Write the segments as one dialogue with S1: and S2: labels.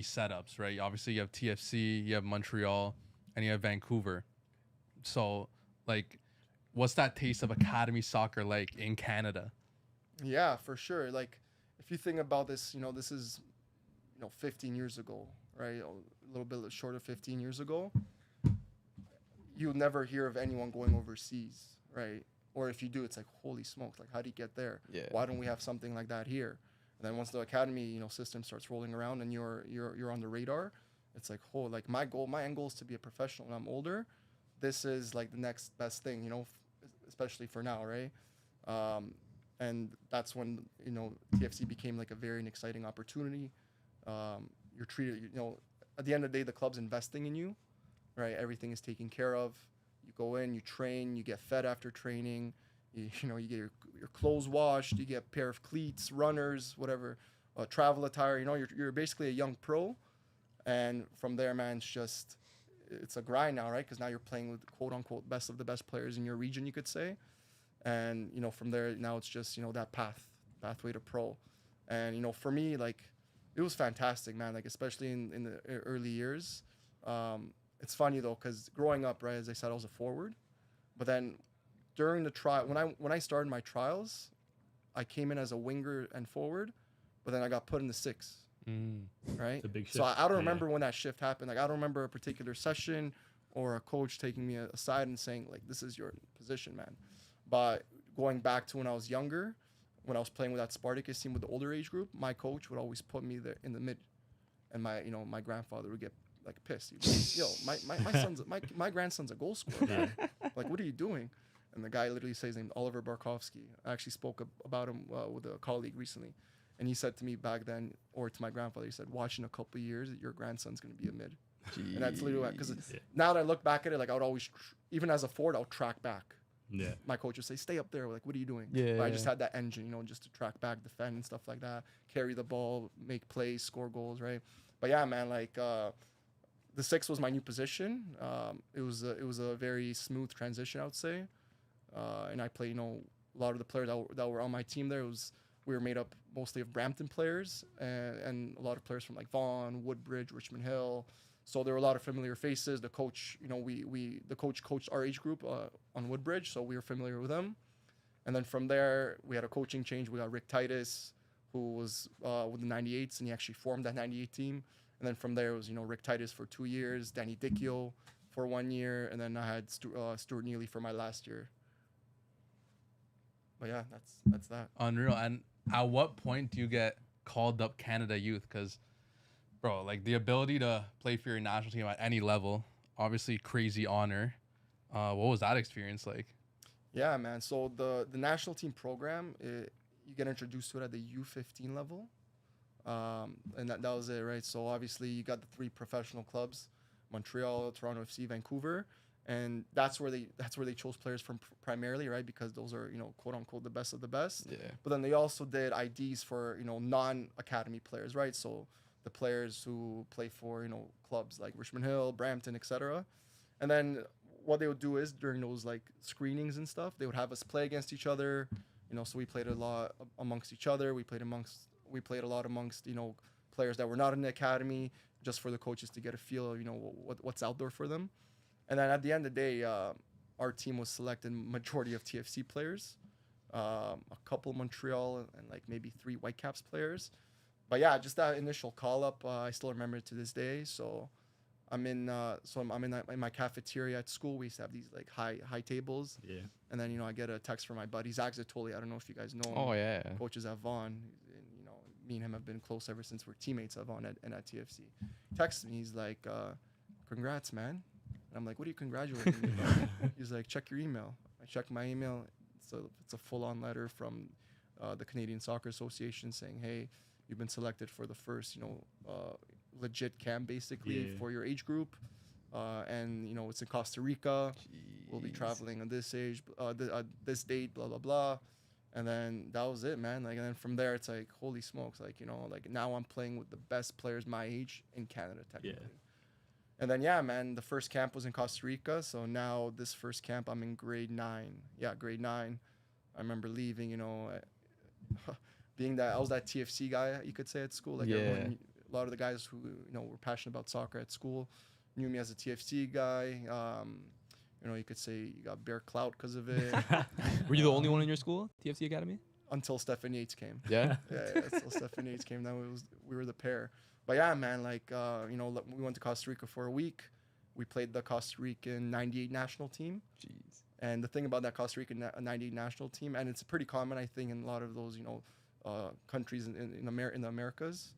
S1: setups, right? Obviously, you have TFC, you have Montreal, and you have Vancouver. So, like, what's that taste of academy soccer like in Canada?
S2: Yeah, for sure. Like, if you think about this, this is 15 years ago, right? A little bit short of 15 years ago. You'll never hear of anyone going overseas, right? Or if you do, it's like, holy smokes, like, how do you get there?
S3: Yeah.
S2: Why don't we have something like that here? And then once the academy, system starts rolling around and you're on the radar, it's like, oh, like my end goal is to be a professional when I'm older. This is like the next best thing, especially for now, right? And that's when TFC became like a very exciting opportunity. You're treated, at the end of the day, the club's investing in you, right? Everything is taken care of. You go in, you train, you get fed after training. You get your clothes washed, you get a pair of cleats, runners, whatever, travel attire. You're basically a young pro, and from there, man, it's a grind now, right? Because now you're playing with quote unquote best of the best players in your region, you could say, and from there now it's just that pathway to pro, and for me, like, it was fantastic, man. Like, especially in the early years. It's funny though, because growing up, right, as I said, I was a forward, but then during the trial, when I started my trials, I came in as a winger and forward, but then I got put in the six, right?
S4: It's a big shift.
S2: So I don't remember when that shift happened. Like, I don't remember a particular session or a coach taking me aside and saying, like, this is your position, man. But going back to when I was younger, when I was playing with that Spartacus team with the older age group, my coach would always put me there in the mid, and my grandfather would get like pissed. He'd be like, yo, my grandson's a goal scorer, man. Like, what are you doing? And the guy literally says his name, Oliver Barkovsky. I actually spoke about him with a colleague recently. And he said to me back then, or to my grandfather, he said, watch in a couple of years, your grandson's going to be a mid. Jeez. And that's literally because now that I look back at it, like, I would always, even as a forward, I would track back.
S4: Yeah.
S2: My coach would say, stay up there. Like, what are you doing?
S3: Yeah.
S2: But I just had that engine, just to track back, defend and stuff like that, carry the ball, make plays, score goals, right? But yeah, man, like, the six was my new position. It was a very smooth transition, I would say. And I play, a lot of the players that were on my team there, we were made up mostly of Brampton players and a lot of players from like Vaughan, Woodbridge, Richmond Hill. So there were a lot of familiar faces. The coach, the coach coached our age group on Woodbridge, so we were familiar with him. And then from there, we had a coaching change. We got Rick Titus, who was with the 98s, and he actually formed that 98 team. And then from there, it was, Rick Titus for 2 years, Danny Dicchio for 1 year, and then I had Stuart Neely for my last year. But yeah, that's that.
S1: Unreal. And at what point do you get called up Canada Youth? Because, bro, like, the ability to play for your national team at any level, obviously crazy honor. What was that experience like?
S2: Yeah, man. So the national team program, you get introduced to it at the U15 level. And that was it, right? So obviously you got the 3 professional clubs, Montreal, Toronto FC, Vancouver, and that's where they chose players from primarily, right? Because those are, quote unquote, the best of the best.
S3: Yeah.
S2: But then they also did IDs for, non-academy players, right? So the players who play for, clubs like Richmond Hill, Brampton, etc. And then what they would do is during those like screenings and stuff, they would have us play against each other, so we played a lot amongst each other. We played a lot amongst, players that were not in the academy, just for the coaches to get a feel of, what's out there for them. And then at the end of the day, our team was selected majority of TFC players, a couple Montreal, and like maybe 3 Whitecaps players. But yeah, just that initial call up, I still remember it to this day. So I'm in my cafeteria at school. We used to have these like high tables.
S4: Yeah. And
S2: then I get a text from my buddy Zach Zatoli. I don't know if you guys know him.
S3: Oh yeah.
S2: Coaches at Vaughan. Me and him have been close ever since we're teammates at Vaughan and at TFC. He texts me. He's like, "Congrats, man." And I'm like, "What are you congratulating me about?" He's like, "Check your email." I check my email. It's a full-on letter from the Canadian Soccer Association saying, "Hey, you've been selected for the first, legit camp basically for your age group, and it's in Costa Rica. Jeez. We'll be traveling on this age, this date, blah blah blah." And then that was it, man. Like, and then from there, it's like, holy smokes, like, like now I'm playing with the best players my age in Canada, technically. Yeah. And then, yeah, man, the first camp was in Costa Rica. So now this first camp, I'm in grade 9. Yeah, grade 9. I remember leaving, being that I was that TFC guy, you could say, at school. Like, everyone a lot of the guys who were passionate about soccer at school knew me as a TFC guy. You could say you got bear clout because of it.
S3: Were you the only one in your school, TFC Academy?
S2: Until Stephen Yates came.
S3: Yeah.
S2: Until Stephen Yates came, then we were the pair. But yeah, man, like we went to Costa Rica for a week. We played the Costa Rican '98 national team.
S3: Jeez.
S2: And the thing about that Costa Rican '98 national team, and it's pretty common, I think, in a lot of those countries in the Americas,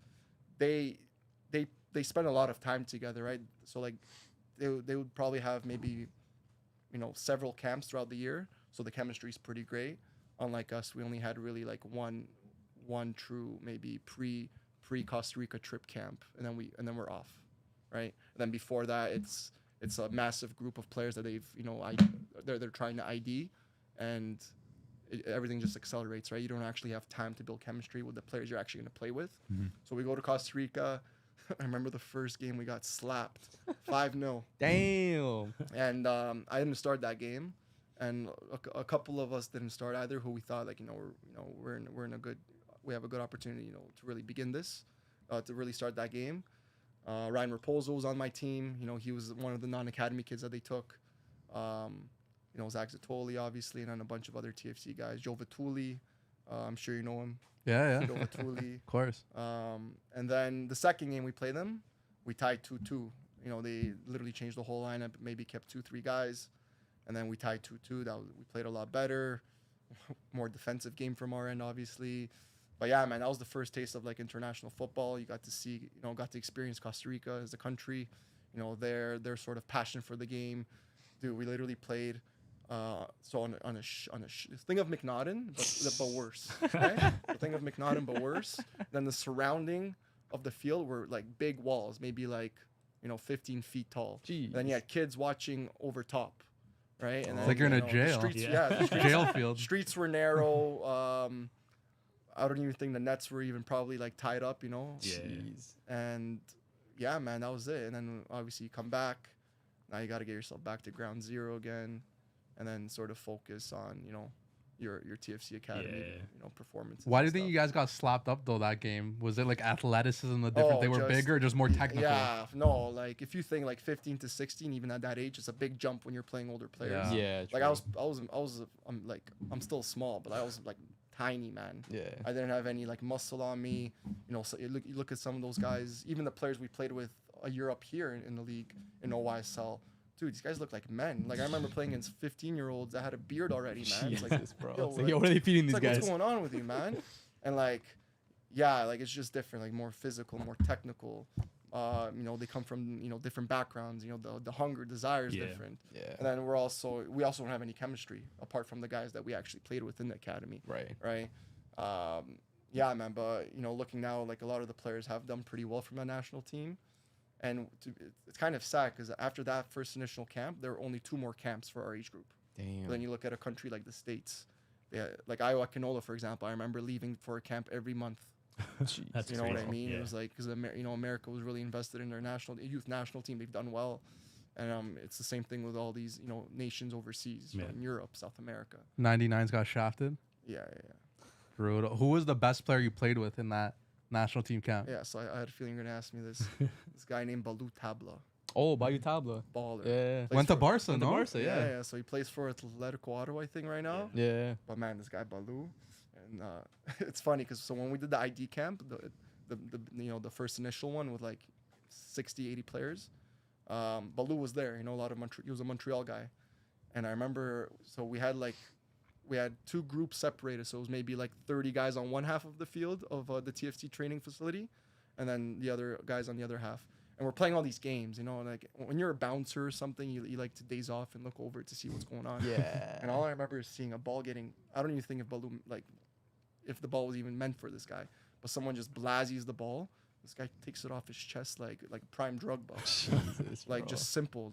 S2: they spend a lot of time together, right? So like they would probably have maybe several camps throughout the year, so the chemistry is pretty great. Unlike us, we only had really like one true maybe pre Costa Rica trip camp, and then we're off, right? And then before that, it's a massive group of players that they're trying to ID, and everything just accelerates, right? You don't actually have time to build chemistry with the players you're actually going to play with.
S1: Mm-hmm.
S2: So we go to Costa Rica. I remember the first game we got slapped 5-0.
S3: Damn.
S2: And I didn't start that game, and a couple of us didn't start either. Who we thought like we have a good opportunity to really begin this, to really start that game. Ryan Raposo was on my team. He was one of the non-academy kids that they took. Zach Zatoli, obviously, and then a bunch of other TFC guys. Joe Vituli, I'm sure you know him.
S1: Yeah.
S2: Joe Vituli.
S1: Of course.
S2: And then the second game we played them, we tied 2-2. They literally changed the whole lineup, maybe kept 2-3 guys, and then we tied 2-2. We played a lot better, more defensive game from our end, obviously. But yeah, man, that was the first taste of like international football. You got to see, got to experience Costa Rica as a country, their sort of passion for the game. Dude, we literally played think of McNaughton, but worse. Okay? So think of McNaughton, but worse. Then the surrounding of the field were like big walls, maybe like 15 feet tall.
S3: Jeez.
S2: And then you had kids watching over top, right? And
S1: It's
S2: then,
S1: like you're in a
S2: the
S1: jail.
S2: streets,
S3: Yeah.
S1: Jail field.
S2: Streets were narrow. I don't even think the nets were even probably like tied up,
S3: Yeah.
S2: Jeez. And yeah, man, that was it. And then obviously you come back. Now you got to get yourself back to ground zero again, and then sort of focus on your TFC academy performance.
S1: Why do you think you guys got slapped up though that game? Was it like athleticism, the difference? They were bigger, or just more technical?
S2: Yeah, no, like if you think like 15 to 16, even at that age, it's a big jump when you're playing older players.
S3: Yeah.
S2: Like I'm still small, but I was like tiny, man.
S3: Yeah.
S2: I didn't have any like muscle on me. So you look at some of those guys, even the players we played with a year up here in the league in OYSL. Dude, these guys look like men. Like I remember playing against 15-year-olds that had a beard already, man. It's like,
S3: bro.
S2: yo,
S3: It's like, what are they feeding these guys?
S2: What's going on with you, man? And like, yeah, like it's just different, like more physical, more technical. They come from different backgrounds. The hunger, desire is different.
S3: Yeah.
S2: And then we also don't have any chemistry apart from the guys that we actually played with in the academy.
S3: Right.
S2: Yeah, man. But looking now, like a lot of the players have done pretty well from the national team. And it's kind of sad because after that first initial camp, there were only 2 more camps for our age group.
S3: Damn.
S2: But then you look at a country like the States, like Iowa Canola, for example. I remember leaving for a camp every month.
S4: That's
S2: You know what I
S4: crazy.
S2: mean?
S4: Yeah.
S2: It was like because America was really invested in their youth national team. They've done well, and it's the same thing with all these nations overseas,
S4: Yeah.
S2: in Europe, South America.
S1: 99's got shafted.
S2: Yeah.
S1: Brutal. Who was the best player you played with in that national team camp?
S2: Yeah. So I had a feeling you're gonna ask me this. This guy named Balou Tabla,
S3: Oh, Bayou Tabla.
S2: baller.
S3: Yeah.
S2: Plays
S1: Went to
S2: for-
S1: Barca,
S3: Went to
S1: no?
S3: Barca, yeah.
S2: So he plays for Atletico Ottawa, I think, right now.
S3: Yeah.
S2: But man, this guy Balou, and it's funny because when we did the ID camp, the first initial one with like 60, 80 players, Balou was there. A lot of he was a Montreal guy, and I remember we had 2 groups separated, so it was maybe like 30 guys on one half of the field of the TFC training facility, and then the other guys on the other half. And we're playing all these games, like when you're a bouncer or something, you like to daze off and look over to see what's going on.
S3: Yeah.
S2: And all I remember is seeing a ball I don't even think if the ball was even meant for this guy, but someone just blazies the ball. This guy takes it off his chest like a prime drug buff.
S3: Jesus,
S2: Like
S3: bro.
S2: just simple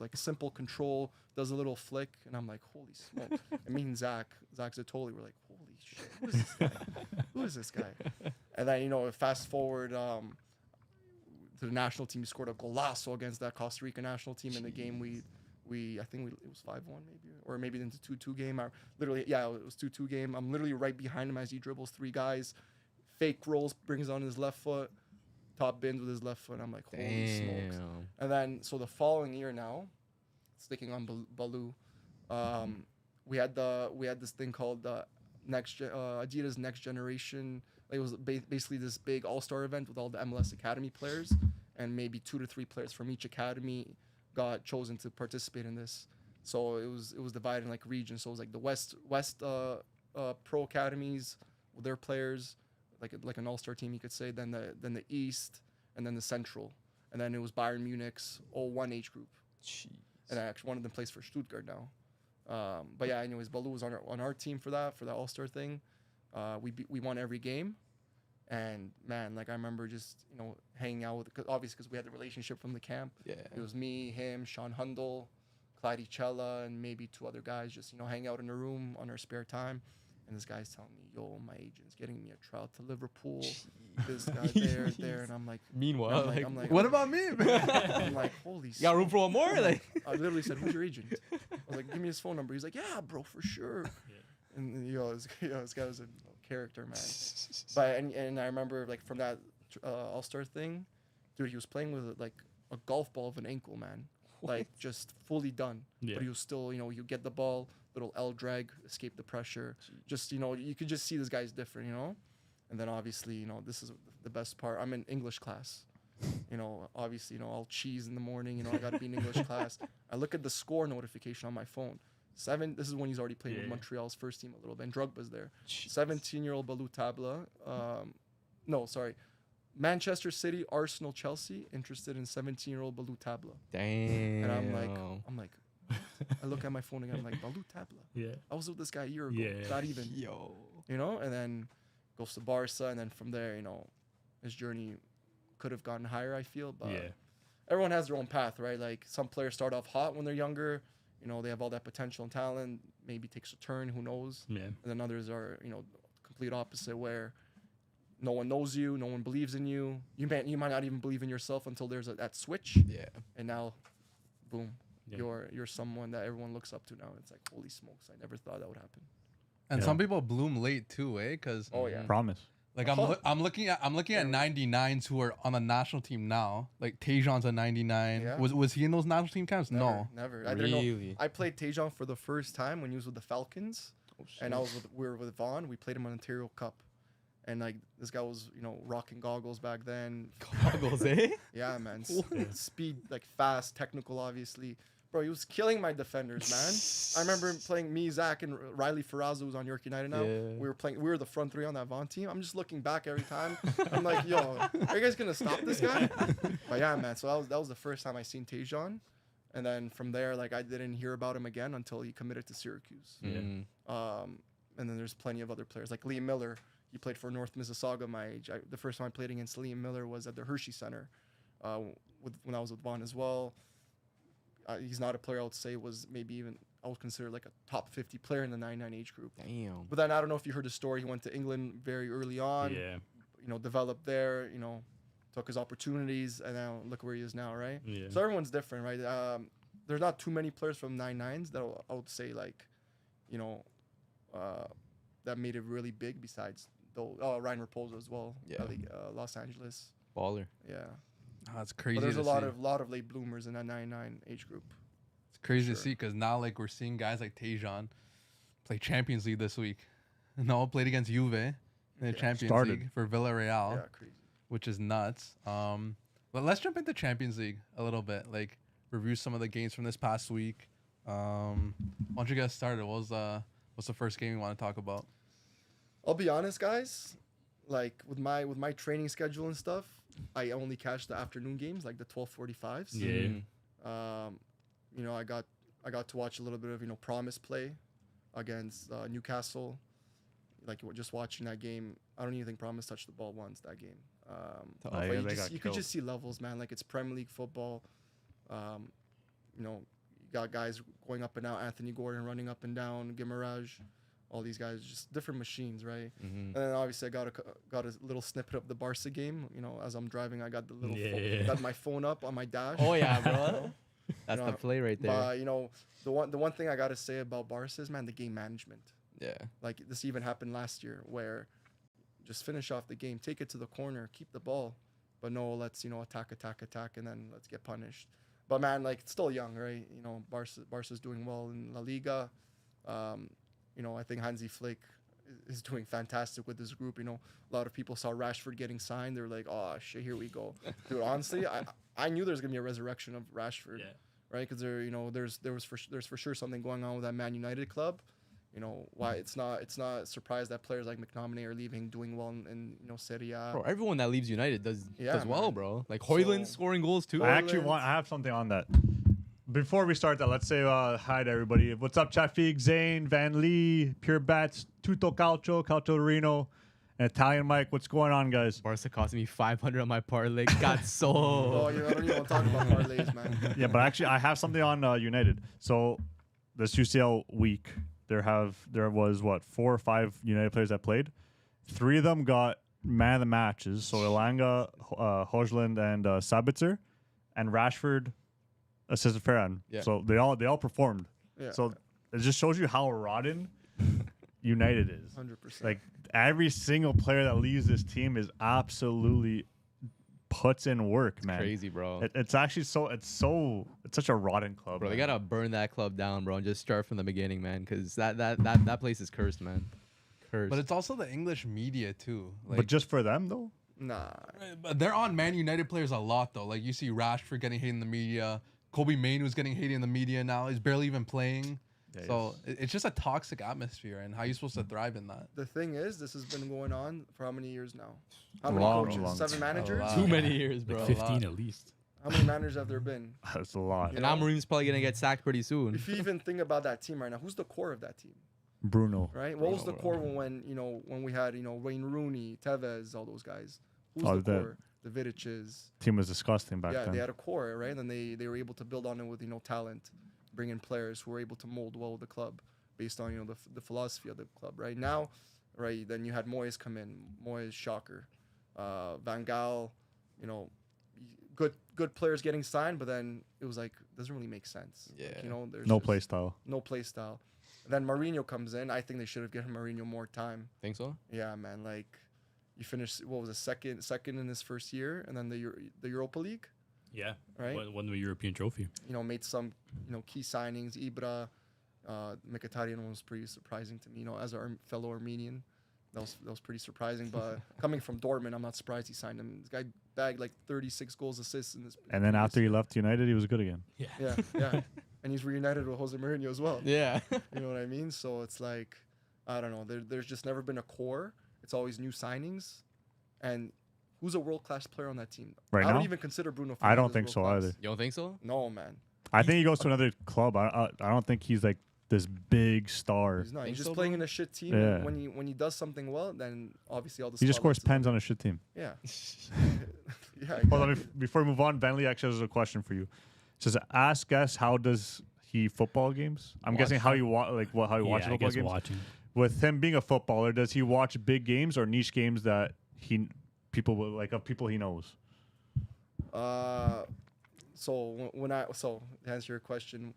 S2: control, does a little flick, and I'm like, holy smoke. And me and Zach Zatoli were like, holy shit, who is this guy? Who is this guy? And then, fast forward to the national team, he scored a golazo against that Costa Rica national team in the game I think it was 5-1 maybe, or maybe into 2-2 game. It was 2-2 game. I'm literally right behind him as he dribbles 3 guys, fake rolls, brings on his left foot, top bins with his left foot. I'm like, holy smokes. And then, so the following year now, sticking on Baloo, we had this thing called Adidas Next Generation. Like, it was basically this big all-star event with all the MLS Academy players, and maybe 2 to 3 players from each academy got chosen to participate in this. So it was divided in like regions. So it was like the West Pro Academies with their players, like an all-star team, you could say. Then the East, and then the Central, and then it was Bayern Munich's 01 age group.
S3: Jeez.
S2: And actually one of them plays for Stuttgart now. But yeah, anyways, Baloo was on our team for that all-star thing. We won every game, and man, like I remember just hanging out with, because we had the relationship from the camp.
S3: Yeah.
S2: It was me, him, Sean Hundle, Clyde Chella, and maybe 2 other guys just hang out in a room on our spare time. And this guy's telling me, yo, my agent's getting me a trial to Liverpool. This guy there, and I'm like,
S3: meanwhile,
S2: I'm like,
S1: What about me, man?
S2: I'm like, holy.
S3: you got room for one more? Like,
S2: I literally said, who's your agent? I was like, give me his phone number. He's like, yeah, bro, for sure.
S4: Yeah.
S2: And this guy was a character, man. But and I remember like from that all-star thing, dude, he was playing with like a golf ball of an ankle, man. Like just fully done.
S4: Yeah.
S2: But he was still, you get the ball, little L drag, escape the pressure. Just, you could just see this guy's different, And then obviously, this is the best part. I'm in English class. Obviously, I'll cheese in the morning. I got to be in English class. I look at the score notification on my phone. 7. This is when he's already played with Montreal's first team a little bit. And Drogba's there. 17-year-old Balou Tabla. No, sorry. Manchester City, Arsenal, Chelsea interested in 17-year-old Balou Tabla.
S3: damn.
S2: And I'm like, I look at my phone again. I'm like, Balou Tabla.
S4: Yeah.
S2: I was with this guy a year ago.
S4: Yeah.
S2: Not even.
S3: Yo.
S2: And then goes to Barca, and then from there, his journey could have gotten higher, I feel. But everyone has their own path, right? Like some players start off hot when they're younger. They have all that potential and talent. Maybe takes a turn, who knows?
S4: Yeah.
S2: And then others are, complete opposite, where no one knows you, no one believes in you. You might not even believe in yourself until there's that switch.
S3: Yeah.
S2: And now, boom,
S4: Yeah.
S2: you're someone that everyone looks up to now. It's like, holy smokes, I never thought that would happen.
S1: And
S4: Yeah.
S1: some people bloom late too, eh? Because
S2: Oh yeah.
S4: Promise.
S1: like I'm looking at 99s who are on the national team now. Like Tejan's a 99.
S2: Yeah.
S1: Was he in those national team camps? No.
S2: Never. I didn't know.
S3: Really?
S2: I played Tejan for the first time when he was with the Falcons,
S3: Oh,
S2: and we were with Vaughn. We played him on Ontario Cup, and like this guy was rocking goggles back then.
S3: goggles, eh?
S2: Yeah, man. Speed, like fast, technical, obviously. Bro, he was killing my defenders, man. I remember playing me, Zach, and Riley Ferrazzo, who's on York United now.
S3: Yeah.
S2: We were the front 3 on that Vaughn team. I'm just looking back every time. I'm like, yo, are you guys gonna stop this guy? But yeah, man. So that was the first time I seen Tejan, and then from there, like I didn't hear about him again until he committed to Syracuse.
S3: Mm.
S2: And then there's plenty of other players like Liam Miller. He played for North Mississauga my age. The first time I played against Liam Miller was at the Hershey Center, when I was with Vaughn as well. He's not a player I would say was maybe even I would consider like a top 50 player in the 99 age group.
S3: Damn.
S2: But then I don't know if you heard his story. He went to England very early on.
S4: Yeah.
S2: Developed there. Took his opportunities, and now look where he is now, right?
S4: Yeah.
S2: So everyone's different, right? There's not too many players from 99s that I would say like, that made it really big. Besides though, Ryan Raposo as well.
S3: Yeah.
S2: Los Angeles.
S3: Baller.
S2: Yeah.
S1: Oh, that's crazy.
S2: But there's
S1: to
S2: a
S1: see.
S2: lot of late bloomers in that 99 age group.
S1: It's crazy
S2: Sure.
S1: to see because now like we're seeing guys like Tejan play Champions League this week. No, played against Juve in the
S2: Yeah.
S1: Champions
S4: Started.
S1: League for Villarreal,
S2: Yeah, crazy.
S1: which is nuts. But let's jump into Champions League a little bit. Like review some of the games from this past week. Why don't you get started? What's the first game you want to talk about?
S2: I'll be honest, guys. Like with my training schedule and stuff, I only catch the afternoon games, like the 12:45s.
S4: Yeah.
S2: I got to watch a little bit of Promise play against Newcastle. Like just watching that game, I don't even think Promise touched the ball once that game. But
S4: yeah, they got
S2: you could
S4: killed.
S2: just see levels, man. Like it's Premier League football. You got guys going up and down. Anthony Gordon running up and down. Guimarães. All these guys, just different machines, right?
S3: Mm-hmm.
S2: And then obviously I got a little snippet of the Barca game. As I'm driving, I got the little
S4: Yeah.
S2: got my phone up on my dash.
S3: Oh yeah,
S2: you
S3: bro.
S2: know?
S3: That's
S2: You
S3: the
S2: know,
S3: play right there.
S2: But the one thing I gotta say about Barca is, man, the game management.
S3: Yeah.
S2: Like this even happened last year, where just finish off the game, take it to the corner, keep the ball, but no, let's attack, and then let's get punished. But man, like it's still young, right? Barca's doing well in La Liga. I think Hansi Flick is doing fantastic with this group. A lot of people saw Rashford getting signed. They're like, oh shit, here we go, dude. Honestly, I knew there's gonna be a resurrection of Rashford, right? Because there's for sure something going on with that Man United club. Why it's not a surprise that players like McTominay are leaving, doing well in Serie A.
S3: Bro, everyone that leaves United does well,
S2: man.
S3: bro. Like HØJLUND scoring goals too.
S4: I have something on that. Before we start that, let's say hi to everybody. What's up, Chafik, Zane, Van Lee, Pure Bats, Tutto Calcio Reno, and Italian Mike. What's going on, guys?
S3: Barca cost me 500 on my parlay. Got
S2: Oh,
S3: sold.
S2: I don't even want to talk about parlays, man.
S4: Yeah, but actually, I have something on United. So this UCL week, there was 4 or 5 United players that played. 3 of them got man of the matches. So Elanga, HØJLUND, and Sabitzer, and Rashford assisted Ferran.
S3: Yeah.
S4: So they all performed.
S2: Yeah.
S4: So it just shows you how rotten United is.
S2: 100%.
S4: Like every single player that leaves this team is absolutely puts in work, man.
S3: Crazy, bro.
S4: It's actually it's such a rotten club.
S3: Bro, they
S4: man.
S3: gotta burn that club down, bro, and just start from the beginning, man. Because that place is cursed, man. Cursed.
S1: But it's also the English media too. Like,
S4: But just for them though.
S2: Nah.
S1: but they're on Man United players a lot though. Like you see Rashford getting hated in the media. Kobe Mainoo's getting hated in the media now. He's barely even playing.
S4: Yeah,
S1: So it's just a toxic atmosphere. And how are you supposed to thrive in that?
S2: The thing is, this has been going on for how many years now? How
S4: Long,
S2: many coaches?
S4: long
S2: 7
S1: time.
S2: managers?
S1: A lot.
S3: too many years,
S5: Like
S3: bro.
S5: 15 at least.
S2: How many managers have there been?
S4: That's a lot.
S3: And Amorim's probably gonna get sacked pretty soon.
S2: If you even think about that team right now, who's the core of that team?
S4: Bruno.
S2: Right? What was the
S3: Bruno,
S2: core when we had Wayne Rooney, Tevez, all those guys? Who's
S4: Oh,
S2: the
S4: that-
S2: core? The Vidiches.
S4: Team was disgusting back
S2: Yeah,
S4: then.
S2: they had a core, right? And they were able to build on it with talent, bring in players who were able to mold well with the club based on the philosophy of the club. Right now, right then you had Moyes come in. Moyes, shocker. Van Gaal, good players getting signed, but then it was like doesn't really make sense.
S3: Yeah.
S2: Like, there's
S4: No
S2: just
S4: play style.
S2: no play style. And then Mourinho comes in. I think they should have given Mourinho more time.
S3: Think so?
S2: Yeah, man. Like you finished what was it, second in his first year, and then the Europa League,
S5: Yeah.
S2: right?
S5: Won the European trophy.
S2: Made some key signings. Ibra, Mkhitaryan was pretty surprising to me. As a fellow Armenian, that was pretty surprising. But coming from Dortmund, I'm not surprised he signed him. This guy bagged like 36 goals, assists in this.
S4: And then after he left United, he was good again.
S5: Yeah.
S2: yeah, and he's reunited with Jose Mourinho as well.
S3: Yeah.
S2: You know what I mean? So it's like, I don't know. There's just never been a core. It's always new signings, and who's a world-class player on that team?
S4: Right
S2: I
S4: now?
S2: don't even consider Bruno Fernandes
S4: I don't think so
S2: world-class.
S4: either.
S3: You don't think so?
S2: No, man.
S4: I think he goes to another club. I don't think he's like this big star.
S2: He's not.
S3: Think
S2: He's just
S3: so,
S2: playing
S3: bro?
S2: in a shit team.
S4: Yeah.
S2: And when he does something well, then obviously all the
S4: He just scores
S2: spotlight's
S4: pens on a shit team.
S2: Yeah. Yeah.
S4: Hold on,
S2: Exactly.
S4: before we move on, Bentley actually has a question for you. It says, ask guess how does he football games? I'm guessing how you how he
S5: Yeah, I
S4: watches football
S5: guess
S4: games.
S5: watching.
S4: With him being a footballer, does he watch big games or niche games that people he knows?
S2: So to answer your question,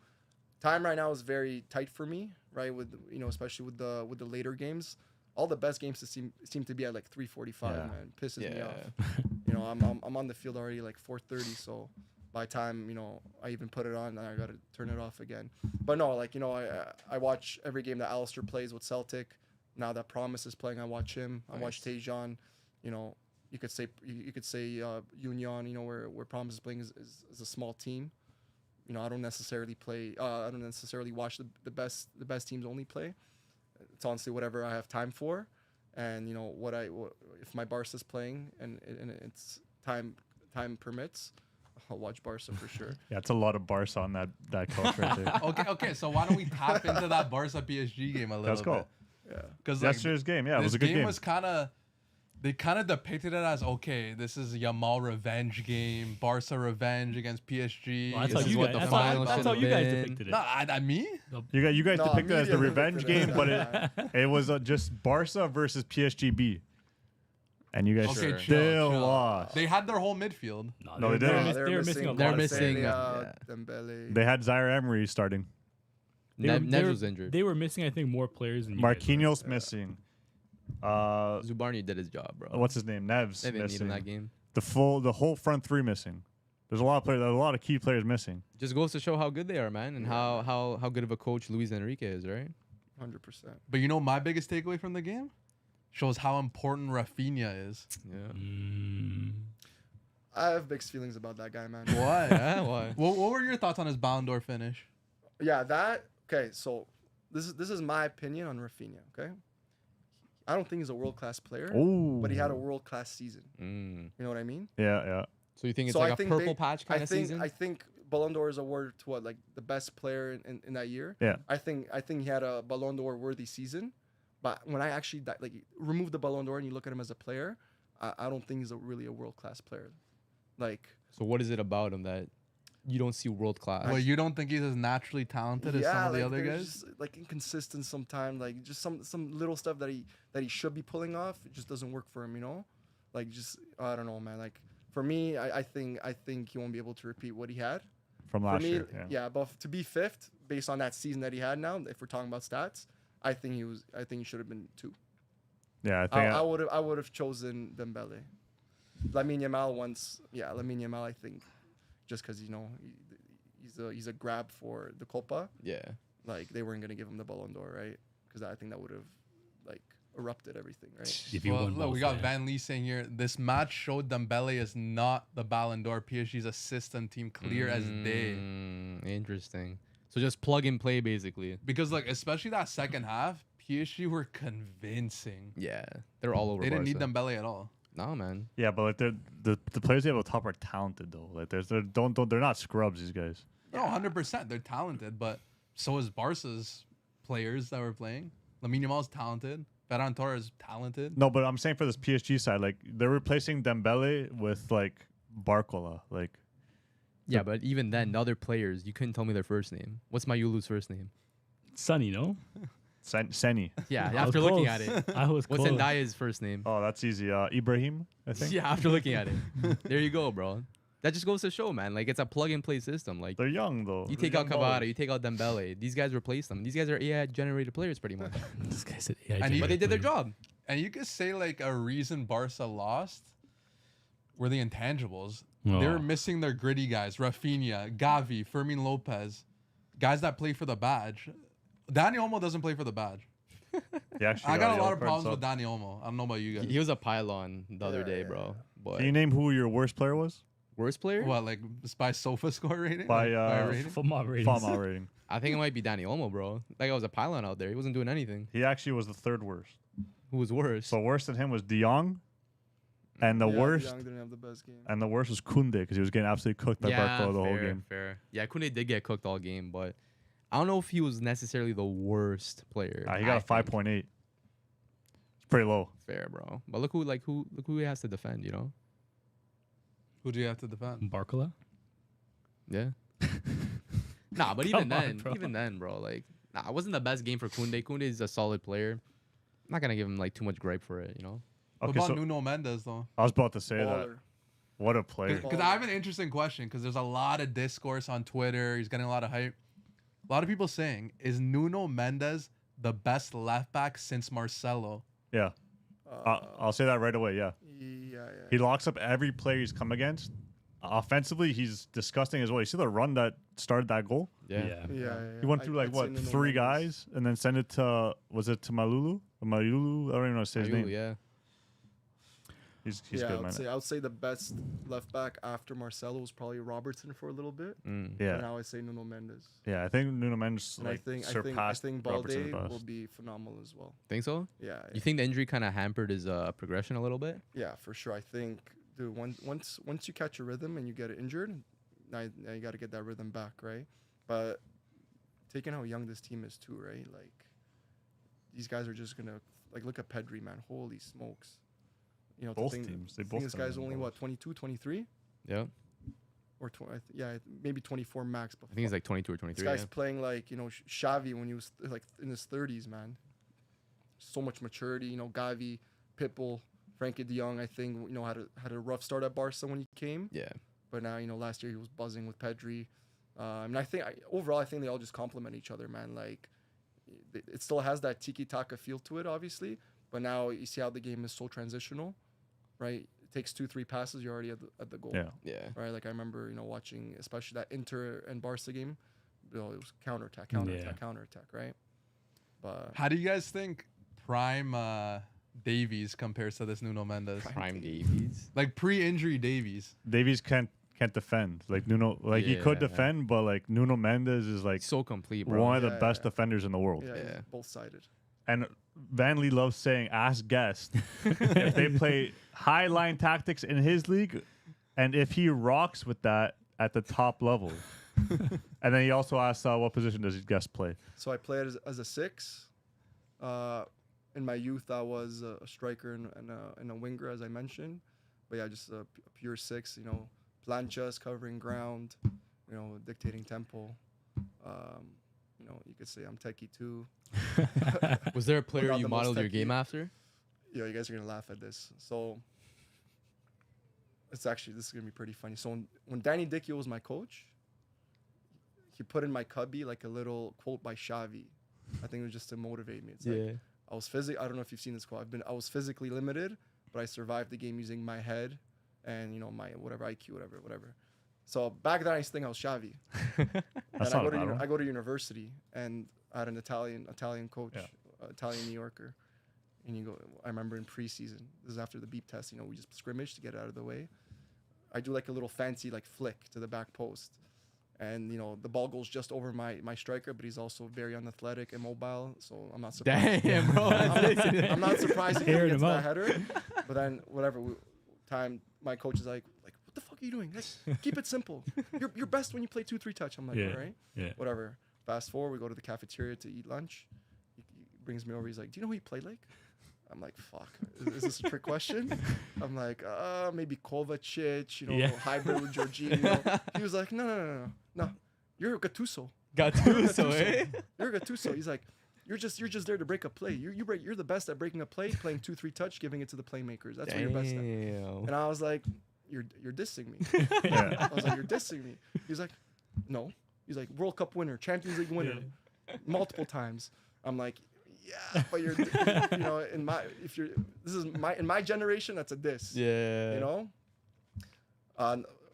S2: time right now is very tight for me, right? With especially with the later games, all the best games seem to be at like 3:45.
S4: Yeah.
S2: Man, pisses me
S3: Yeah.
S2: off. I'm on the field already like 4:30, so by the time I even put it on, then I gotta turn it off again. But no, like I watch every game that Alistair plays with Celtic. Now that Promise is playing, I watch him. I watch Tejan. You could say Union. Where Promise is playing is a small team. I don't necessarily play. I don't necessarily watch the best teams only play. It's honestly whatever I have time for, and if my Barca's playing and it's time permits, I'll watch Barca for sure.
S4: Yeah, it's a lot of Barca on that coach right there.
S1: Okay. So why don't we tap into that Barca PSG game a little
S4: Let's go.
S1: bit?
S2: Yeah.
S1: Because
S4: Yesterday's game, yeah, it was a good game.
S1: Was they kind of depicted it as, okay, this is Yamal revenge game, Barca revenge against PSG.
S5: Well, that's
S3: This
S5: how
S3: is
S5: you
S3: what
S5: guys.
S3: the
S5: That's
S3: final
S5: how
S3: should've
S5: you guys
S3: been.
S5: depicted it.
S1: No, me?
S4: You guys
S2: No,
S4: depicted it as the
S2: media
S4: revenge
S2: depicted
S4: game,
S2: it
S4: but
S2: as
S4: it was just Barca versus PSGB, and you guys
S1: Okay,
S4: still
S1: chill.
S4: lost.
S1: they had their whole midfield.
S4: No, they didn't.
S5: They were missing a lot.
S3: They're
S5: of
S3: missing,
S5: players.
S2: Dembele.
S4: They had Zaire Emery starting.
S3: Neves was injured.
S5: They were missing, I think, more players than you guys were.
S4: Marquinhos missing.
S3: Zubarni did his job, bro.
S4: What's his name? Neves
S3: They didn't need him
S4: missing.
S3: that game.
S4: the whole front three missing. There's a lot of players. There's a lot of key players missing.
S3: Just goes to show how good they are, man, and how good of a coach Luis Enrique is, right?
S2: 100%.
S1: But you know my biggest takeaway from the game? Shows how important Rafinha is.
S3: Yeah.
S2: I have mixed feelings about that guy, man.
S1: Why?
S3: Yeah, why?
S1: What were your thoughts on his Ballon d'Or finish?
S2: Yeah, that okay. So this is my opinion on Rafinha. Okay, I don't think he's a world class player,
S4: Oh,
S2: but he had a world class season.
S3: Mm.
S2: You know what I mean?
S4: yeah.
S3: So you think it's
S2: So I
S3: like a
S2: think
S3: purple patch kind of season?
S2: I think Ballon d'Or is awarded to what, like the best player in that year.
S4: Yeah.
S2: I think he had a Ballon d'Or worthy season, but when I actually like remove the Ballon d'Or and you look at him as a player, I don't think he's really a world class player. Like.
S3: So what is it about him that you don't see world class?
S1: Well, you don't think he's as naturally talented as some of the other
S2: there's
S1: guys?
S2: just, like inconsistent sometimes, like just some little stuff that he should be pulling off. It just doesn't work for him, you know. Like just I don't know, man. Like for me, I think he won't be able to repeat what he had.
S4: From
S2: For
S4: last
S2: me,
S4: year. Yeah.
S2: but to be fifth based on that season that he had now, if we're talking about stats, I think he should have been 2.
S4: Yeah, I think
S2: I would have chosen Dembele. Lamine Yamal I think just because he's a grab for the Copa.
S3: Yeah.
S2: Like they weren't gonna give him the Ballon d'Or, right? Because I think that would have like erupted everything, right?
S5: If you
S1: Well,
S5: won
S1: look,
S5: both,
S1: we got
S5: yeah.
S1: Van Lee saying here, this match showed Dembele is not the Ballon d'Or. PSG's a system team, clear as day.
S3: Interesting. So just plug and play, basically.
S1: Because like, especially that second half, PSG were convincing.
S3: Yeah. They're all over
S1: They didn't need
S3: Barca.
S1: Dembele at all.
S3: No, man.
S4: Yeah, but like the players they have up top are talented though. Like they're not scrubs. These guys.
S1: No, 100%. They're talented, but so is Barca's players that were playing. Lamine Yamal's talented. Ferran Torres talented.
S4: No, but I'm saying for this PSG side, like they're replacing Dembele with like Barcola. Like
S3: Yeah, but even then, the other players, you couldn't tell me their first name. What's Mayulu's first name?
S5: Sunny, no?
S4: Senny.
S3: Yeah,
S5: I was
S3: after looking
S5: close.
S3: at it.
S5: I was
S3: What's
S5: close.
S3: Zendaya's first name?
S4: Oh, that's easy. Ibrahim, I think.
S3: Yeah, after looking at it. There you go, bro. That just goes to show, man. Like, it's a plug-and-play system. Like,
S4: They're young though.
S3: you
S4: They're
S3: take out
S4: young
S3: Cavada,
S4: ballers.
S3: you take out Dembele. These guys replace them. These guys are AI-generated players, pretty much.
S5: This guy said AI.
S1: And you-
S3: But they did their
S5: generated
S3: job.
S1: And you could say like a reason Barca lost were the intangibles.
S5: Oh.
S1: They were missing their gritty guys. Rafinha, Gavi, Fermin Lopez. Guys that play for the badge. Dani Olmo doesn't play for the badge.
S4: He actually
S1: I got a
S4: yellow
S1: lot of
S4: card
S1: problems
S4: sub.
S1: with Dani Olmo. I don't know about you guys.
S3: He was a pylon the other
S2: Yeah,
S3: day,
S2: yeah,
S3: bro. But
S4: Can you name who your worst player was?
S3: worst player?
S1: What, like by sofa score rating?
S4: By,
S1: Like,
S4: rating?
S5: Football ratings.
S4: Farm rating.
S3: I think it might be Dani Olmo, bro. Like, I was a pylon out there. He wasn't doing anything.
S4: He actually was the third worst.
S3: Who was worse?
S4: So worse than him was De Jong, and the
S2: Yeah,
S4: worst
S2: Young didn't have the best game.
S4: and the worst was Kunde because he was getting absolutely cooked by Barcola the whole
S3: fair,
S4: game.
S3: fair. Yeah, Kunde did get cooked all game, but I don't know if he was necessarily the worst player.
S4: He got a
S3: I think.
S4: 5.8. It's pretty low.
S3: Fair, bro. But look who he has to defend, you know?
S1: Who do you have to defend?
S5: Barcola.
S3: Yeah. Nah, but even
S5: Come on,
S3: then, bro, like, nah, it wasn't the best game for Kunde. Kunde is a solid player. I'm not gonna give him like too much gripe for it, you know?
S1: What
S4: Okay,
S1: about
S4: so
S1: Nuno Mendes though?
S4: I was about to say that.
S2: Baller.
S4: What a player.
S1: Because I have an interesting question. Because there's a lot of discourse on Twitter. He's getting a lot of hype. A lot of people saying, is Nuno Mendes the best left back since Marcelo?
S4: Yeah. I'll say that right away. Yeah.
S2: Yeah.
S4: He locks up every player he's come against. Offensively, he's disgusting as well. You see the run that started that goal?
S5: Yeah.
S4: He went through like
S2: I'd say
S4: what,
S2: Nuno
S4: 3
S2: Mendes.
S4: guys and then sent it to, was it to Malulu? Malulu? I don't even know how to say his
S3: Ayulu,
S4: name.
S3: yeah.
S4: He's
S2: Yeah,
S4: good, man.
S2: I would say the best left back after Marcelo was probably Robertson for a little bit.
S3: Mm.
S4: Yeah.
S2: And now I say Nuno Mendes.
S4: Yeah, I think Nuno Mendes
S2: And
S4: like
S2: I
S4: surpassed
S2: think
S4: Robertson
S2: Balde
S4: the
S2: will
S4: best.
S2: be phenomenal as well.
S3: Think so?
S2: Yeah.
S3: You think the injury kind of hampered his progression a little bit?
S2: Yeah, for sure. I think, dude, once you catch a rhythm and you get injured, now you got to get that rhythm back, right? But taking how young this team is too, right? Like these guys are just gonna like look at Pedri, man. Holy smokes! You know,
S4: Both teams, they
S2: I think
S4: both
S2: this
S4: have
S2: guy's
S4: young
S2: only
S4: balls.
S2: what 22, 23,
S3: Yeah.
S2: or maybe 24 max. But
S3: I think he's
S2: fuck,
S3: like 22 or
S2: this
S3: 23.
S2: guy's
S3: Yeah.
S2: playing like Xavi when he was like in his 30s, man. So much maturity, Gavi, Pitbull, Frankie De Jong. I think had a rough start at Barca when he came.
S3: Yeah.
S2: But now, last year he was buzzing with Pedri. And I think overall, I think they all just complement each other, man. Like, it still has that tiki-taka feel to it, obviously. But now you see how the game is so transitional, right? takes 2-3 passes, you're already at the goal.
S4: Yeah.
S3: Yeah.
S2: Right. Like I remember, watching especially that Inter and Barca game. It was counterattack, counterattack, right? But
S1: How do you guys think Prime Davies compares to this Nuno Mendes?
S3: Prime Davies.
S1: Like pre-injury Davies.
S4: Davies can't defend. Like Nuno, like he could
S3: Yeah.
S4: defend, but like Nuno Mendes is like
S3: So complete, bro.
S4: one of the
S2: Yeah,
S4: best
S2: yeah.
S4: defenders in the world.
S2: yeah,
S3: Yeah.
S2: both sided.
S4: And Van Lee loves saying, ask guest if they play high line tactics in his league, and if he rocks with that at the top level. And then he also asks, what position does his guest play?
S2: So I played as a 6. In my youth, I was a striker and a winger, as I mentioned. But yeah, just a pure 6. Planchas, covering ground. Dictating tempo. You could say I'm techie too.
S3: Was there a player
S2: not
S3: you
S2: the most
S3: modeled your
S2: techie.
S3: game after?
S2: You guys are gonna laugh at this. So this is gonna be pretty funny. So when Danny Dickey was my coach, he put in my cubby like a little quote by Xavi. I think it was just to motivate me. It's like, I don't know if you've seen this quote. I was physically limited, but I survived the game using my head and my whatever IQ, whatever. So back then I used to think I was Xavi.
S4: That's
S2: And
S4: not a bad one.
S2: I go to university and I had an Italian coach, Italian New Yorker. And I remember in preseason, this is after the beep test, we just scrimmage to get it out of the way. I do like a little fancy like flick to the back post. And, the ball goes just over my striker, but he's also very unathletic and mobile. So I'm not surprised.
S3: Damn, bro.
S2: I'm not surprised he
S5: Airing
S2: gets
S5: him
S2: that
S5: out.
S2: header. But then my coach is like, what the fuck are you doing? Like, keep it simple. You're best when you play 2-3 touch. I'm like,
S5: Yeah.
S2: all right,
S5: Yeah.
S2: whatever. Fast forward, we go to the cafeteria to eat lunch. He brings me over. He's like, do you know who you play like? I'm like, fuck. Is this a trick question? I'm like, maybe Kovacic,
S5: Yeah.
S2: hybrid with Jorginho. He was like, no. You're Gattuso.
S3: Gattuso, eh?
S2: You're Gattuso. He's like, you're just there to break a play. You're the best at breaking a play, playing 2-3 touch, giving it to the playmakers. That's what you're best at.
S3: Damn.
S2: And I was like, you're dissing me.
S4: Yeah.
S2: I was like, you're dissing me. He's like, no. He's like, World Cup winner, Champions League winner, multiple times. I'm like, yeah, but you're, in my generation, that's a diss.
S3: Yeah.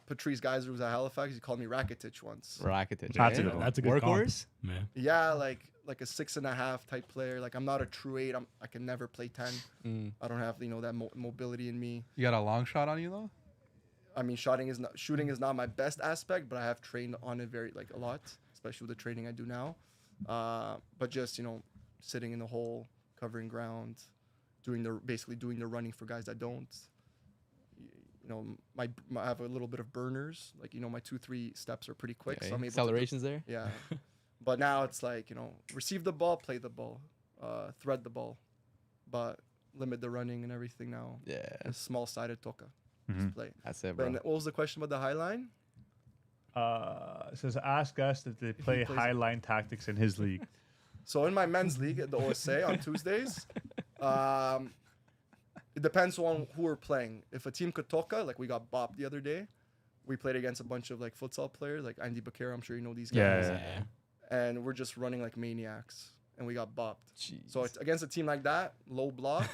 S2: Patrice Geyser was at Halifax. He called me Rakitic once.
S3: Rakitic.
S4: That's
S3: eh?
S4: a good one.
S5: That's a good comp.
S3: Workhorse?
S5: Man.
S2: Yeah, like a 6.5 type player. Like I'm not a true 8. I can never play 10. I don't have that mobility in me.
S1: You got a long shot on you though?
S2: I mean, shooting is not my best aspect, but I have trained on it a lot, especially with the training I do now. But just sitting in the hole, covering ground, basically doing the running for guys that don't. I have a little bit of burners. Like my 2-3 steps are pretty quick, so I'm able
S3: Accelerations there.
S2: to. Yeah, but now it's like receive the ball, play the ball, thread the ball, but limit the running and everything now.
S3: Yeah.
S2: A small-sided toka.
S4: Mhm.
S2: Just play.
S3: That's it,
S2: But
S3: bro.
S2: what was the question about the high line?
S4: It says, ask us if they play
S2: plays
S4: high
S2: it.
S4: line tactics in his league.
S2: So in my men's league at the OSA on Tuesdays, it depends on who we're playing. If a team could toka, like we got bopped the other day, we played against a bunch of like futsal players, like Andy Bakera, I'm sure you know these guys.
S4: Yeah.
S2: And we're just running like maniacs, and we got bopped.
S3: Jeez.
S2: So it's against a team like that, low block,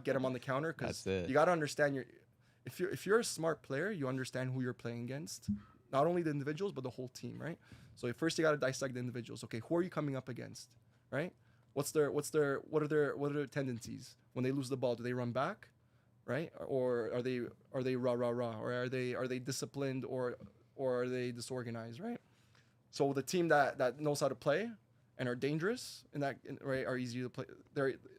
S2: get them on the counter, because
S3: That's it.
S2: you got to understand if you're a smart player, you understand who you're playing against, not only the individuals but the whole team, right? So first you got to dissect the individuals. Okay, who are you coming up against, right? What are their tendencies when they lose the ball? Do they run back, right? Or are they rah, or are they disciplined, or are they disorganized, right? So the team that knows how to play and are dangerous right, are easy to play.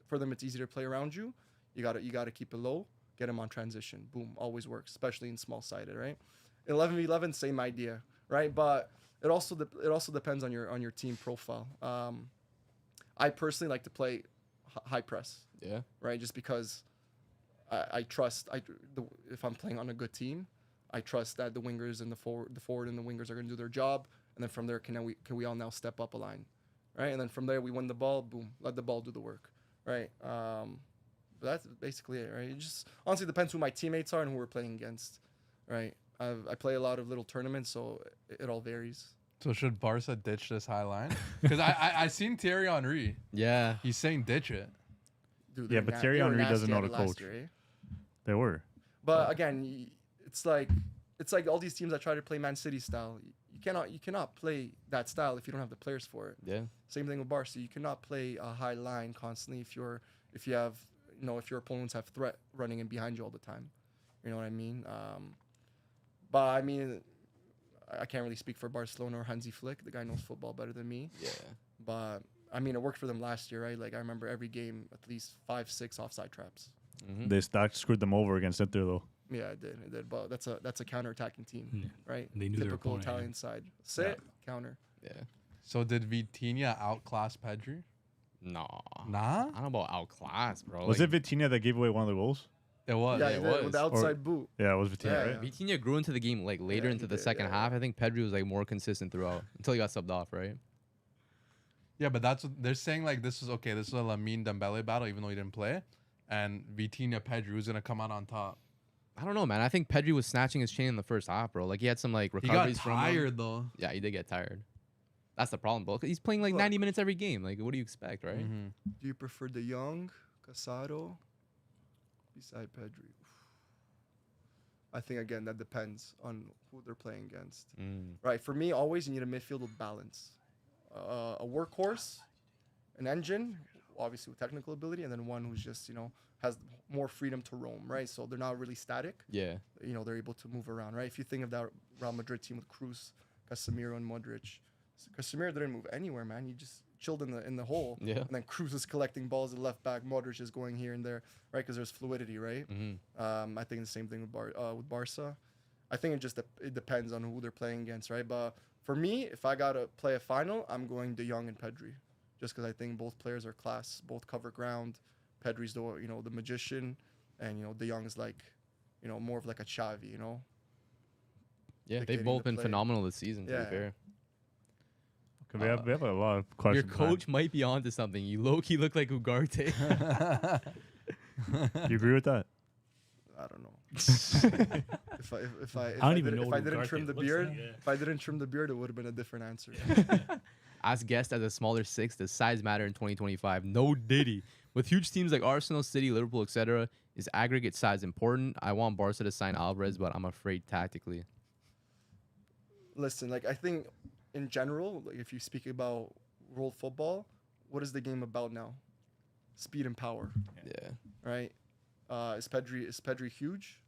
S2: For them it's easy to play around you. You gotta keep it low, get them on transition. Boom, always works, especially in small sided, right? 11v11, same idea, right? But it also depends on your team profile. I personally like to play high press,
S3: Yeah.
S2: right? Just because I trust if I'm playing on a good team, I trust that the wingers and the forward and the wingers are going to do their job, and then from there can we all now step up a line, right? And then from there we win the ball, boom, let the ball do the work, right? But that's basically it, right? It just honestly depends who my teammates are and who we're playing against, right? I play a lot of little tournaments, so it all varies.
S1: So should Barca ditch this high line? Because I seen Thierry Henry.
S3: Yeah.
S1: He's saying ditch it.
S2: Dude,
S4: Yeah,
S2: they're
S4: but
S2: na-
S4: Thierry
S2: they were
S4: Henry doesn't
S2: nasty
S4: know
S2: at
S4: to
S2: it last
S4: coach.
S2: year, eh?
S4: They were.
S2: But again, it's like all these teams that try to play Man City style. You cannot play that style if you don't have the players for it.
S3: Yeah.
S2: Same thing with Barca. You cannot play a high line constantly if your opponents have threat running in behind you all the time. You know what I mean? But I mean, I can't really speak for Barcelona or Hansi Flick. The guy knows football better than me.
S3: Yeah.
S2: But I mean, it worked for them last year, right? Like I remember every game at least 5-6 offside traps.
S3: Mm-hmm.
S4: That screwed them over against Inter though.
S2: Yeah, it did. But that's a counter-attacking team,
S5: Yeah.
S2: right?
S5: They knew their
S2: Typical
S5: opponent,
S2: Italian side. Sit, counter.
S3: Yeah.
S1: So did Vitinha outclass Pedri?
S3: Nah.
S1: Nah,
S3: I don't know about outclass, bro.
S4: Was
S3: like,
S4: it Vitinha that gave away one of the goals?
S1: it was.
S2: Yeah,
S3: it
S2: he did,
S3: was.
S2: with the outside boot.
S4: Yeah, it was Vitinha,
S2: Yeah,
S4: right?
S2: yeah.
S3: Vitinha grew into the game like later
S2: Yeah,
S3: into
S2: he
S3: the
S2: did,
S3: second
S2: yeah.
S3: half. I think Pedri was like more consistent throughout until he got subbed off, right?
S1: Yeah, but that's what they're saying. Like this is okay. This is a Lamine Dembele battle, even though he didn't play. And Vitinha Pedri who's gonna come out on top.
S3: I don't know, man. I think Pedri was snatching his chain in the first half, bro. Like he had some like
S1: He got
S3: recoveries from him.
S1: tired though.
S3: Yeah, he did get tired. That's the problem, bro. He's playing like
S2: Look.
S3: 90 minutes every game. Like, what do you expect, right?
S1: Mhm.
S2: Do you prefer De Jong, Casado, beside Pedri? I think again that depends on who they're playing against. Right. For me, always you need a midfield with balance. A workhorse, an engine, obviously with technical ability, and then one who's just has more freedom to roam. Right. So they're not really static.
S3: Yeah.
S2: They're able to move around. Right. If you think of that Real Madrid team with Cruz, Casemiro, and Modric, Casemiro didn't move anywhere, man. He just chilled in the hole.
S3: Yeah.
S2: And then Cruz is collecting balls at left back. Modric is going here and there, right? Because there's fluidity, right?
S3: Mm-hmm.
S2: I think the same thing with Barca. I think it depends on who they're playing against, right? But for me, if I gotta play a final, I'm going De Jong and Pedri, just because I think both players are class, both cover ground. Pedri's the magician, and De Jong is like, more of like a Xavi,
S3: Yeah, they've
S2: dictating
S3: both
S2: the
S3: been
S2: play.
S3: phenomenal this season, to
S2: Yeah.
S3: be fair.
S4: Okay, we have a lot of
S3: Your
S4: questions.
S3: coach might be onto something. You low-key look like Ugarte.
S4: You agree with that?
S2: I don't know. if I
S5: don't even know
S2: if
S5: what
S2: I didn't
S5: Ugarte
S2: trim the
S5: looks
S2: beard,
S5: like, yeah.
S2: if I didn't trim the beard, it would have been a different answer.
S3: As guessed as a smaller six, does size matter in 2025? No diddy. With huge teams like Arsenal, City, Liverpool, etc., is aggregate size important? I want Barca to sign Alvarez, but I'm afraid tactically.
S2: Listen, like I think in general, like if you speak about world football, what is the game about now? Speed and power,
S3: Yeah.
S2: right? Is Pedri huge?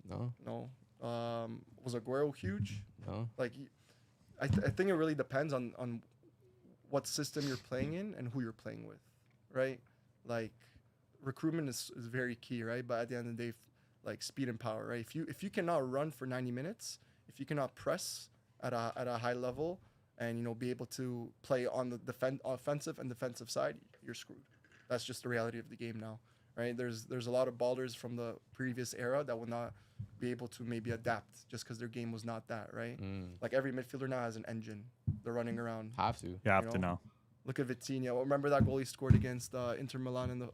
S3: No.
S2: No. Was Aguero huge?
S3: No.
S2: Like, I think it really depends on what system you're playing in and who you're playing with, right? Like, recruitment is very key, right? But at the end of the day, like speed and power, right? If you cannot run for 90 minutes, if you cannot press at a high level, and be able to play on the offensive and defensive side, you're screwed. That's just the reality of the game now, right? There's a lot of ballers from the previous era that will not be able to maybe adapt just because their game was not that, right? Like every midfielder now has an engine. They're running around.
S3: Have to.
S4: You have to
S2: know?
S4: now.
S2: Look at Vitinha. Well, remember that goal he scored against Inter Milan that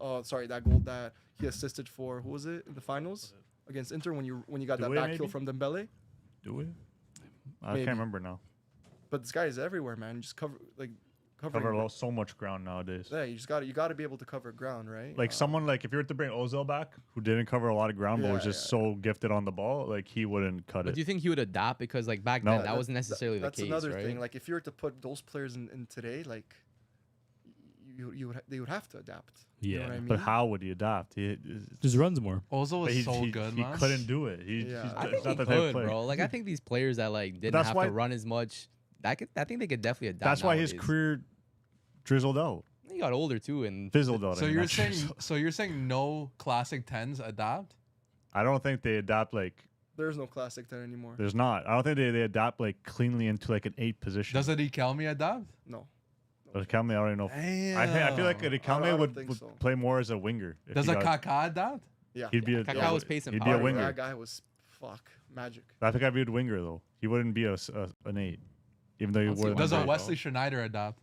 S2: goal that he assisted for. Who was it in the finals against Inter when you got that
S4: Doué,
S2: back
S4: maybe?
S2: heel from Dembele?
S4: Do we? I
S2: Maybe.
S4: can't remember now.
S2: But this guy is everywhere, man. Just covering.
S4: So much ground nowadays.
S2: Yeah, you got to be able to cover ground, right?
S4: Like someone if you were to bring Ozil back, who didn't cover a lot of ground but was just so gifted on the ball, like he wouldn't cut
S3: But
S4: it.
S3: do you think he would adapt? Because like back
S4: No.
S3: then, that wasn't necessarily the
S2: That's
S3: case,
S2: another
S3: right?
S2: thing. Like if you were to put those players in today, like they would have to adapt. You know
S5: Yeah.
S2: what I mean?
S4: But how would he adapt?
S5: Just runs more.
S1: Ozil was so good,
S4: he
S1: man.
S4: couldn't do it.
S2: Yeah.
S3: I
S4: He's
S3: think
S4: not
S3: he
S4: the type of
S3: could,
S4: player.
S3: bro. Like I think these players that like didn't
S4: that's
S3: have
S4: why-
S3: to run as much, I think they could definitely adapt.
S4: That's why his
S3: nowadays.
S4: career drizzled out,
S3: He got older too, and
S4: fizzled out.
S1: So
S4: I mean,
S1: you're
S4: that's
S1: saying
S4: just-
S1: so you're saying no classic tens adapt?
S4: I don't think they adapt like.
S2: There's no classic 10 anymore.
S4: There's not. I don't think they adapt like cleanly into like an 8 position.
S1: Does Riquelme adapt?
S2: No.
S4: But Riquelme, I don't know. I feel like
S2: I
S4: Riquelme
S2: don't
S4: would
S2: think so.
S4: play more as a winger. if
S1: Does
S4: he
S1: a
S4: got-
S1: Kaká adapt?
S2: Yeah.
S4: He'd be a
S3: Kaká was pace and
S4: He'd be a
S3: power,
S4: winger.
S2: That guy was magic.
S4: I think I'd be a winger though. He wouldn't be an 8, even though he
S3: I'll see
S4: wore.
S3: one
S1: Does
S3: day,
S1: a
S3: bro.
S1: Wesley Schneider adapt?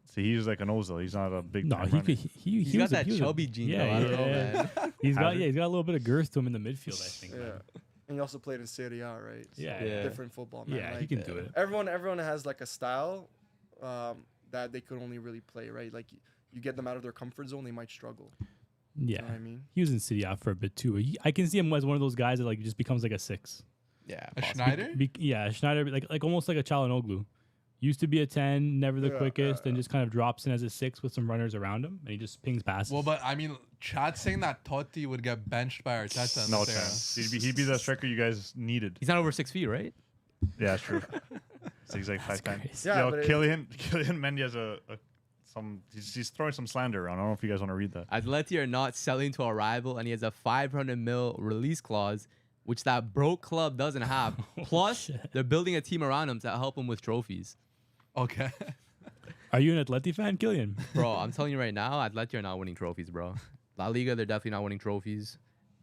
S4: See, he's like an Ozil. He's not a big.
S5: No,
S4: time
S5: he
S4: runner.
S5: could. He
S3: he got
S5: was a-
S3: that
S5: he was a-
S3: chubby gene.
S5: Yeah,
S3: though. I don't know,
S5: yeah.
S3: man.
S5: He's got
S4: Hazard.
S5: he's got a little bit of girth to him in the midfield. I think.
S2: Yeah.
S5: man.
S2: And he also played in Serie A, right? So
S5: Yeah,
S3: yeah.
S2: Different football, man.
S5: Yeah, he
S2: Like,
S5: can do it.
S2: everyone has like a style that they could only really play, right? Like you get them out of their comfort zone, they might struggle.
S5: Yeah.
S2: You know what I mean?
S5: He was in City out for a bit too. I can see him as one of those guys that like just becomes like a 6.
S3: Yeah,
S1: A
S3: possibly.
S1: Schneider?
S5: Yeah, Schneider, like almost like a Çalhanoğlu. Used to be a 10, never the
S2: Yeah,
S5: quickest,
S2: yeah,
S5: and just kind of drops in as a 6 with some runners around him, and he just pings passes.
S1: Well, but I mean, Chad's saying that Totti would get benched by Arteta. in
S4: No
S1: this era.
S4: chance. He'd be the striker you guys needed.
S3: He's not over 6 feet, right?
S4: Yeah, that's true. So he's like 5'10".
S5: crazy.
S2: Yeah,
S4: Yo,
S2: but
S4: Kylian Mendy has he's throwing some slander around. I don't know if you guys want to read that.
S3: Atleti are not selling to a rival, and he has a 500 mil release clause, which that broke club doesn't have. Plus,
S5: shit.
S3: they're building a team around him to help him with trophies.
S1: Okay.
S5: Are you an Atleti fan, Killian?
S3: Bro, I'm telling you right now, Atleti are not winning trophies, bro. La Liga, they're definitely not winning trophies.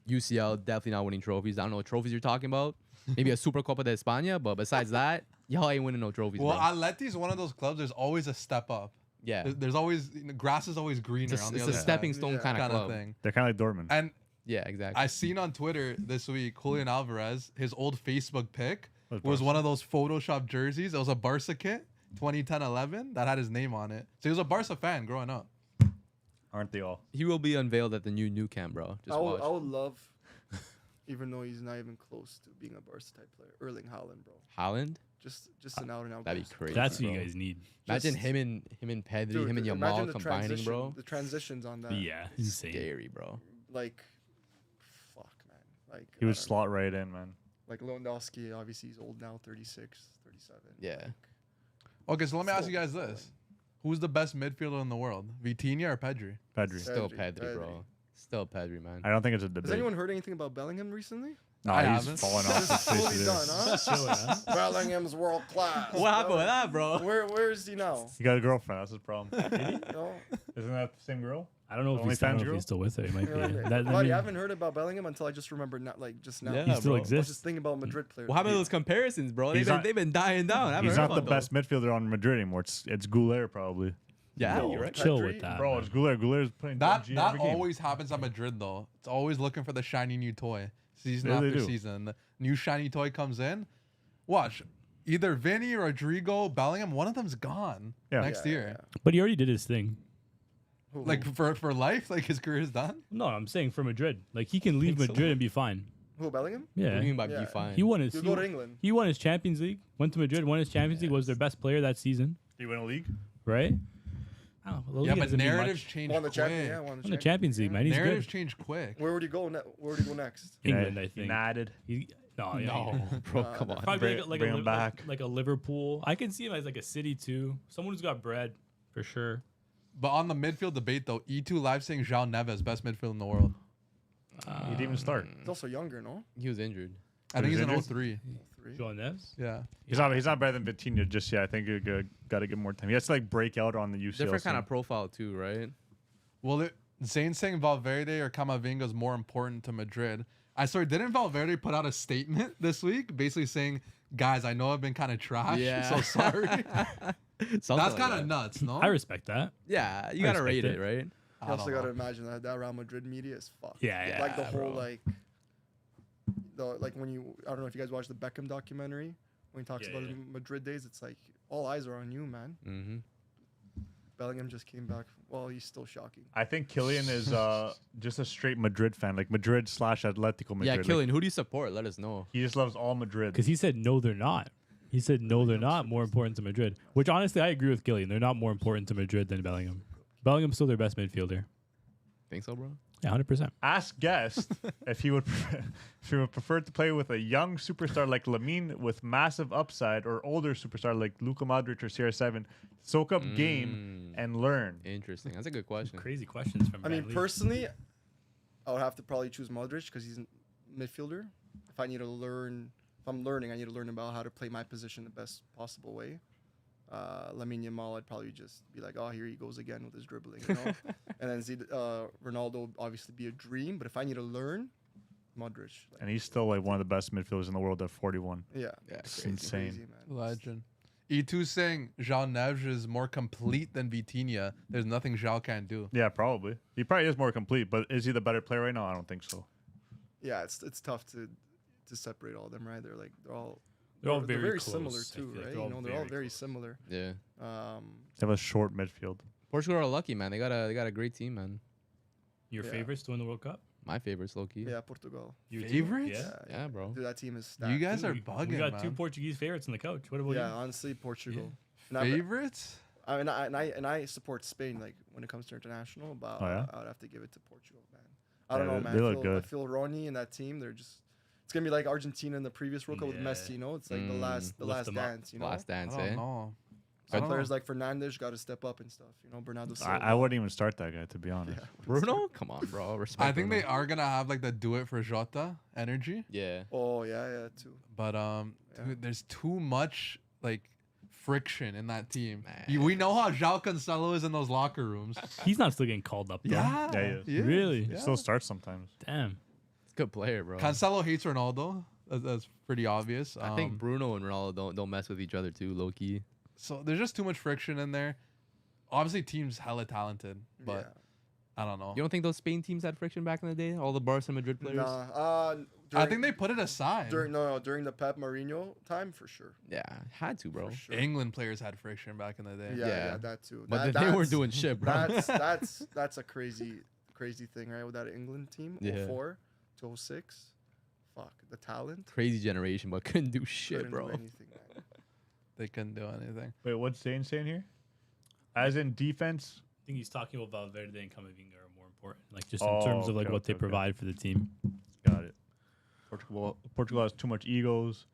S3: UCL, definitely not winning trophies. I don't know what trophies you're talking about. Maybe a Super Copa de España, but besides that, y'all ain't winning no trophies,
S1: Well,
S3: bro.
S1: Atleti's one of those clubs. There's always a step up.
S3: Yeah.
S1: There's always grass is always greener
S3: It's
S1: on
S3: a,
S1: the
S3: it's
S1: other
S3: a
S1: side.
S3: stepping stone
S2: Yeah.
S3: kind of
S1: kind
S3: club.
S1: of thing.
S4: They're kind of like Dortmund.
S1: And
S3: Yeah, exactly.
S1: I seen on Twitter this week, Julian Alvarez, his old Facebook pic
S4: Was
S1: was
S4: Barca.
S1: one of those Photoshop jerseys. It was a Barca kit, 2010-11, that had his name on it. So he was a Barca fan growing up.
S4: Aren't they all?
S3: He will be unveiled at the new Nou Camp, bro. Just
S2: I
S3: watch.
S2: would love, even though he's not even close to being a Barca type player, Erling Haaland, bro.
S3: Haaland?
S2: Just an out and out.
S3: That'd be
S2: ghost.
S3: crazy.
S5: That's what you
S3: bro.
S5: guys need.
S3: Imagine
S2: Just-
S3: him and Pedri,
S2: Dude,
S3: him and
S2: imagine
S3: Yamal
S2: the
S3: combining,
S2: transition-
S3: bro.
S2: The transitions on that.
S5: Yeah, insane.
S3: Scary, bro.
S2: Like, fuck, man. Like
S4: He
S2: I
S4: would
S2: don't know.
S4: slot right in, man.
S2: Like Lewandowski, obviously he's old now, 36, 37.
S3: Yeah.
S2: Like,
S1: Okay, so let me ask you
S2: Still
S1: guys this. Who's the best midfielder in the world? Vitinha or Pedri?
S4: Pedri.
S3: Still
S2: Pedri,
S3: Pedri, bro. Still Pedri, man.
S4: I don't think it's a debate.
S2: has anyone heard anything about Bellingham recently?
S4: No,
S1: I
S4: he's
S1: haven't.
S4: falling off the
S2: Just
S4: face
S2: fully
S4: of
S2: done,
S4: this.
S2: huh? Bellingham's world class.
S3: What happened with that, bro?
S2: Where is he now?
S4: He got a girlfriend. That's his problem.
S2: No?
S4: Isn't that the same girl?
S5: I don't know if
S4: Only
S5: he's, I don't
S4: fans
S5: know if
S4: girl?
S5: he's still with her. He might be.
S2: Buddy,
S5: I mean,
S2: I haven't heard about Bellingham until I just remembered just now.
S3: Yeah,
S5: he still
S3: bro.
S2: I was
S5: exists.
S2: just thinking about Madrid players.
S3: What happened to those comparisons, bro?
S4: He's not-
S3: They've been dying down. I haven't
S4: He's
S3: heard
S4: not the
S3: about
S4: best
S3: those.
S4: midfielder on Madrid anymore. It's Goulet probably.
S3: Yeah,
S2: No,
S3: you're right.
S5: chill
S2: Pedri,
S5: with that.
S4: Bro,
S5: man.
S4: it's Goulet. Goulet's putting
S1: That
S4: PUBG
S1: that
S4: every game.
S1: always happens at Madrid though. It's always looking for the shiny new toy. Season
S4: Yeah, they
S1: after
S4: do.
S1: season. The new shiny toy comes in. Watch. Either Vinny, Rodrigo, Bellingham, one of them's gone
S4: Yeah.
S1: next year.
S5: But he already did his thing.
S2: Who-
S1: Like for life, like his career is done.
S5: No, I'm saying for Madrid. Like he can leave
S3: Think so.
S5: Madrid and be fine.
S2: who Bellingham?
S3: What do
S5: Yeah.
S3: you mean by
S2: Yeah.
S3: be fine?
S5: He won his.
S2: You
S5: He,
S2: go to England.
S5: he won his Champions League. Went to Madrid. Won his Champions League. Was their best player that season.
S4: He win a league?
S5: right? I don't know. La
S1: Yeah,
S5: Liga
S1: but
S5: doesn't mean
S1: narratives
S5: much.
S1: change
S2: Won the
S1: quick.
S2: champion. Yeah,
S5: Won the Champions League, man. He's
S1: Narratives
S5: good.
S1: change quick.
S2: Where would he go? Where would he go next?
S5: England, I think.
S4: United.
S5: He, no, yeah,
S3: No, bro, come on.
S5: Probably
S4: Bring-
S5: like
S4: bring
S5: a,
S4: him back.
S5: like a Liverpool. I can see him as like a City too. Someone who's got bread for sure.
S1: But on the midfield debate though, E2 Live saying João Neves best midfield in the world.
S4: He didn't even start.
S2: He's also younger, no?
S3: He was injured.
S1: I think
S4: Who's
S1: he's in
S4: injured?
S1: 03.
S2: 3.
S5: João Neves.
S1: Yeah.
S4: He's not better than Vitinha just yet. I think you got to get more time. He has to like break out on the UCL.
S3: Different kind
S4: scene.
S3: of profile too, right?
S1: Well, Zane's saying Valverde or Camavinga is more important to Madrid. Didn't Valverde put out a statement this week basically saying, guys, I know I've been kind of trash, so sorry. That's kind of nuts, no?
S5: I respect that.
S3: Yeah, you
S5: I
S3: gotta rate
S5: respect
S3: it, right?
S1: I
S2: You also
S1: don't
S2: got to
S1: know.
S2: imagine that Real Madrid media is fucked.
S5: Yeah,
S2: Like the
S5: yeah,
S2: whole
S5: bro.
S2: like when you, I don't know if you guys watched the Beckham documentary when he talks
S5: Yeah,
S2: about
S5: yeah.
S2: his Madrid days. It's like all eyes are on you, man.
S3: Mm-hmm.
S2: Bellingham just came back. Well, he's still shocking.
S4: I think Kylian is just a straight Madrid fan, like Madrid / Atletico Madrid.
S3: Yeah,
S4: Like,
S3: Killian, who do you support? Let us know.
S4: he just loves all Madrid.
S5: Because he said no, they're not. He said no, they're not more important to Madrid. Which honestly, I agree with Gillian. They're not more important to Madrid than Bellingham. Bellingham's still their best midfielder.
S3: Think so, bro?
S5: Yeah, 100%.
S4: Ask guest if he would prefer to play with a young superstar like Lamine with massive upside or older superstar like Luka Modric or CR7. Soak up game and learn.
S3: Interesting. That's a good question.
S5: Crazy questions from
S2: I mean,
S5: Van Lee.
S2: personally, I would have to probably choose Modric because he's a midfielder. If I need to learn, if I'm learning, I need to learn about how to play my position the best possible way. Lamine Yamal, I'd probably just be like, oh, here he goes again with his dribbling, you know. And then Ronaldo would obviously be a dream, but if I need to learn, Modric.
S4: And he's still like one of the best midfielders in the world at 41.
S2: Yeah,
S3: Yeah,
S4: It's
S3: crazy.
S4: insane.
S2: crazy, man.
S1: Legend. E2 saying João Neves is more complete than Vitinha. There's nothing João can't do.
S4: Yeah, probably. He probably is more complete, but is he the better player right now? I don't think so.
S2: Yeah, it's tough to separate all of them, right? They're all
S5: They're all very
S2: similar
S5: close, I
S2: too,
S5: feel like
S2: right?
S5: they're all
S2: You know, they're all
S5: very
S2: very
S5: close.
S2: similar.
S3: Yeah.
S4: They have a short midfield.
S3: Portugal are lucky, man. They got a great team, man.
S5: Your
S2: Yeah.
S5: favorites to win the World Cup?
S3: My favorite's low key.
S2: Yeah, Portugal.
S5: You too?
S1: Favorites?
S5: Yeah.
S3: Yeah, bro.
S2: Dude, that team is stacked.
S1: You guys are
S5: We
S1: bugging,
S5: got
S1: man.
S5: 2 Portuguese favorites in the coach. What about
S2: Yeah,
S5: you?
S2: honestly, Portugal. And I-
S1: Favorites?
S2: and I support Spain like when it comes to international, but
S4: Oh, yeah?
S2: I would have to give it to Portugal, man. I don't
S4: Yeah,
S2: know, man.
S4: they
S2: I
S4: look
S2: feel,
S4: good.
S2: I feel Ronnie and that team. They're just. It's gonna be like Argentina in the previous World Cup with
S5: Yeah.
S2: Messi. You know, it's like the
S3: Mm,
S2: last
S5: lift them up.
S2: dance. You know,
S3: Last
S1: I
S3: dance,
S1: don't
S3: eh?
S1: know.
S2: so
S1: I don't
S2: players
S1: know.
S2: like Fernandes got to step up and stuff. You know, Bernardo Silva.
S4: I wouldn't even start that guy, to be honest.
S2: Yeah.
S3: Bruno? Come on, bro. Respect.
S1: I think they
S3: Bruno.
S1: are gonna have like the do it for Jota energy,
S3: Yeah.
S2: Oh yeah, too.
S1: but
S2: Yeah.
S1: dude, there's too much like friction in that team.
S3: Man.
S1: We know how João Cancelo is in those locker rooms.
S5: He's not still getting called up, though.
S1: Yeah,
S4: Yeah, he is.
S5: Really?
S4: He still starts sometimes.
S5: Damn.
S3: It's a good player, bro.
S1: Cancelo hates Ronaldo. That's pretty obvious.
S3: I think Bruno and Ronaldo don't mess with each other too, low key.
S1: so. There's just too much friction in there. Obviously, team's hella talented, but I don't know.
S3: You don't think those Spain teams had friction back in the day? All the Barca and Madrid players?
S2: Nah.
S1: I think they put it aside.
S2: during the Pep Mourinho time for sure.
S3: Yeah, had to, bro.
S2: For sure.
S1: England players had friction back in the day.
S2: Yeah,
S3: Yeah.
S2: that too.
S3: But
S2: That-
S3: then they weren't
S2: that's-
S3: doing shit, bro.
S2: That's a crazy thing, right? With that England team,
S3: Yeah.
S2: 04 to 06. Fuck the talent.
S3: Crazy generation, but couldn't do shit,
S2: Couldn't do
S3: bro.
S2: anything, man.
S1: They couldn't do anything.
S4: Wait, what's Zane saying here? As in defense?
S5: I think he's talking about Valverde and Camavinga are more important, like just in
S4: Oh,
S5: terms of like
S4: okay,
S5: what they
S4: okay.
S5: provide for the team.
S4: Got it. Portugal has too much egos.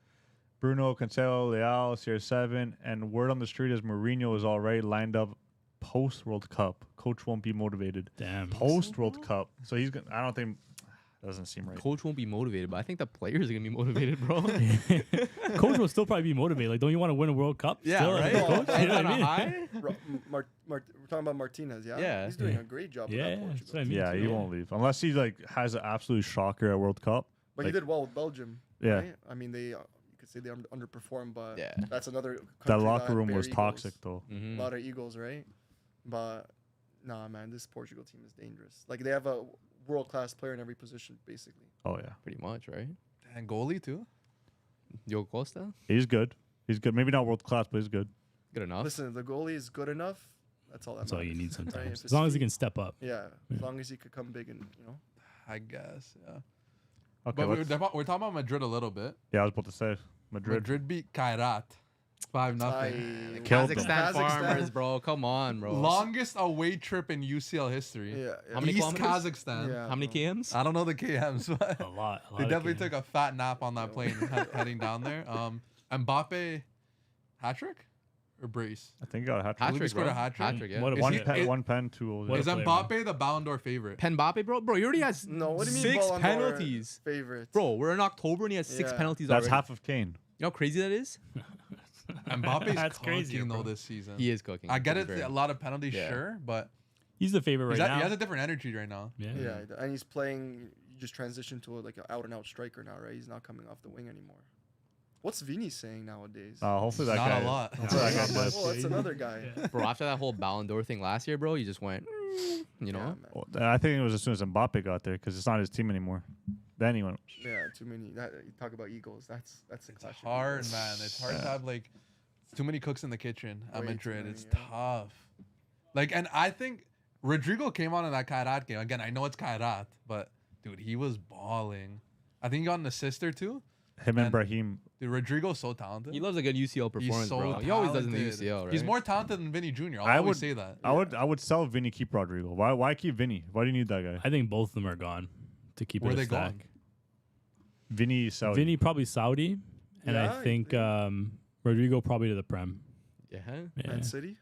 S4: Bruno, Cancelo, Leal, CR7, and word on the street is Mourinho is already lined up post World Cup. Coach won't be motivated.
S5: Damn.
S4: Post World Cup, so he's gonna. I don't think doesn't seem right.
S3: Coach won't be motivated, but I think the players are gonna be motivated, bro.
S5: Coach will still probably be motivated. Like, don't you want to win a World Cup?
S3: Yeah,
S5: still,
S3: right?
S5: as a coach?
S2: Oh,
S5: You know what I mean?
S3: high?
S2: We're talking about Martinez, yeah.
S3: Yeah.
S2: He's doing
S5: Yeah.
S2: a great job.
S5: Yeah,
S2: with that
S5: that's
S2: Portugal.
S5: what I mean.
S4: Yeah,
S5: too.
S4: he won't leave unless he like has an absolute shocker at World Cup.
S2: But he
S4: Like-
S2: did well with Belgium.
S4: Yeah.
S2: Right? I mean, they you could say they underperformed, but
S3: Yeah.
S2: that's another.
S4: That
S2: country
S4: locker room
S2: bare
S4: was
S2: egos.
S4: toxic though.
S3: Mhm.
S2: A lot of egos, right? But nah, man, this Portugal team is dangerous. Like they have a world-class player in every position, basically.
S4: Oh yeah,
S3: Pretty much, right?
S1: And goalie too.
S3: Diogo Costa,
S4: he's good. He's good. Maybe not world class, but he's good.
S3: good enough.
S2: Listen, the goalie is good enough. That's all that
S5: That's all you
S2: matters,
S5: need
S2: right?
S5: sometimes.
S2: If
S5: As long
S2: his
S5: as he
S2: feet-
S5: can step up.
S2: Yeah,
S5: Yeah.
S2: as long as he could come big and
S1: I guess. Yeah.
S4: Okay,
S1: But we're
S4: let's-
S1: talking about Madrid a little bit.
S4: yeah, I was about to say Madrid.
S1: Madrid beat Kairat 5-0.
S4: Killed them.
S3: Kazakhstan farmers, bro. Come on, bro.
S1: Longest away trip in UCL history.
S2: Yeah.
S3: How many
S1: East
S3: kilometers?
S1: Kazakhstan.
S2: Yeah.
S3: How many
S2: bro.
S3: KMs?
S1: I don't know the KMs, but
S5: A lot.
S1: they definitely took a fat nap on that plane heading down there. Mbappe, hat trick or brace?
S4: I think he got a hat
S3: Hat
S1: He
S3: trick,
S1: scored
S3: bro.
S1: a hat-trick?
S3: Hat-trick, yeah.
S5: What a
S1: Is
S4: one
S1: he-
S4: pen,
S1: is-
S4: one pen, 2 goals.
S5: What
S1: Is
S5: a player,
S1: Mbappe the Ballon d'Or favorite?
S3: Pen Mbappe, bro. He already has
S2: No, what do you mean?
S3: 6
S2: Ballon d'Or
S3: penalties.
S2: Favorite.
S3: Bro, we're in October and he has 6
S2: Yeah.
S3: penalties
S4: That's
S3: already.
S4: half of Kane.
S3: You know how crazy that is?
S1: Mbappe's
S5: That's
S1: cooking
S5: crazy,
S1: though
S5: bro.
S1: this season.
S3: He is cooking.
S1: I get
S3: to
S1: it,
S3: be fair.
S1: a lot of penalties,
S3: Yeah.
S1: sure, but
S5: He's the favorite right now.
S1: he has a different energy right now.
S5: Yeah.
S2: Yeah, and he's playing. You just transitioned to like an out-and-out striker now, right? He's not coming off the wing anymore. What's Vini saying nowadays?
S4: Hopefully that
S1: Not
S4: guy.
S1: a lot.
S4: Hopefully that guy
S5: Yeah.
S4: does.
S2: Oh, that's another guy.
S5: Yeah.
S3: Bro, after that whole Ballon d'Or thing last year, bro, he just went, you know?
S2: Yeah, man.
S4: Well, I think it was as soon as Mbappe got there because it's not his team anymore. Then he went.
S2: Yeah, too many. You talk about egos. That's a
S1: It's
S2: clash of
S1: hard,
S2: egos.
S1: man. It's hard to
S4: Yeah.
S1: have like too many cooks in the kitchen at
S2: Way too
S1: Madrid.
S2: many,
S1: It's
S2: yeah.
S1: tough. Like, and I think Rodrigo came on in that Kairat game. Again, I know it's Kairat, but dude, he was balling. I think he got an assist or two.
S4: Him and
S1: And-
S4: Brahim.
S1: Dude, Rodrigo's so talented.
S3: He loves a good UCL
S1: He's
S3: performance,
S1: so
S3: bro. He always does in the
S1: talented.
S3: UCL, right?
S1: He's more talented than Vinny Jr. I'll
S4: I
S1: always
S4: would-
S1: say that.
S4: I would sell Vinny, keep Rodrigo. Why keep Vinny? Why do you need that guy?
S5: I think both of them are gone to keep
S1: Where
S5: it a
S1: they
S5: stack.
S1: going?
S4: Vinny, Saudi.
S5: Vinny probably Saudi, and
S2: Yeah,
S5: I think Rodrigo probably to the Prem.
S3: Yeah.
S5: Yeah.
S2: Man City.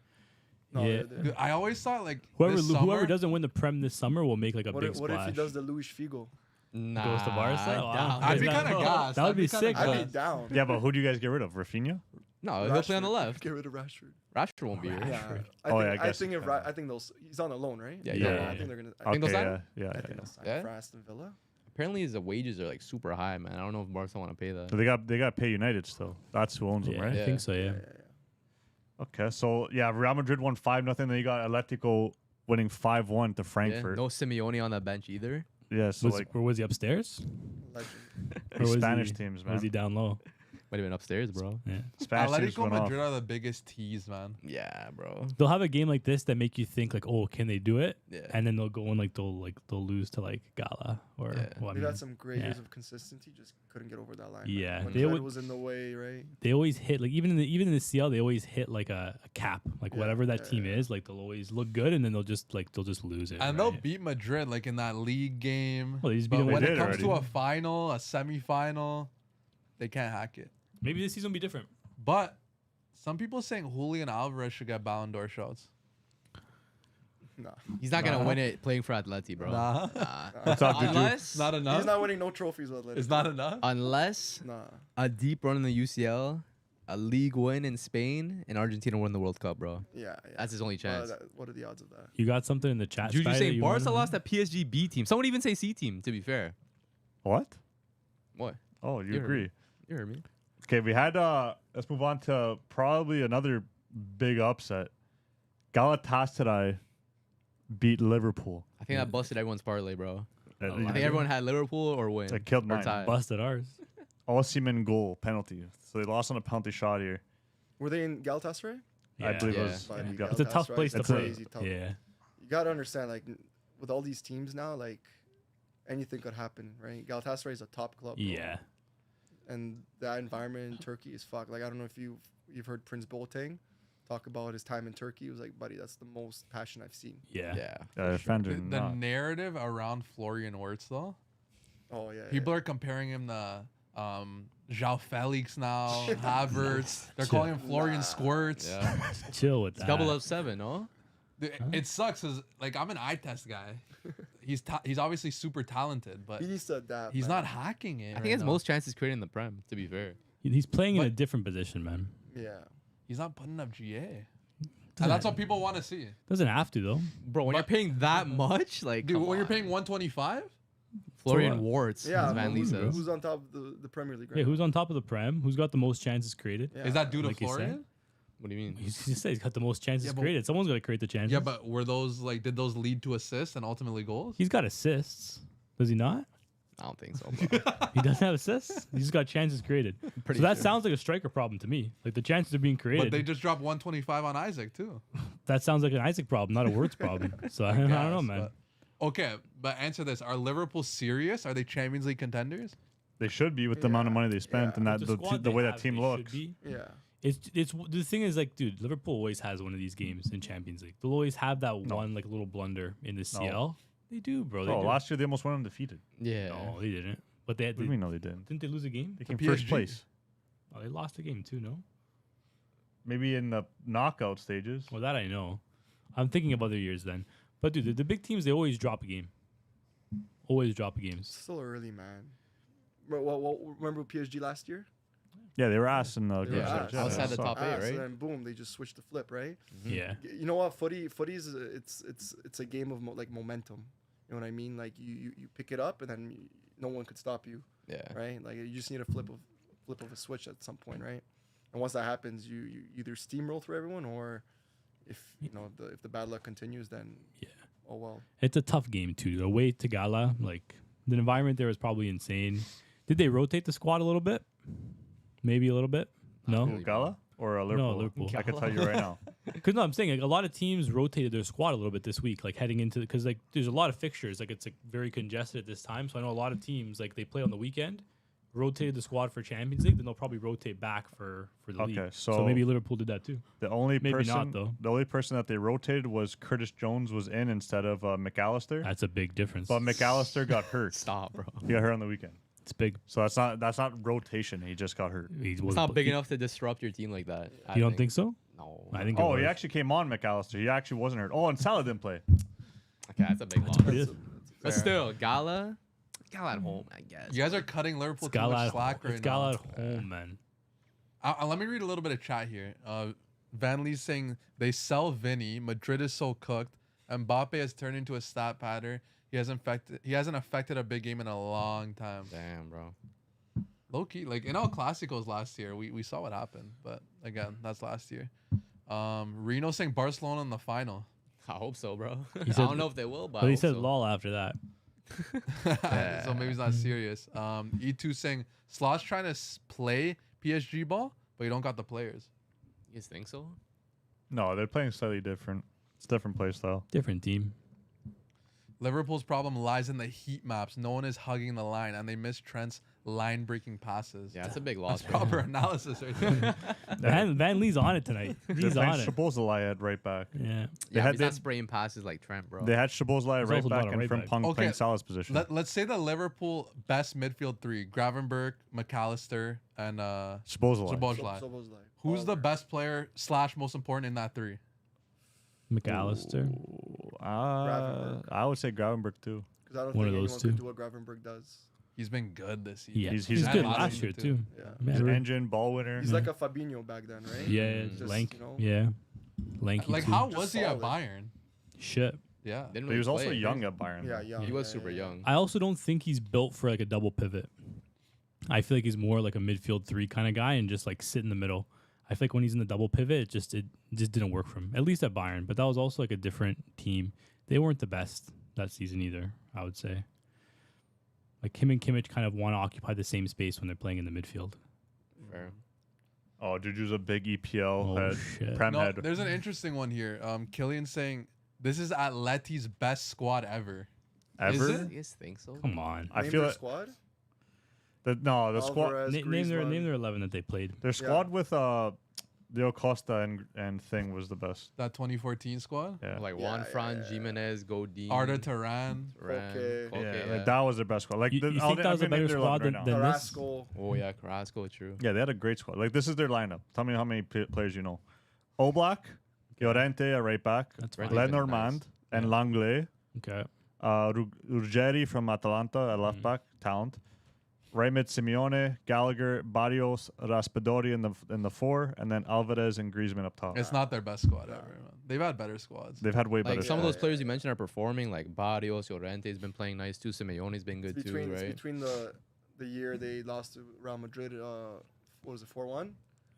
S5: Yeah.
S2: they're-
S1: Dude, I always thought like
S5: Whoever
S1: this
S5: whoever
S1: summer-
S5: doesn't win the Prem this summer will make like a
S2: What
S5: big
S2: if, what if
S5: splash.
S2: he does the Luis Figo?
S3: Nah,
S5: Goes to Barca?
S3: I
S5: Wow.
S3: doubt
S1: I'd
S3: it.
S1: be
S5: That-
S1: kind of gassed.
S5: that would
S1: I'd
S5: be
S1: kinda
S5: sick,
S2: I'd
S5: bro.
S2: be
S1: gassed.
S2: down.
S4: Yeah, but who do you guys get rid of? Rafinha?
S3: No, he'll play on the
S2: Rashford.
S3: left.
S2: Get rid of Rashford.
S3: Rashford won't be here.
S2: Yeah.
S4: Oh, yeah, I
S2: I
S4: guess
S2: think
S4: you
S2: if
S4: can.
S2: I think they'll. He's on a loan, right?
S3: Yeah,
S4: yeah,
S2: I think they're gonna.
S3: think they'll
S4: Okay,
S3: sign him?
S4: yeah.
S2: I think they'll sign
S3: Yeah?
S2: for Aston Villa.
S3: Apparently, his wages are like super high, man. I don't know if Barca want to pay that.
S4: They got to pay United still. That's who owns them,
S5: Yeah,
S4: right?
S5: I think so. Yeah.
S2: Yeah.
S4: Okay, so yeah, Real Madrid won 5-0. Then you got Atletico winning 5-1 to
S3: Yeah,
S4: Frankfurt.
S3: no Simeone on that bench either.
S4: Yeah, so
S5: Was,
S4: like
S5: or was he upstairs?
S2: Legend.
S5: Or was
S4: Spanish
S5: he-
S4: teams,
S5: Or was he
S4: man.
S5: down low?
S3: Might have been upstairs, bro.
S5: Yeah.
S4: Spanish teams
S1: Atletico
S4: went off.
S1: Madrid are the biggest tease, man.
S3: Yeah, bro.
S5: They'll have a game like this that make you think like, oh, can they do it?
S3: Yeah.
S5: And then they'll go and they'll lose to like Gala or
S3: Yeah.
S5: well, I
S2: They've
S5: mean,
S2: had some great
S5: yeah.
S2: years of consistency, just couldn't get over that line.
S5: Yeah,
S2: When
S5: they
S2: Madrid
S5: would-
S2: was in the way, right?
S5: they always hit like even in the CL they always hit like a cap like
S2: Yeah,
S5: whatever that
S2: yeah,
S5: team
S2: yeah.
S5: is like they'll always look good and then they'll just lose it.
S1: And
S5: right?
S1: they'll beat Madrid like in that league game.
S5: Well, they just beat
S1: But
S5: them
S1: when
S4: They
S1: it
S4: did
S1: comes to
S4: already.
S1: a final, a semi-final, they can't hack it.
S5: Maybe this season will be different.
S1: But some people saying Julian Alvarez should get Ballon d'Or shots.
S2: Nah.
S3: He's not gonna
S4: Nah.
S3: win it playing for Atleti, bro.
S1: Nah.
S4: What's up, Juju?
S3: Unless
S1: Not enough.
S2: He's not winning no trophies with Atletico.
S1: It's not enough.
S3: unless
S2: Nah.
S3: a deep run in the UCL, a league win in Spain, and Argentina win the World Cup, bro.
S2: Yeah.
S3: That's his only chance.
S2: What are the odds of that?
S5: You got something in the chat?
S3: Juju
S5: Sky, that
S3: saying
S5: you
S3: Barca
S5: wanna-
S3: lost that PSG B team. Someone even say C team. To be fair,
S4: What?
S3: what?
S4: Oh, you
S3: You heard
S4: agree?
S3: me. You heard me.
S4: Okay, we had. Let's move on to probably another big upset. Galatasaray beat Liverpool.
S3: I think that busted everyone's parlay, bro.
S4: Uh,
S5: Oh,
S3: I think everyone had Liverpool or win.
S4: It killed
S3: or
S4: mine.
S3: tie.
S5: busted ours.
S4: Osimhen goal penalty. So they lost on a penalty shot here.
S2: Were they in Galatasaray?
S4: I believe
S3: Yeah.
S4: it was.
S2: But
S4: in Gal-
S5: It's a tough
S2: Galatasaray
S5: place to
S2: is
S5: play.
S2: crazy tough.
S5: Yeah.
S2: You gotta understand, like, with all these teams now, like, anything could happen, right? Galatasaray is a top club. bro.
S5: Yeah.
S2: And that environment in Turkey is fucked. Like, I don't know if you've heard Prince Boateng talk about his time in Turkey. He was like, buddy, that's the most passion I've seen.
S5: Yeah.
S3: Yeah.
S4: Defender.
S1: The
S4: not.
S1: narrative around Florian Wirtz, though,
S2: Oh yeah.
S1: people are comparing him to João Felix now, Havertz. They're calling him Florian
S2: Nah.
S1: Squirts.
S3: Yeah.
S5: Chill with
S3: It's
S5: that.
S3: double of 7, no?
S1: Dude, it sucks because like I'm an eye test guy. He's obviously super talented, but
S2: He needs to adapt.
S1: he's
S2: man.
S1: not hacking it.
S3: I
S1: right
S3: think his
S1: now.
S3: most chances created in the Prem, to be fair.
S5: He's playing in a
S1: But-
S5: different position, man.
S2: Yeah.
S1: He's not putting up GA, and
S5: Doesn't
S1: that's
S5: ha-
S1: what people want to see.
S5: Doesn't have to though.
S3: Bro, when you're
S1: But-
S3: paying that much, like,
S1: Dude,
S3: come
S1: when you're
S3: on.
S1: paying 125,
S3: Florian
S5: For what?
S3: Warts,
S2: Yeah.
S3: as Van Lee
S2: who's,
S3: says.
S2: who's on top of the Premier League right
S5: Yeah,
S2: now?
S5: who's on top of the Prem? Who's got the most chances created?
S2: Yeah.
S1: is that due to
S5: Like you said.
S1: Florian?
S3: What do you mean?
S5: He just said he's got the most chances
S1: Yeah, but-
S5: created. Someone's got to create the chances.
S1: Yeah, but were those like did those lead to assists and ultimately goals?
S5: he's got assists. Does he not?
S3: I don't think so, bro.
S5: He doesn't have assists. He's just got chances created.
S3: Pretty
S5: So that
S3: sure.
S5: sounds like a striker problem to me. Like the chances are being created.
S1: But they just dropped 125 on Isaac too.
S5: That sounds like an Isaac problem, not a words problem. So I don't know,
S1: Guess,
S5: man.
S1: but- Okay, but answer this: are Liverpool serious? Are they Champions League contenders?
S4: They should be with the amount of money they spent
S2: Yeah.
S4: and that
S5: With
S4: the,
S5: squad
S4: the
S5: they
S4: way
S5: have,
S4: that team
S5: they should
S4: looks.
S5: be.
S2: Yeah.
S5: It's the thing is like, dude, Liverpool always has one of these games in Champions League. They'll always have that one like little blunder in the CL. They do, bro. They
S4: Oh,
S5: do.
S4: last year they almost went undefeated.
S3: Yeah.
S5: No, they didn't. But they
S4: What do you mean no, they didn't?
S5: didn't they lose a game?
S4: They came
S1: PSG.
S4: first place.
S5: Oh, they lost a game too. No,
S4: Maybe in the knockout stages.
S5: well that I know. I'm thinking of other years then. But dude, the big teams they always drop a game. Always drop a game.
S2: It's still early, man. Remember PSG last year?
S4: Yeah, they were ass in the
S2: They were
S4: group
S2: ass.
S4: stage.
S3: Outside
S4: Yeah,
S3: the
S4: so-
S3: top eight,
S2: So
S3: right?
S2: then boom, they just switched the flip, right?
S5: Yeah.
S2: You know what? Footy's it's a game of like momentum. You know what I mean? Like you pick it up and then no one could stop you,
S3: Yeah.
S2: right? Like you just need a flip of a switch at some point, right? And once that happens, you either steamroll through everyone or if if the bad luck continues, then
S5: Yeah.
S2: oh well.
S5: It's a tough game too. Away to Gala, like the environment there was probably insane. Did they rotate the squad a little bit? Maybe a little bit. No,
S4: Who, Gala or Liverpool?
S5: Liverpool.
S4: I can tell you right now.
S5: because no, I'm saying like a lot of teams rotated their squad a little bit this week, like heading into because like there's a lot of fixtures, like it's like very congested at this time. So I know a lot of teams like they play on the weekend, rotated the squad for Champions League, then they'll probably rotate back for the league.
S4: Okay,
S5: So
S4: so-
S5: maybe Liverpool did that too.
S4: The only
S5: Maybe
S4: person,
S5: not, though.
S4: the only person that they rotated was Curtis Jones was in instead of McAllister.
S5: That's a big difference.
S4: But McAllister got hurt.
S3: Stop, bro.
S4: He got hurt on the weekend.
S5: It's big.
S4: So that's not rotation. He just got hurt.
S5: He
S3: It's
S5: was-
S3: not big enough to disrupt your team like that.
S5: You don't think so?
S3: No.
S5: I think. it
S4: Oh,
S5: was.
S4: he actually came on McAllister. He actually wasn't hurt. Oh, and Salah didn't play.
S3: Okay, that's a big loss.
S5: It is.
S3: But
S1: Fair.
S3: still, Gala at home, I guess.
S1: You guys are cutting Liverpool
S5: It's
S1: too
S5: Gala
S1: much
S5: at
S1: slack
S5: home.
S1: right
S5: It's
S1: now.
S5: Gala at home, man.
S1: Let me read a little bit of chat here. Van Lee's saying they sell Vinny. Madrid is so cooked. Mbappe has turned into a stat pattern. He hasn't affected a big game in a long time.
S3: Damn, bro.
S1: Low key, like in all Clásicos last year, we saw what happened. But again, that's last year. Reno saying Barcelona in the final.
S3: I hope so, bro.
S5: He
S3: I
S5: said-
S3: don't know if they will, but
S5: But
S3: I
S5: he
S3: hope
S5: said
S3: so.
S5: lol after that.
S1: So maybe he's not serious. E2 saying Sloth's trying to play PSG ball, but you don't got the players.
S3: You guys think so?
S4: No, they're playing slightly different. It's a different play style.
S5: Different team.
S1: Liverpool's problem lies in the heat maps. No one is hugging the line, and they miss Trent's line-breaking passes.
S3: Yeah, that's a big loss.
S1: That's
S3: right?
S1: proper analysis right there.
S5: Van Lee's on it tonight.
S4: They're
S5: He's
S4: playing
S5: on it.
S4: Szoboszlai at right back.
S5: Yeah.
S3: Yeah,
S4: had
S3: he's
S4: the-
S3: not spraying passes like Trent, bro.
S4: They had Szoboszlai
S5: He's
S4: right
S5: also not
S4: back
S5: a
S4: and
S5: right back.
S4: Frimpong
S1: Okay,
S4: playing Salah's position.
S1: Let's say the Liverpool best midfield three: Gravenberch, McAllister, and
S4: Szoboszlai.
S1: Szoboszlai.
S2: Szoboszlai.
S1: Who's the
S2: Oliver.
S1: best player / most important in that three?
S5: McAllister.
S2: Gravenberch.
S4: I would say Gravenberch too.
S2: Because I don't
S5: One
S2: think
S5: of
S2: anyone
S5: those
S2: could
S5: two.
S2: do what Gravenberch does.
S1: He's been good this season.
S5: Yeah.
S4: He's
S5: He's
S4: had
S5: good
S1: last
S5: last
S1: season
S5: year,
S1: too.
S5: too.
S2: Yeah.
S4: He's an
S5: Man,
S4: engine, ball winner.
S2: He's like a Fabinho back then, right?
S5: yeah,
S2: Just,
S5: lank.
S2: you know,
S5: Yeah. Lanky.
S1: Like
S5: too.
S1: how
S2: Just
S1: was he at
S2: solid.
S1: Bayern?
S5: Shit.
S1: Yeah.
S3: Didn't
S4: But he was also
S3: play,
S4: young
S3: right?
S4: at Bayern.
S2: Yeah, young.
S3: He was
S2: yeah,
S3: super
S2: yeah.
S3: young.
S5: I also don't think he's built for like a double pivot. I feel like he's more like a midfield 3 kind of guy and just like sit in the middle. I feel like when he's in the double pivot, it just didn't work for him. At least at Bayern, but that was also like a different team. They weren't the best that season either, I would say. Like him and Kimmich kind of want to occupy the same space when they're playing in the midfield.
S3: Fair.
S4: Oh, Juju's a big EPL
S5: Oh,
S4: head.
S5: shit.
S4: Prem
S1: No,
S4: head.
S1: there's an interesting one here. Killian saying this is Atleti's best squad ever. Is
S4: Ever?
S1: it?
S3: You guys think so?
S5: Come on.
S4: I
S2: Name
S4: feel
S2: their
S4: like
S2: squad.
S4: the squad.
S2: Alvarez,
S5: Name their
S2: Griezmann.
S5: 11 that they played.
S4: Their squad with Diogo Costa and Thing was the best.
S1: That 2014 squad.
S4: Yeah.
S3: Like
S2: Yeah,
S3: Juan
S2: yeah,
S3: Fran,
S2: yeah.
S3: Jimenez, Godin,
S1: Arda Turan.
S2: Koke.
S4: Yeah, like that was their best squad. Like
S5: You
S4: I'll-
S5: think that was
S4: I'm
S5: a
S4: gonna name
S5: better
S4: their
S5: squad
S4: 11
S5: than
S4: right now.
S5: this?
S2: Carrasco.
S3: Oh yeah, Carrasco, true.
S4: Yeah, they had a great squad. Like this is their lineup. Tell me how many players you know. Oblak, Llorente at right back,
S5: That's
S3: Right.
S5: fine.
S4: Lenormand and Langley,
S5: Okay.
S4: Ruggeri from Atalanta at left back, talent. Right mid Simeone, Gallagher, Barrios, Raspadori in the 4, and then Alvarez and Griezmann up top.
S1: It's not their best squad ever. Man. They've had better squads.
S4: They've had way
S3: Like
S4: better.
S3: some of
S4: squads.
S3: those players you mentioned are performing. Like Barrios, Llorente's been playing nice too. Simeone's been good too,
S2: It's
S3: right?
S2: between the year they lost to Real Madrid. What was it, 4-1,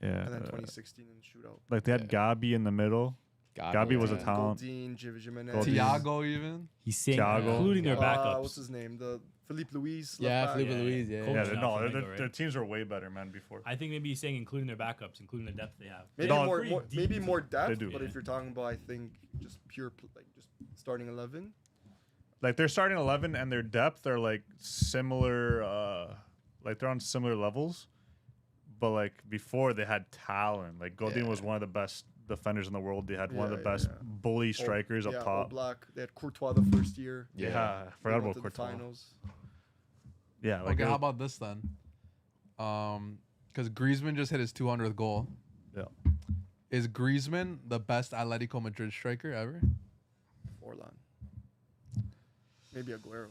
S4: Yeah,
S2: and then 2016 in the shootout.
S4: like they had Gabi in the middle. Gabi was a
S3: yeah.
S4: talent.
S2: Goldin, Jimenez.
S4: Goldin.
S1: Thiago even.
S5: He's saying
S4: Thiago.
S5: including their
S2: What's
S5: backups.
S2: his name? The Philippe Luis.
S3: Yeah,
S2: left back.
S3: Felipe Luis. Yeah.
S5: Coach.
S4: Yeah,
S5: now
S4: no,
S5: for
S4: their,
S5: Lego,
S4: their,
S5: right?
S4: their teams were way better, man. Before.
S5: I think maybe he's saying including their backups, including the depth they have.
S2: Maybe
S4: No,
S2: more,
S5: pretty
S2: more
S5: deep
S2: maybe
S5: team.
S2: more depth.
S4: They do.
S2: But
S5: Yeah.
S2: if you're talking about, I think just pure like just starting 11.
S4: Like they're starting 11 and their depth are like similar. Like they're on similar levels, but like before they had talent. Like Godin was one of the best defenders in the world. They had one of the
S2: Yeah,
S4: best
S2: yeah.
S4: bully strikers up top.
S2: Black. They had Courtois the first year.
S4: Yeah, I
S2: They
S4: forgot
S2: went
S4: about
S2: to the
S4: Courtois.
S2: finals.
S4: Yeah, like
S1: Okay,
S4: it
S1: how
S4: was-
S1: about this then? Because Griezmann just hit his 200th goal.
S4: Yeah.
S1: Is Griezmann the best Atletico Madrid striker ever?
S2: Forlan. Maybe Aguero.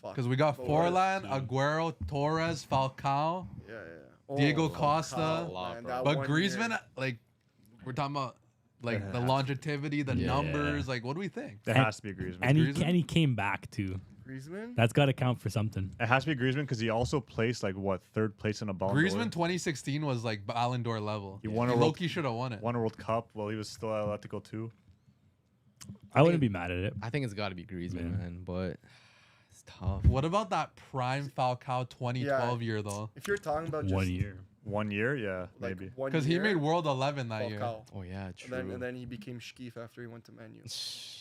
S2: Fuck.
S1: Because we got
S2: But
S1: Forlan, Aguero, Torres, Falcao,
S2: Yeah, yeah.
S1: Diego
S2: Falcao,
S1: Costa.
S2: man, that
S1: but
S2: one
S1: Griezmann,
S2: year.
S1: like, we're talking about like
S4: It
S1: the
S4: has-
S1: longevity, the
S3: Yeah.
S1: numbers. Like, what do we think?
S4: it has to be Griezmann.
S5: And he came back too.
S2: Griezmann.
S5: That's got to count for something.
S4: It has to be Griezmann because he also placed like what, third place in a Ballon d'Or.
S1: Griezmann 2016 was like Ballon d'Or level.
S4: He won a World-
S1: Loki should have won it.
S4: won a World Cup while he was still at Atletico too.
S5: I wouldn't be mad at it.
S3: I think it's got to be Griezmann,
S5: Yeah.
S3: man. But it's tough.
S1: What about that prime Falcao 2012 year though?
S2: If you're talking about just
S5: 1 year.
S4: 1 year, yeah,
S2: like
S4: maybe.
S2: 1
S1: Because he
S2: year,
S1: made World 11 that year.
S2: Falcao.
S3: Oh yeah,
S2: And
S3: true.
S2: then he became Schkief after he went to Man U,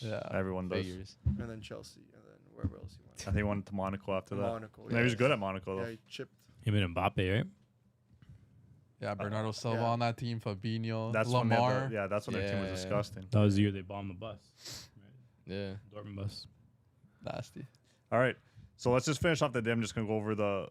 S1: Yeah.
S4: Everyone does.
S3: Figures.
S2: and then Chelsea, and then wherever else he went.
S4: I think he went to Monaco after that.
S2: Monaco.
S4: And he was good at Monaco though.
S2: Yeah, he chipped.
S5: Him and Mbappe, right?
S1: Yeah, Bernardo Silva
S2: yeah.
S1: on that team, Fabinho,
S4: That's when they had
S1: Lamar.
S4: the- yeah, that's when their team was
S3: Yeah.
S4: disgusting.
S5: That was the year they bombed the bus.
S3: Yeah.
S5: Dortmund bus.
S1: Nasty.
S4: All right, so let's just finish off the day. I'm just gonna go over the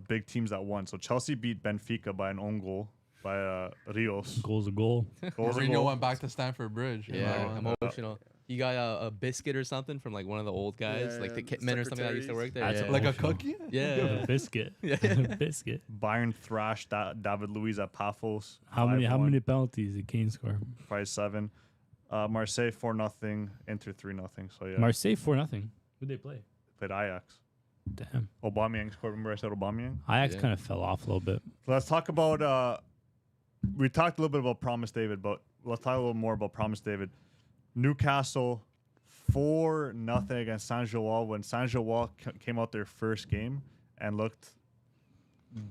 S4: big teams that won. So Chelsea beat Benfica by an own goal by Rios.
S5: Goal's a goal.
S4: Goals a
S1: Mourinho
S4: goal.
S1: went back to Stamford Bridge. you
S3: Yeah,
S1: know?
S3: emotional. He got a biscuit or something from like one of the old guys,
S2: Yeah,
S3: like the
S2: yeah,
S3: kitman or something that used to work there.
S5: That's
S3: Yeah.
S1: Like a
S5: emotional.
S1: cookie?
S3: yeah.
S5: A biscuit.
S3: Yeah.
S5: A biscuit.
S4: Bayern thrashed David Luiz at Pafos.
S5: How many
S4: 5-1,
S5: many penalties did Kane score?
S4: 5-7. Marseille 4-0. Inter 3-0. So yeah,
S5: Marseille 4-0. Who'd they play?
S4: played Ajax.
S5: Damn.
S4: Aubameyang scored. Remember I said Aubameyang?
S5: Ajax
S3: Yeah.
S5: kind of fell off a little bit.
S4: Let's talk about. We talked a little bit about Promise David, but let's talk a little more about Promise David. Newcastle 4-0 against Saint Joao when Saint Joao came out their first game and looked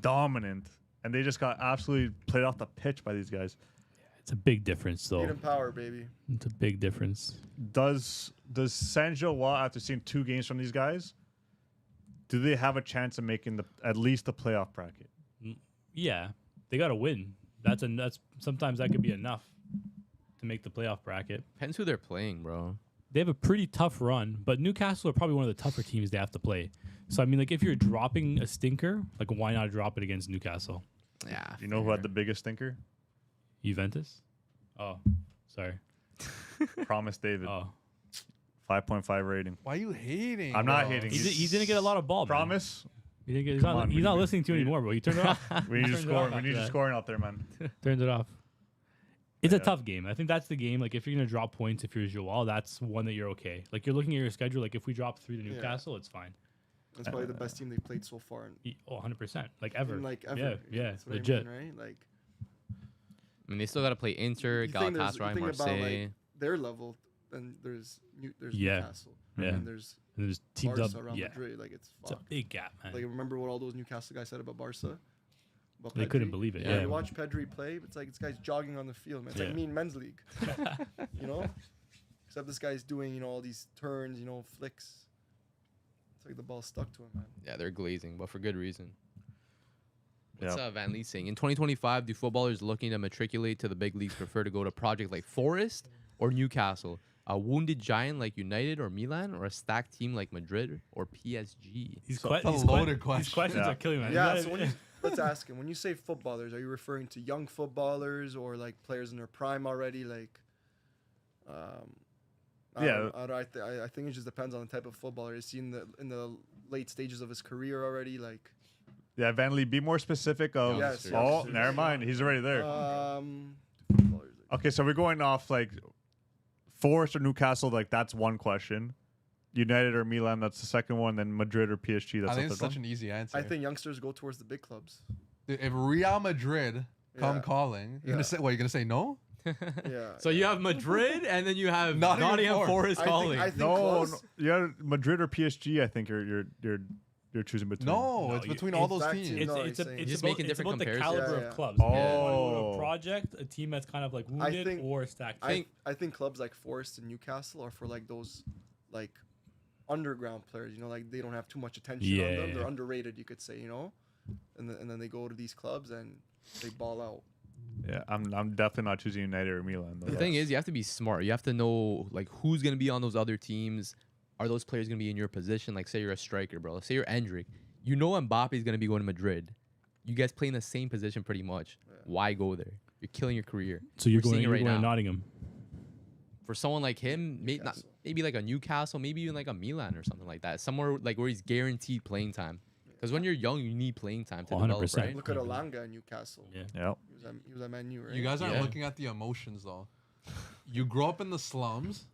S4: dominant and they just got absolutely played off the pitch by these guys.
S5: It's a big difference,
S2: Speed
S5: though.
S2: and power, baby.
S5: It's a big difference.
S4: Does San Joel, after seeing 2 games from these guys, do they have a chance of making at least the playoff bracket?
S5: Yeah, they got to win. That's sometimes that could be enough to make the playoff bracket.
S3: Depends who they're playing, bro.
S5: They have a pretty tough run, but Newcastle are probably one of the tougher teams they have to play. So I mean, like if you're dropping a stinker, like why not drop it against Newcastle?
S3: Yeah.
S4: You know who had the biggest stinker?
S5: Juventus? Oh, sorry.
S4: Promise David.
S5: Oh,
S4: 5.5 rating.
S1: Why are you hating?
S4: I'm not
S1: bro?
S4: hating.
S5: he didn't get a lot of ball. Man.
S4: Promise.
S5: He didn't get, he's
S4: Come
S5: not,
S4: on,
S5: he's
S4: we
S5: not
S4: need-
S5: listening to you
S4: we need-
S5: anymore, bro. You turned it off.
S4: We need you
S5: Turns it
S4: scoring.
S5: off
S4: We need you
S5: after that.
S4: scoring out there, man.
S5: Turned it off. It's a
S4: Yeah.
S5: tough game. I think that's the game. Like if you're gonna drop points, if you're Joel, that's one that you're okay. Like you're looking at your schedule. Like if we drop 3 to
S2: Yeah.
S5: Newcastle, it's fine.
S2: That's probably the best team they played so far.
S5: Oh, 100%. Like ever.
S2: Like ever.
S5: Yeah, yeah,
S2: That's what
S5: legit.
S2: I mean, right? Like
S3: I mean, they still got to play Inter,
S2: you think
S3: Galatasaray,
S2: about
S3: Marseille.
S2: like their level, then there's
S5: Yeah.
S2: Newcastle,
S5: Yeah.
S2: and there's
S5: And there's teamed
S2: Barca
S5: up.
S2: around
S5: Yeah,
S2: Madrid. Like it's
S5: it's a
S2: fucked.
S5: big gap, man.
S2: Like remember what all those Newcastle guys said about Barca? About
S5: They couldn't believe it.
S3: Yeah.
S5: Yeah,
S2: You watch Pedri play, it's like this guy's jogging on the field, man. It's
S5: Yeah.
S2: like me in men's league, you know. Except this guy's doing all these turns, flicks. It's like the ball stuck to him, man.
S3: Yeah, they're glazing, but for good reason. What's
S4: Yeah.
S3: Van Lee saying? In 2025, do footballers looking to matriculate to the big leagues prefer to go to project like Forest or Newcastle? A wounded giant like United or Milan, or a stacked team like Madrid or PSG?
S5: These,
S1: a loaded
S5: These
S1: question.
S5: questions
S4: Yeah.
S5: are killing me. Man.
S2: Yeah.
S5: You
S2: So
S5: gotta-
S2: let's ask him. When you say footballers, are you referring to young footballers or like players in their prime already? Like,
S4: Yeah.
S2: I think it just depends on the type of footballer. Is he in the late stages of his career already? Like,
S4: Yeah, Van Lee, be more specific of.
S2: Yes,
S4: Oh,
S2: yes.
S4: never mind. He's already there.
S2: footballers, like,
S4: Okay, so we're going off like Forest or Newcastle. Like that's one question. United or Milan, that's the second one. Then Madrid or PSG, that's
S1: I think
S4: the
S1: it's
S4: third
S1: such
S4: one.
S1: an easy answer.
S2: I think youngsters go towards the big clubs.
S1: Dude, if Real Madrid come
S2: Yeah.
S1: calling, you're
S2: Yeah.
S1: gonna say what? You're gonna say no?
S2: Yeah.
S3: So you have Madrid, and then you have
S1: Nottingham
S3: Nottingham Forest
S2: I
S3: calling.
S2: think
S4: No,
S2: close.
S4: yeah, Madrid or PSG. I think you're choosing between.
S1: No,
S5: No,
S1: it's
S5: you-
S1: between all
S2: it's
S1: those
S2: back
S1: teams.
S2: to-
S5: It's,
S2: No,
S5: it's,
S2: he's
S5: a,
S2: saying-
S5: it's
S3: Just
S5: about,
S3: making
S5: it's
S3: different
S5: about the
S3: comparisons.
S5: caliber
S2: Yeah,
S5: of
S2: yeah.
S5: clubs.
S4: Oh.
S5: You wanna go to a project, a team that's kind of like wounded
S2: think-
S5: or stacked.
S2: I think clubs like Forest and Newcastle are for like those like underground players. Like they don't have too much attention on
S5: Yeah.
S2: them. They're underrated, you could say. And then they go to these clubs and they ball out.
S4: Yeah, I'm definitely not choosing United or Milan. Though.
S3: The thing is, you have to be smart. You have to know like who's gonna be on those other teams. Are those players gonna be in your position? Like, say you're a striker, bro. Say you're Endrick. You know Mbappe's gonna be going to Madrid. You guys play in the same position pretty much.
S2: Yeah.
S3: Why go there? You're killing your career.
S5: So you're
S3: We're seeing
S5: going,
S3: it
S5: you're
S3: right
S5: going to
S3: now.
S5: Nottingham.
S3: For someone like him,
S2: Newcastle.
S3: maybe like a Newcastle, maybe even like a Milan or something like that. Somewhere like where he's guaranteed playing time. Because when you're young, you need playing time to develop,
S5: 100%.
S3: right?
S2: Look at Alanga in Newcastle.
S5: Yeah.
S4: Yeah.
S2: He was at Man U, right?
S1: You guys aren't
S3: Yeah.
S1: looking at the emotions though. You grow up in the slums.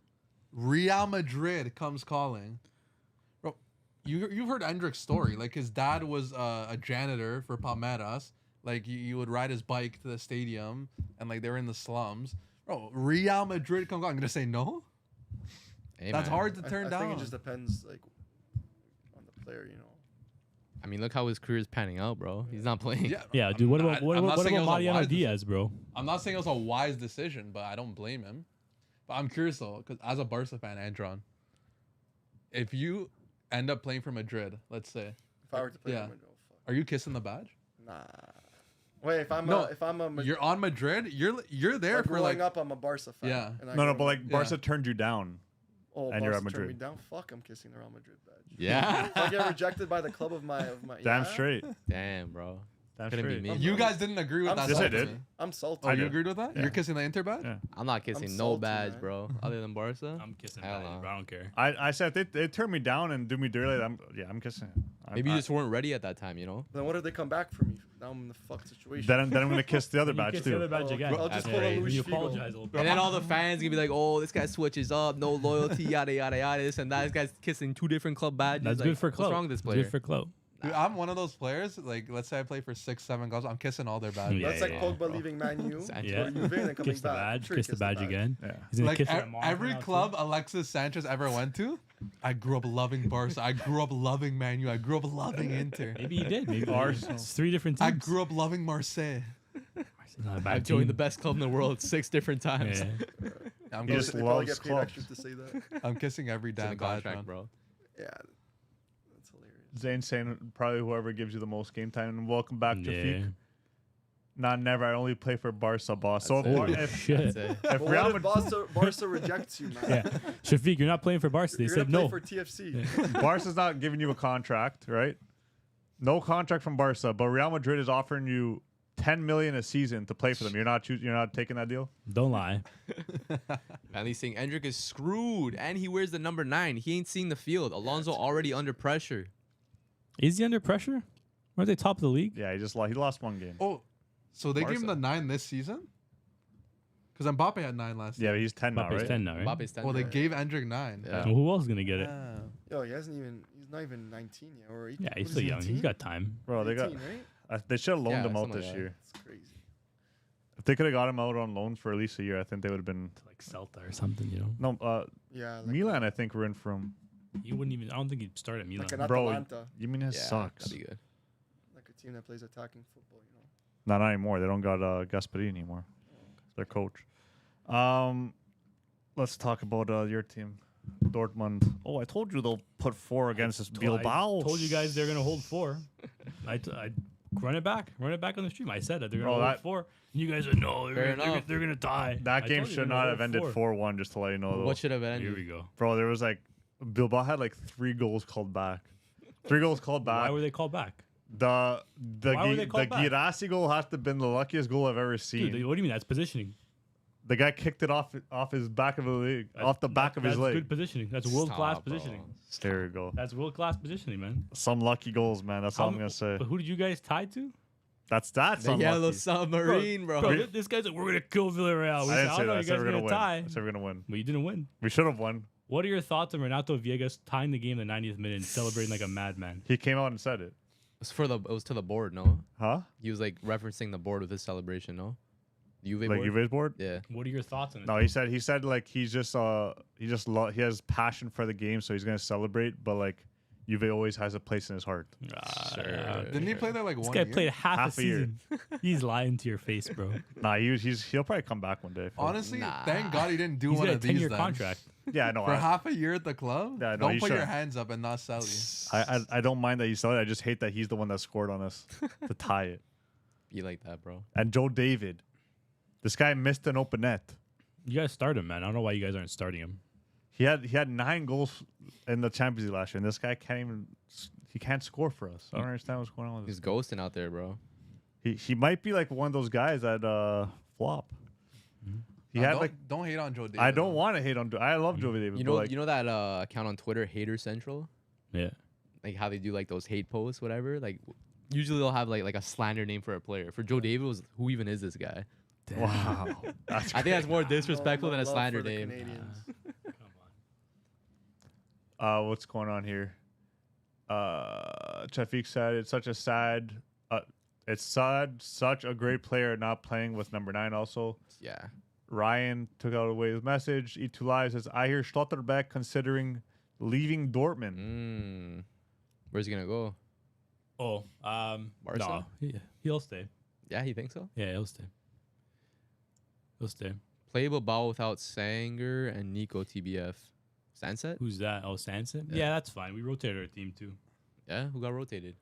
S1: Real Madrid comes calling. Bro, you've heard Endrick's story. Like his dad was a janitor for Palmeiras. Like you would ride his bike to the stadium, and like they were in the slums. Bro, Real Madrid come calling. I'm gonna say no.
S3: Hey,
S1: That's
S3: man.
S1: hard to turn
S2: I
S1: down.
S2: think it just depends like on the player.
S3: I mean, look how his career is panning out, bro. He's not playing.
S5: Yeah, dude. What about what
S1: I'm not
S5: about
S1: saying it was a
S5: Mariano
S1: wise
S5: Diaz, bro?
S1: I'm not saying it was a wise decision, but I don't blame him. But I'm curious though, because as a Barca fan, Andron, if you end up playing for Madrid, let's say,
S2: If I were to play
S1: Yeah.
S2: him, I'd go, fuck.
S1: are you kissing the badge?
S2: Nah. Wait, if I'm
S1: No,
S2: a
S1: You're on Madrid. You're there
S2: like
S1: for
S2: growing
S1: like
S2: up, I'm a Barca fan.
S1: Yeah.
S2: and I
S4: No,
S2: go
S4: but
S2: to
S4: like
S2: Madrid.
S4: Barca turned you down.
S2: Oh,
S4: and you're at
S2: Barca turned
S4: Madrid.
S2: me down. Fuck, I'm kissing the Real Madrid badge.
S3: Yeah.
S2: If I get rejected by the club of my
S4: Damn
S2: yeah,
S4: straight.
S3: Damn, bro.
S4: Damn
S3: Couldn't be
S4: straight.
S3: me.
S2: I'm-
S1: you guys didn't agree with
S2: I'm
S1: that.
S4: Yes, I
S1: sentiment.
S4: did.
S2: I'm salty.
S1: Oh,
S4: I
S1: you
S4: did.
S1: agreed with that?
S4: Yeah.
S1: You're kissing the Inter badge?
S4: Yeah.
S3: I'm not kissing no
S2: salty,
S3: badge,
S2: man.
S3: bro. Other than Barca.
S5: I'm kissing
S3: Hell
S5: badges,
S3: no.
S5: bro. I don't care.
S4: I said they turned me down and do me dirty. I'm kissing.
S3: Maybe you just weren't ready at that time, you know?
S2: Then what if they come back for me? Now I'm in the fucked situation.
S4: Then I'm gonna kiss the other
S5: You
S4: badge
S5: kiss
S4: too.
S5: the other badge
S2: Oh,
S5: again.
S2: bro, I'll just
S5: That's
S2: pull a
S5: right.
S2: Luis
S5: You
S2: Figo.
S5: apologize a little bit.
S3: And then all the fans gonna be like, "Oh, this guy switches up, no loyalty, yada yada yada, this and that. This guy's kissing 2 different club badges.
S5: That's
S3: like,
S5: good for clout.
S3: What's wrong with this
S5: It's
S3: player?
S5: good for clout.
S1: Dude, I'm one of those players. Like, let's say I play for 6-7 clubs. I'm kissing all their badges.
S5: Yeah,
S2: That's like
S5: yeah,
S2: Pogba
S3: bro.
S2: leaving Man U.
S3: Sanchez.
S5: Yeah.
S2: Or Juve and then coming
S5: Kiss the
S2: back.
S5: badge.
S2: Sure,
S5: Kiss the badge again.
S4: Yeah.
S5: He's gonna
S1: Like
S5: kiss it at Monaco
S1: every
S5: now, too.
S1: club Alexis Sanchez ever went to, I grew up loving Barca. I grew up loving Man U. I grew up loving Inter.
S5: Maybe he did. Maybe
S4: Arsenal.
S5: it's 3 different
S1: I
S5: teams.
S1: grew up loving Marseille.
S5: Not a bad
S3: I've joined
S5: team.
S3: the best club in the world 6 different times.
S5: Yeah.
S1: I'm,
S4: He
S1: kiss-
S4: just
S2: They probably
S4: loves
S2: get paid
S4: clubs.
S2: extra to say that.
S1: I'm kissing every
S3: It's in the
S1: damn badge,
S3: contract,
S1: man.
S3: bro.
S2: Yeah, that's hilarious.
S4: Zane saying probably whoever gives you the most game time. And welcome back to
S5: Yeah.
S4: Feek. Nah, never. I only play for Barca, boss. So
S3: That's it.
S4: if,
S5: Shit.
S3: That's it.
S4: if
S2: But
S4: Real
S2: what if
S4: Madrid,
S2: Barca rejects you, man?
S5: Yeah. Shafiq, you're not playing for Barca. They
S2: You're
S5: said
S2: gonna
S5: no.
S2: play for TFC.
S4: Barca's not giving you a contract, right? No contract from Barca, but Real Madrid is offering you 10 million a season to play for them. You're not taking that deal?
S5: Don't lie.
S3: Manly saying Endrick is screwed, and he wears the number 9. He ain't seeing the field. Alonso already under pressure.
S5: Is he under pressure? Aren't they top of the league?
S4: Yeah, he lost one game.
S1: Oh, so they gave him
S3: Barca.
S1: the 9 this season? Because Mbappe had 9 last
S4: Yeah,
S1: year.
S4: but he's 10 now,
S5: Mbappe's
S4: right?
S5: 10 now, right?
S3: Mbappe's 10.
S1: Well, they gave Endrick 9.
S3: Yeah.
S5: Well, who else is gonna get it?
S1: Ah.
S2: Yo, he's not even 19 yet, or 18.
S5: Yeah, he's
S2: What
S5: still
S2: is he,
S5: young. He's
S2: 18?
S5: got time.
S4: Bro, they got
S2: 18, right?
S4: they should have loaned
S3: Yeah,
S4: him out
S3: something
S4: this
S3: like that.
S4: year.
S2: It's crazy.
S4: If they could have got him out on loan for at least a year, I think they would have been
S5: To like Celta or something, you know.
S4: no.
S2: Yeah, like
S4: Milan, I think, were in from.
S5: He wouldn't even. I don't think he'd start at Milan.
S2: like an
S4: Bro,
S2: Atalanta,
S4: You mean it
S3: Yeah,
S4: sucks?
S3: that'd be good.
S2: like a team that plays attacking football. You know.
S4: Not anymore. They don't got Gasperini anymore. Their coach. Let's talk about your team, Dortmund. Oh, I told you they'll put 4 against this Bilbao.
S5: I told you guys they're gonna hold 4. I run it back on the stream. I said that they're gonna
S4: Bro,
S5: hold
S4: that-
S5: 4. And you guys are no.
S3: Fair
S5: They're gonna tie.
S4: That
S5: I
S4: game
S5: told you
S4: should
S5: they're gonna
S4: not have
S5: hold
S4: ended 4-1. Just to let you know, though.
S3: What should have
S5: Here
S3: ended?
S5: we go.
S4: Bro, there was like Bilbao had like 3 goals called back. 3 goals called back.
S5: Why were they called back?
S4: The
S5: Why were they called back?
S4: Girassi goal has to have been the luckiest goal I've ever seen.
S5: Dude, what do you mean? That's positioning.
S4: The guy kicked it off his back of the leg, off the back of his
S5: That's
S4: leg.
S5: good positioning. That's world class
S3: Stop, bro.
S5: positioning.
S4: There you go.
S5: That's world class positioning, man.
S4: Some lucky goals, man. That's all I'm gonna say.
S5: But who did you guys tie to?
S4: That's
S3: The
S4: unlucky.
S3: yellow submarine, bro.
S5: This guy's like, we're gonna kill Villarreal. We
S4: I
S5: said,
S4: didn't say
S5: know
S4: that. I
S5: you
S4: said
S5: guys
S4: we're
S5: are
S4: gonna
S5: gonna
S4: win.
S5: tie.
S4: I said we're gonna win.
S5: But you didn't win.
S4: We should have won.
S5: What are your thoughts on Renato Viegas tying the game in the 90th minute and celebrating like a madman?
S4: He came out and said it.
S3: It was to the board, no?
S4: Huh?
S3: He was like referencing the board with his celebration, no? The Juve
S4: Like
S3: board?
S4: Juve's board?
S3: Yeah.
S5: What are your thoughts on it?
S4: No, he said like he has passion for the game, so he's gonna celebrate. But like Juve always has a place in his heart.
S3: Sure.
S1: Didn't he play there like
S5: This
S1: 1
S5: guy
S1: year?
S5: played half
S4: Half
S5: a
S4: a year.
S5: season. He's lying to your face, bro.
S4: Nah, he'll probably come back one day. I feel.
S1: Honestly,
S3: Nah.
S1: thank God he didn't do
S5: He's
S1: one
S5: got a
S1: of these
S5: 10-year
S1: then.
S5: contract.
S4: Yeah, no,
S1: For
S4: I,
S1: half a year at the club?
S4: Yeah, no,
S1: Don't
S4: he
S1: put your
S4: should.
S1: hands up and not sell you.
S4: I don't mind that he saw it. I just hate that he's the one that scored on us to tie it.
S3: Be like that, bro.
S4: And Joe David, this guy missed an open net.
S5: You guys start him, man. I don't know why you guys aren't starting him.
S4: He had 9 goals in the Champions League last year, and this guy can't score for us. I don't understand what's going on with
S3: He's
S4: this.
S3: ghosting out there, bro.
S4: He might be like one of those guys that flop. He had
S1: don't hate on Joe David.
S4: I don't want to hate on. I love Joe David.
S3: You
S4: but,
S3: know,
S4: like,
S3: you know that account on Twitter, Hater Central?
S5: Yeah.
S3: Like how they do like those hate posts, whatever. Like usually they'll have like a slander name for a player. For Joe David, was who even is this guy?
S4: wow. That's
S3: I think that's more
S2: No
S3: disrespectful than a
S2: love
S3: slander
S2: for the
S3: name.
S2: Canadians.
S4: What's going on here? Chafik said it's such a sad. It's sad. Such a great player not playing with number 9. Also,
S3: Yeah.
S4: Ryan took out away his message. E2 Live says, I hear Schlotterbeck considering leaving Dortmund.
S3: Where's he gonna go?
S5: Oh,
S3: Barca?
S5: no, he'll stay.
S3: Yeah, he thinks so.
S5: Yeah, he'll stay. He'll stay.
S3: Play Bilbao without Sanger and Nico TBF. Sunset?
S5: Who's that? Oh, Sanson?
S3: Yeah.
S5: Yeah, that's fine. We rotated our team too.
S3: Yeah, who got rotated?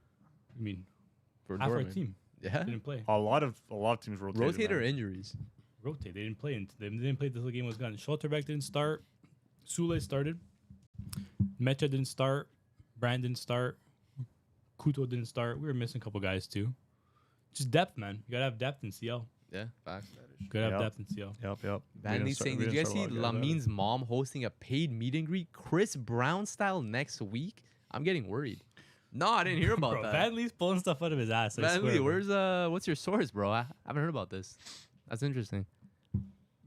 S5: I mean,
S3: For
S5: half our
S3: Dortmund.
S5: team
S3: Yeah.
S5: didn't play.
S4: A lot of teams rotated.
S3: Rotated or
S4: man.
S3: injuries?
S5: Rotate. They didn't play. They didn't play until the game was gone. Schlotterbeck didn't start. Sule started. Mecha didn't start. Brand didn't start. Kuto didn't start. We were missing a couple guys too. Just depth, man. You gotta have depth in CL.
S3: Yeah, facts.
S5: You gotta have
S4: Yep.
S5: depth in CL.
S4: Yep.
S3: Van Lee saying, did you guys see Lamin's mom hosting a paid meet and greet, Chris Brown style, next week? I'm getting worried. No, I didn't hear about
S5: Bro,
S3: that.
S5: Van Lee's pulling stuff out of his ass. I
S3: Van
S5: swear,
S3: Lee,
S5: bro.
S3: where's what's your source, bro? I haven't heard about this. That's interesting.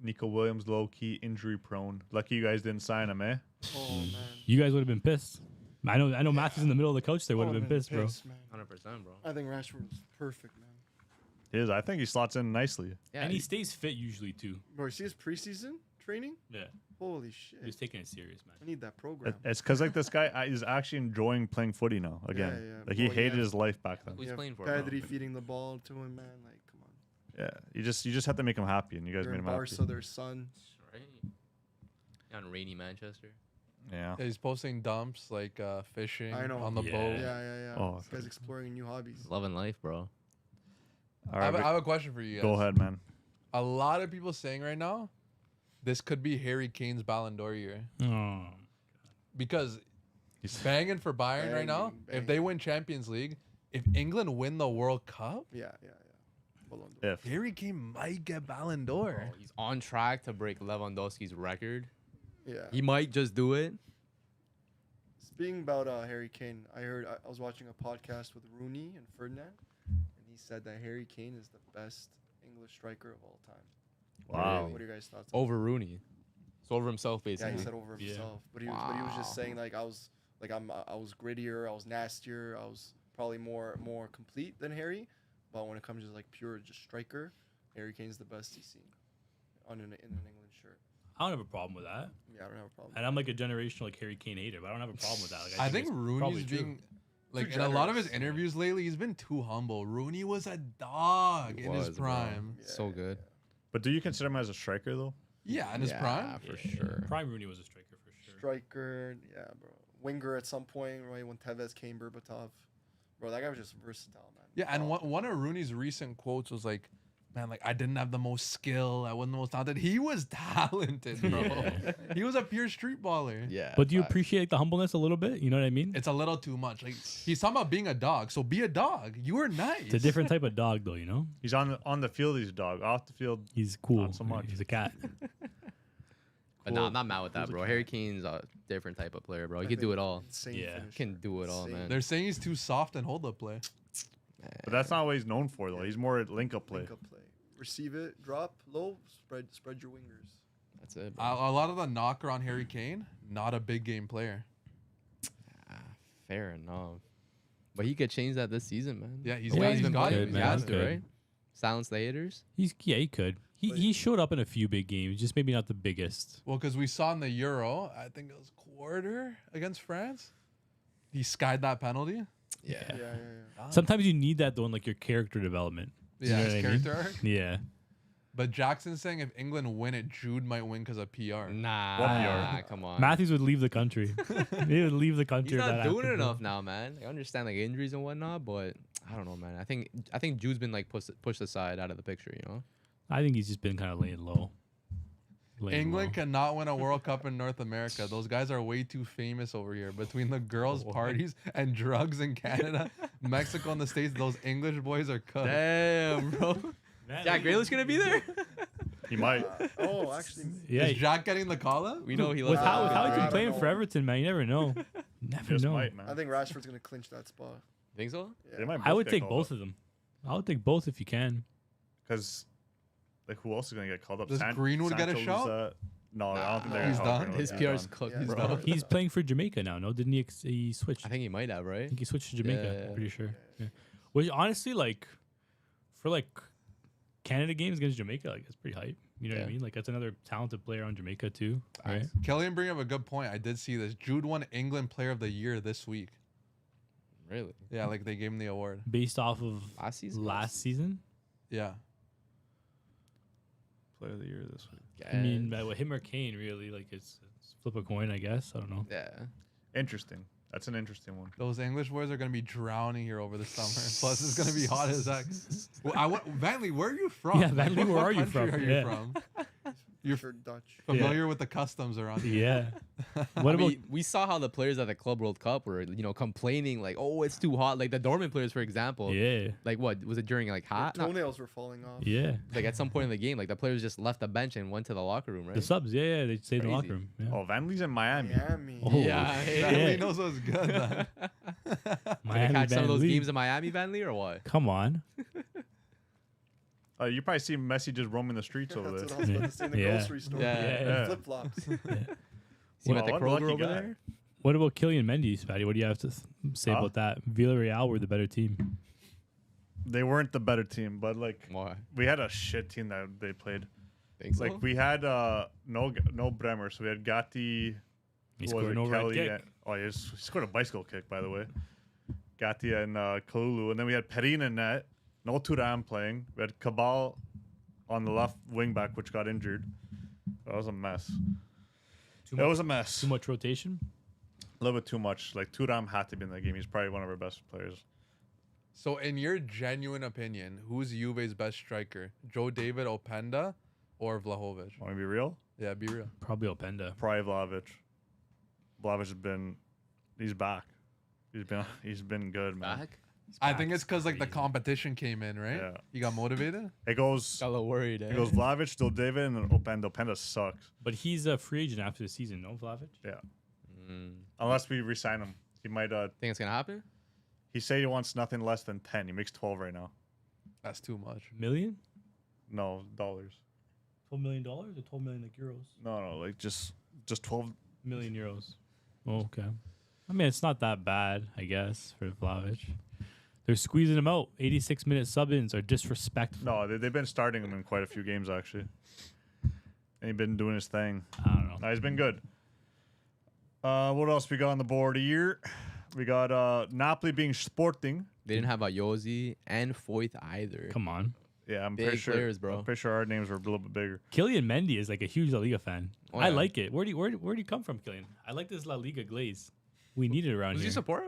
S4: Nico Williams low key injury prone. Lucky you guys didn't sign him, eh?
S2: Oh man.
S5: You guys would have been pissed. I know Matthew's in the middle of the coach there would have
S2: Oh,
S5: been
S2: man,
S5: pissed, bro.
S2: man.
S3: 100%, bro.
S2: I think Rashford was perfect, man.
S4: I think he slots in nicely.
S3: Yeah,
S5: And he stays fit usually too.
S2: Bro, you see his preseason training?
S5: Yeah,
S2: Holy
S5: he
S2: shit.
S5: was taking it serious,
S2: I
S5: man.
S2: need that program.
S4: It's because like this guy is actually enjoying playing footy now again.
S2: Yeah.
S4: Like he
S2: Well,
S4: hated
S2: yeah.
S4: his life back then.
S3: Who's playing for?
S2: Pedri feeding the ball to him, man. Like, come on.
S4: Yeah, you just have to make him happy, and you guys
S2: You're
S4: made
S2: in
S4: him
S2: Barca,
S4: happy.
S2: their son.
S3: Right. On rainy Manchester.
S4: Yeah.
S1: Yeah, he's posting dumps like fishing
S2: I know.
S1: on the
S5: Yeah.
S1: boat.
S2: Yeah.
S4: Oh,
S2: This guy's exploring new hobbies.
S3: Loving life, bro.
S4: All
S1: I have,
S4: right,
S1: I have a question for you guys.
S4: go ahead, man.
S1: A lot of people saying right now, this could be Harry Kane's Ballon d'Or year
S5: Oh,
S1: because
S4: He's
S1: banging for Bayern right now.
S2: Banging,
S1: If they win Champions League, if England win the World Cup,
S2: Yeah. Ballon d'Or.
S4: If
S1: Harry Kane might get Ballon d'Or.
S3: Bro, he's on track to break Lewandowski's record.
S2: Yeah.
S3: He might just do it.
S2: Speaking about Harry Kane, I was watching a podcast with Rooney and Ferdinand, and he said that Harry Kane is the best English striker of all time.
S4: wow,
S2: What are your guys' thoughts?
S3: Over Rooney. So over himself,
S2: Yeah,
S3: basically.
S2: he said over
S5: Yeah.
S2: himself, but he was just
S3: Wow.
S2: saying like I was grittier, I was nastier, I was probably more complete than Harry. But when it comes to like pure just striker, Harry Kane's the best he's seen in an England shirt.
S5: I don't have a problem with that.
S2: Yeah, I don't have a problem.
S5: And I'm like a generational like Harry Kane hater, but I don't have a problem with that. Like,
S1: I think
S5: it's
S1: Rooney's
S5: probably true.
S1: being like
S2: Too
S1: in a lot of his
S2: generous.
S1: interviews lately, he's been too humble. Rooney was a dog
S3: He
S1: in his
S3: was, bro.
S1: prime.
S3: So good.
S4: but do you consider him as a striker though?
S1: Yeah, in his prime.
S3: for sure.
S5: Prime Rooney was a striker for sure.
S2: Striker, yeah, bro. Winger at some point, right when Tevez came, Berbatov. Bro, that guy was just versatile, man.
S1: Yeah, and
S2: Oh,
S1: one of Rooney's recent quotes was like, "Man, like I didn't have the most skill. I wasn't the most talented. He was talented, bro.
S5: Yeah.
S1: He was a pure street baller.
S3: Yeah.
S5: But do you
S3: facts.
S5: appreciate like, the humbleness a little bit? You know what I mean?
S1: It's a little too much. Like he's talking about being a dog, so be a dog. You were nice.
S5: It's a different type of dog, though. You know,
S4: He's on the field. He's a dog. Off the field,
S5: he's cool.
S4: Not so much.
S5: He's a cat.
S3: But
S4: Cool.
S3: nah, I'm not mad with that,
S4: Who's a
S3: bro.
S4: cat?
S3: Harry Kane's a different type of player, bro. He
S2: I
S3: can do
S2: think
S3: it all.
S2: Insane
S5: Yeah.
S2: finisher.
S3: Can do it all,
S2: Insane.
S3: man.
S1: They're saying he's too soft and hold up play.
S4: but that's not what he's known for though. He's more link up play.
S2: Link up play. Receive it, drop low, spread your wingers.
S3: That's it.
S1: A
S3: Bro.
S1: lot of the knocker on Harry Kane, not a big game player.
S3: Fair enough. But he could change that this season, man.
S1: Yeah, he's
S5: Yeah,
S1: got,
S5: he's
S1: he's got
S5: good,
S1: it.
S3: He
S5: man.
S3: has
S5: He's
S3: to,
S5: good.
S3: right? Silence the haters.
S5: He could. He showed up in a few big games, just maybe not the biggest.
S1: Well, because we saw in the Euro, I think it was quarter against France, he skied that penalty.
S3: Yeah.
S2: Yeah.
S5: Sometimes you need that though in like your character development. You
S1: Yeah,
S5: know
S1: his
S5: what I mean?
S1: character arc.
S5: Yeah.
S1: But Jackson's saying if England win it, Jude might win because of PR.
S3: Nah, come on.
S5: Matthews would leave the country. He would leave the country.
S3: He's
S5: if
S3: not
S5: that
S3: doing it
S5: happened, bro.
S3: enough now, man. I understand like injuries and whatnot, but I don't know, man. I think Jude's been like pushed aside out of the picture, you know.
S5: I think he's just been kind of laying low.
S1: England cannot win a World Cup in North America. Those guys are way too famous over here. Between the girls' parties and drugs in Canada, Mexico, and the States, those English boys are cooked.
S3: Damn, bro. Jack Grealish gonna be there?
S4: He might.
S2: Oh, actually,
S5: Yeah.
S1: Is Jack getting the call up?
S3: We know he
S5: With
S3: loves
S5: how
S2: I
S5: he's been
S2: don't
S5: playing
S2: know.
S5: for Everton, man, you never know. Never
S4: Just
S5: know.
S4: might, man.
S2: I think Rashford's gonna clinch that spot.
S3: Think so?
S4: They might
S5: I would
S4: get
S5: take
S4: called
S5: both
S4: up.
S5: of them. I would take both if you can.
S4: Because, like, who else is gonna get called up?
S1: Does Greenwood get a
S4: Sancho's,
S1: shout?
S4: No, I don't think
S3: Nah,
S4: they're
S1: he's
S4: gonna call
S1: done.
S4: Greenwood.
S3: His
S4: He's
S3: PR's
S4: done.
S3: cooked,
S2: Yeah, he's
S3: bro.
S2: done.
S5: He's playing for Jamaica now, no? Didn't he? He switched.
S3: I think he might have,
S5: I
S3: right?
S5: think he switched to Jamaica.
S3: Yeah.
S5: I'm pretty sure. Yeah. Which honestly, like, for like Canada games against Jamaica, like that's pretty hype. You know what I
S3: Yeah.
S5: mean? Like that's another talented player on Jamaica too, right?
S3: Facts.
S1: Killian bring up a good point. I did see this. Jude won England Player of the Year this week.
S3: Really?
S1: Yeah, like they gave him the award.
S5: Based off of
S3: Last season?
S5: last season.
S1: Yeah.
S4: Player of the year this week.
S5: I mean, with him or Kane, really, like it's flip a coin, I guess. I don't know.
S3: Yeah.
S4: Interesting. That's an interesting one.
S1: Those English boys are gonna be drowning here over the summer. Plus, it's gonna be hot as heck. Well, Vanley, where are you from?
S5: Yeah, Vanley,
S1: what
S5: where are you
S1: country
S5: from?
S1: Are you
S5: Yeah.
S1: from?
S2: You're
S1: You're
S2: Dutch.
S1: familiar with the customs around here.
S5: Yeah. What
S3: I
S5: about?
S3: mean, we saw how the players at the Club World Cup were, complaining like, "Oh, it's too hot." Like the Dortmund players, for example.
S5: Yeah.
S3: Like what was it during like
S2: Your
S3: hot? No,
S2: toenails were falling off.
S5: Yeah.
S3: like at some point in the game, like the players just left the bench and went to the locker room, right?
S5: The subs. Yeah. They stayed in the locker
S3: Crazy.
S5: room. Yeah.
S4: Oh, Van Lee's in Miami.
S2: Miami.
S5: Oh,
S3: Yeah,
S5: shit.
S1: Vanley knows what's good. Man.
S3: Did they
S5: Miami
S3: catch some of those
S5: Van Lee.
S3: games in Miami, Vanley, or what?
S5: Come on.
S4: You probably see Messi just roaming the streets over
S2: That's
S4: there.
S2: what I was about to say in the
S5: Yeah.
S2: grocery store.
S3: Yeah.
S5: Yeah.
S2: Flip flops.
S3: See him
S5: What
S3: at the
S4: a
S3: Kroger
S4: lucky
S3: over
S4: guy.
S3: there?
S5: What about Kylian Mendy, Patty? What do you have to say
S4: Huh?
S5: about that? Villarreal were the better team.
S4: They weren't the better team, but like
S3: Why?
S4: we had a shit team that they played.
S3: Think so?
S4: Like we had no Bremer, so we had Gatti.
S5: He
S4: who was
S5: scored
S4: it,
S5: an overhead
S4: Kelly
S5: kick.
S4: he scored a bicycle kick, by the way. Gatti and Kalulu, and then we had Perin in net. No Turam playing. We had Cabal on the left wing back, which got injured. That was a mess. It was a mess.
S5: Too much rotation.
S4: A little bit too much. Like Turam had to be in that game. He's probably one of our best players.
S1: So, in your genuine opinion, who's Juve's best striker? Joe David Openda or Vlahovic?
S4: Want to be real?
S1: Yeah, be real.
S5: Probably Openda.
S4: Probably Vlahovic. Vlahovic he's back. He's been good, man.
S3: Back?
S1: I think it's because like the competition came in, right?
S4: Yeah.
S1: You got motivated.
S4: It goes
S3: Got a little worried.
S4: it goes Vlahovic, Joe David, and then Openda. Openda sucks.
S5: But he's a free agent after the season, no, Vlahovic?
S4: Yeah.
S3: Mm.
S4: Unless we resign him. He might
S3: Think it's gonna happen?
S4: he said he wants nothing less than 10. He makes 12 right now.
S1: That's too much.
S5: Million?
S4: No, dollars.
S5: $12 million or 12 million like euros?
S4: No, like just 12.
S5: Million euros. Oh, okay. I mean, it's not that bad, I guess, for Vlahovic. They're squeezing him out. 86-minute sub-ins are disrespectful.
S4: No, they've been starting him in quite a few games actually. And he's been doing his thing.
S5: I don't know.
S4: No, he's been good. What else we got on the board here? We got Napoli being Sporting.
S3: They didn't have Ayozi and Foyth either.
S5: Come on.
S4: Yeah, I'm
S3: Big
S4: pretty sure.
S3: players, bro.
S4: I'm pretty sure our names were a little bit bigger.
S5: Kylian Mendy is like a huge La Liga fan.
S3: Oh,
S5: I
S3: yeah.
S5: like it. Where do you come from, Kylian? I like this La Liga glaze. We need it around
S3: Who do
S5: here.
S3: you support?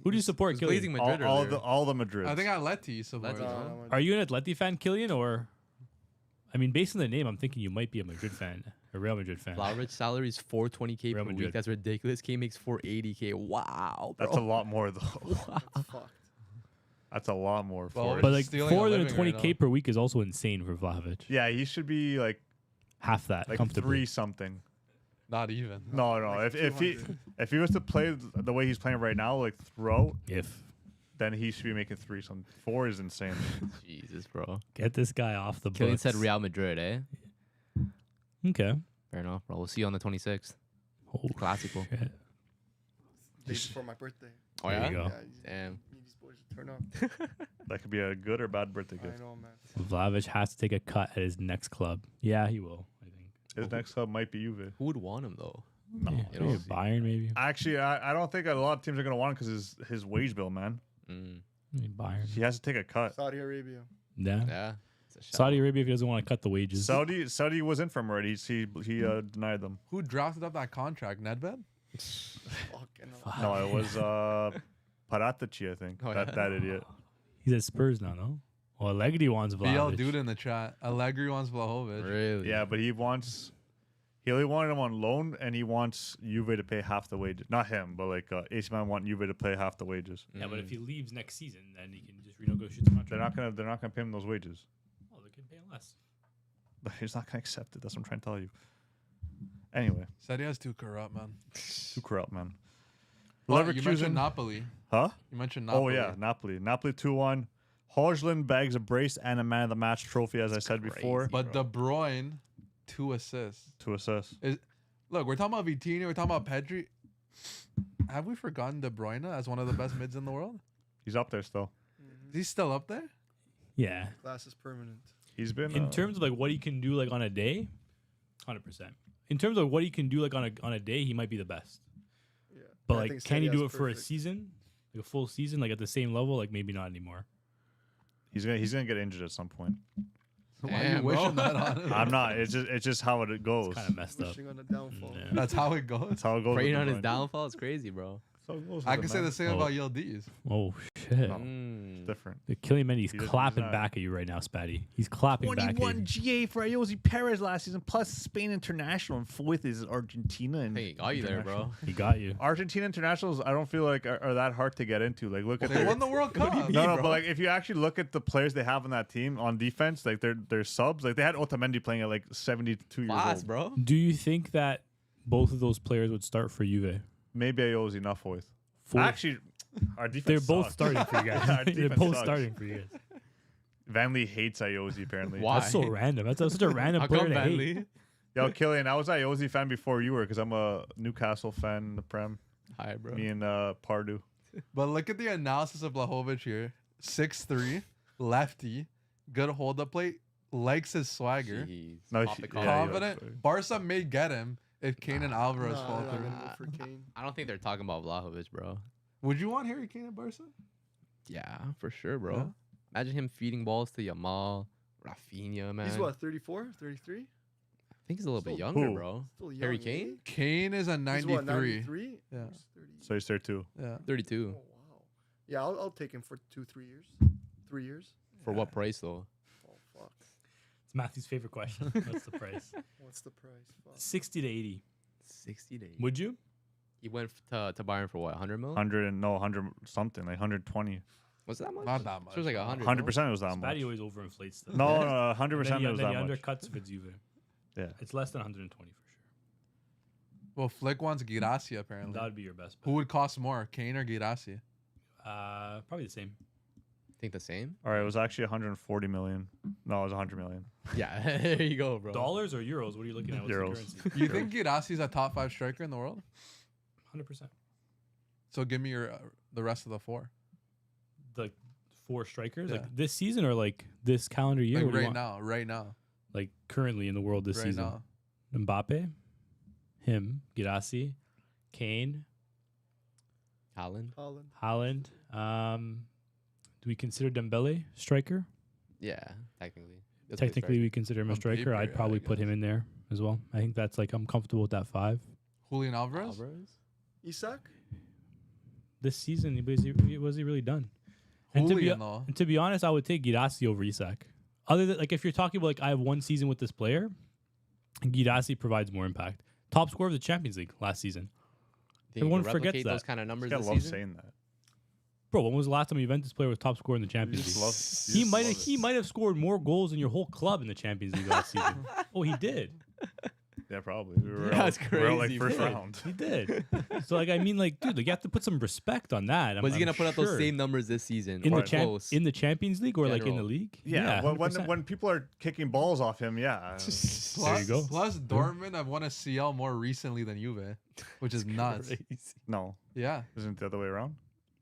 S5: Who do you support,
S3: was
S5: Kylian?
S3: glazing Madrid earlier.
S4: All the Madrids.
S1: I think Atleti support.
S3: Atleti.
S1: No?
S5: Are you an Atleti fan, Kylian, or? I mean, based on the name, I'm thinking you might be a Madrid fan, a Real Madrid fan.
S3: Vlahovic's salary is $420K
S5: Real
S3: per
S5: Madrid.
S3: week. That's ridiculous. K makes $480K. Wow, bro.
S4: That's a lot more though.
S2: That's fucked.
S4: That's a lot more.
S1: Well,
S4: For
S5: But
S4: it.
S5: like
S1: stealing a
S5: 420K
S1: living right
S5: per week is also insane for Vlahovic.
S4: Yeah, he should be like
S5: Half that comfortably.
S4: 3 something.
S1: Not even.
S4: No.
S2: Like
S4: If he
S2: 200.
S4: if he was to play the way he's playing right now, like throughout,
S5: If
S4: then he should be making 3 something. 4 is insane.
S3: Jesus, bro.
S5: get this guy off the
S3: Killian
S5: books.
S3: said Real Madrid, eh?
S5: Okay.
S3: Fair enough, bro. We'll see you on the 26th.
S5: Oh,
S3: Classical.
S5: shit.
S2: Day before my birthday.
S3: Oh,
S5: There
S3: yeah?
S5: you go.
S2: Yeah,
S3: Damn.
S2: need these boys to turn up.
S4: That could be a good or bad birthday
S2: I
S4: gift.
S2: know, man.
S5: Vlahovic has to take a cut at his next club. Yeah, he will. I think.
S4: His next club might be Juve.
S3: Who would want him, though?
S5: No,
S3: you know,
S5: Bayern maybe.
S4: Actually, I don't think a lot of teams are gonna want him because his wage bill, man.
S3: Mm.
S5: Maybe Bayern.
S4: He has to take a cut.
S2: Saudi Arabia.
S5: Yeah.
S3: Yeah. It's a shout.
S5: Saudi Arabia if he doesn't want to cut the wages.
S4: Saudi was in for him already. He denied them.
S1: Who drafted up that contract? Nedved?
S2: Fucking hell.
S4: No, it was Paratici, I think.
S3: Oh,
S4: that
S3: yeah.
S4: idiot.
S5: He's at Spurs now, no? Well, Allegri wants
S1: BL
S5: Vlahovic.
S1: dude in the chat. Allegri wants Vlahovic.
S3: Really?
S4: Yeah, but he only wanted him on loan, and he wants Juve to pay half the wages. Not him, but like AC Milan want Juve to pay half the wages.
S5: Yeah, but if
S3: Mm.
S5: he leaves next season, then he can just renegotiate the contract.
S4: They're not gonna pay him those wages.
S5: Oh, they can pay him less.
S4: But he's not gonna accept it. That's what I'm trying to tell you. Anyway,
S1: Said he has too corrupt, man.
S4: too corrupt, man.
S1: But you mentioned
S4: Leverkusen,
S1: Napoli.
S4: huh?
S1: You mentioned Napoli.
S4: Oh yeah, Napoli. Napoli 2-1. HØJLUND bags a brace and a man of the match trophy, as I said before.
S3: crazy.
S1: But De Bruyne, 2 assists.
S4: 2 assists.
S1: Look, we're talking about Vitinha. We're talking about Pedri. Have we forgotten De Bruyne as one of the best mids in the world?
S4: He's up there still.
S1: Is he still up there?
S5: Yeah.
S2: Class is permanent.
S4: He's been
S5: In terms of like what he can do like on a day, 100%. In terms of what he can do like on a day, he might be the best.
S2: Yeah.
S5: But
S2: I
S5: like,
S2: think
S5: can he
S2: Serie A
S5: do
S2: is
S5: it for a
S2: perfect.
S5: season, like a full season, like at the same level? Like maybe not anymore.
S4: he's gonna get injured at some point.
S1: Why are you
S3: Damn,
S1: wishing
S3: bro.
S1: that on him?
S4: I'm not. It's just how it goes.
S5: Kind of messed up.
S2: Wishing on a downfall.
S5: Yeah.
S1: That's how it goes.
S4: That's how it goes.
S3: Praying
S4: with
S3: on
S4: De
S3: his
S4: Bruyne.
S3: downfall is crazy, bro.
S4: That's how it goes
S1: I
S4: with
S1: can
S4: the
S1: say
S4: man.
S1: the same
S5: Oh.
S1: about Yildiz.
S5: Oh shit!
S4: No.
S3: Mm.
S4: Different.
S5: The Kylian Mendy's
S4: He doesn't-
S5: clapping
S4: he's not-
S5: back at you right now, Spatty. He's clapping back at you.
S4: GA for Ayoze Perez last season, plus Spain international, and 4th is Argentina. And
S3: Hey, got you there, bro.
S5: He got you.
S4: Argentina internationals, I don't feel like are that hard to get into. Like, look at
S1: They
S4: their,
S1: won the World Cup.
S4: no, but like if you actually look at the players they have on that team on defense, like their subs, like they had Otamendi playing at like 72 years
S3: Class,
S4: old.
S3: bro.
S5: Do you think that both of those players would start for Juve?
S4: Maybe Ayoze enough with.
S5: Fourth?
S4: Actually, our defense.
S5: They're both
S4: sucks.
S5: starting for you guys.
S4: Our
S5: They're
S4: defense
S5: both
S4: sucks.
S5: starting for you guys.
S4: Van Lee hates Ayoze apparently.
S3: Why?
S5: That's so random. That's such a random
S3: How
S5: player
S3: come,
S5: to
S3: Van
S5: hate.
S3: Lee?
S4: Yo, Killian, I was an Ayoze fan before you were because I'm a Newcastle fan in the Prem.
S3: Hi, bro.
S4: Me and Pardew.
S1: But look at the analysis of Vlahovic here. 6'3", lefty, good hold up play, likes his swagger.
S3: Jeez.
S4: No,
S3: Pop
S4: he-
S3: the
S4: yeah,
S3: collar.
S4: yeah.
S1: Confident. Barca may get him if Kane and Alvarez
S2: Nah,
S1: fall
S2: I'm
S1: through.
S2: gonna go for Kane.
S3: I don't think they're talking about Vlahovic, bro.
S1: Would you want Harry Kane at Barca?
S3: Yeah, for sure, bro.
S1: Yeah.
S3: Imagine him feeding balls to Yamal, Rafinha, man.
S2: He's what, 34, 33?
S3: I think he's a little bit
S2: Still-
S3: younger,
S4: Who?
S3: bro.
S2: Still young,
S3: Harry
S2: eh?
S3: Kane?
S1: Kane is a
S2: He's
S1: 93.
S2: what, 93?
S1: Yeah.
S2: He's 30.
S4: So he's there too.
S1: Yeah.
S3: 32.
S2: Oh, wow. Yeah, I'll take him for 2-3 years. 3 years.
S3: For what price, though?
S2: Oh, fuck.
S5: It's Matthew's favorite question. What's the price?
S2: What's the price? Fuck.
S5: 60 to 80.
S3: 60 days.
S5: Would you?
S3: He went to Bayern for what, 100 mil?
S4: 100 something, like 120.
S3: Was that much?
S1: Not that much.
S3: So it was like 100.
S4: 100% it was that
S5: Spatty
S4: much.
S5: always overinflates stuff.
S4: No,
S5: And
S4: 100%
S5: then
S4: it was
S5: he
S4: that much.
S5: undercuts if it's Juve.
S4: Yeah.
S5: It's less than 120 for sure.
S1: Well, Flick wants Girassi apparently.
S5: That would be your best
S1: Who
S5: bet.
S1: would cost more, Kane or Girassi?
S5: Probably the same.
S3: Think the same?
S4: All right, it was actually 140 million. No, it was 100 million.
S3: Yeah, there you go, bro.
S5: Dollars or euros? What are you looking at? What's
S4: Euros.
S5: the currency?
S1: You think Girassi's a top 5 striker in the world?
S5: 100%.
S1: So give me your the rest of the 4.
S5: The 4 strikers?
S1: Yeah.
S5: Like this season or like this calendar year?
S1: Like
S5: What do you
S1: right
S5: want?
S1: now, right now,
S5: Like currently in the world this
S1: right
S5: season.
S1: now.
S5: Mbappe, him, Girassi, Kane,
S3: Haaland?
S2: Haaland.
S5: Haaland. Do we consider Dembele striker?
S3: Yeah, technically. That's a good
S5: Technically, we consider him a
S1: On
S5: striker.
S1: paper,
S5: I'd
S1: yeah,
S5: probably
S1: I
S5: put him
S1: guess.
S5: in there as well. I think that's like I'm comfortable with that 5
S1: Julian
S3: striker.
S1: Alvarez?
S3: Alvarez?
S2: Isak?
S5: this season. Was he really done? And
S1: Julian though.
S5: to be honest, I would take Girassi over Isak. Other than like if you're talking about like I have one season with this player, Girassi provides more impact. Top scorer of the Champions League last season.
S3: Think you
S5: Everyone
S3: can
S5: forgets
S3: replicate those
S5: that.
S3: kind of numbers
S4: I
S3: this
S4: love
S3: season?
S4: saying that.
S5: Bro, when was the last time a Juventus player was top scorer in the
S4: You
S5: Champions
S4: just
S5: League?
S4: love.
S5: He might have scored more goals than your whole club in the Champions League last season. Oh, he did.
S4: Yeah, probably. We were
S3: That's
S4: we were like
S3: crazy,
S4: first
S3: bro.
S4: round.
S5: He did. So like I mean like dude, like you have to put some respect on that.
S3: Was he
S5: I'm
S3: going to put up
S5: sure.
S3: those same numbers this season?
S5: in
S3: or
S5: the
S3: close?
S5: in the Champions League or like in the
S3: General.
S5: league?
S4: Yeah, when
S5: 100%.
S4: when people are kicking balls off him, yeah.
S5: There you go.
S1: Plus, Dortmund have won a CL more recently than Juve, which is nuts.
S3: Crazy.
S4: No,
S1: Yeah.
S4: isn't it the other way around?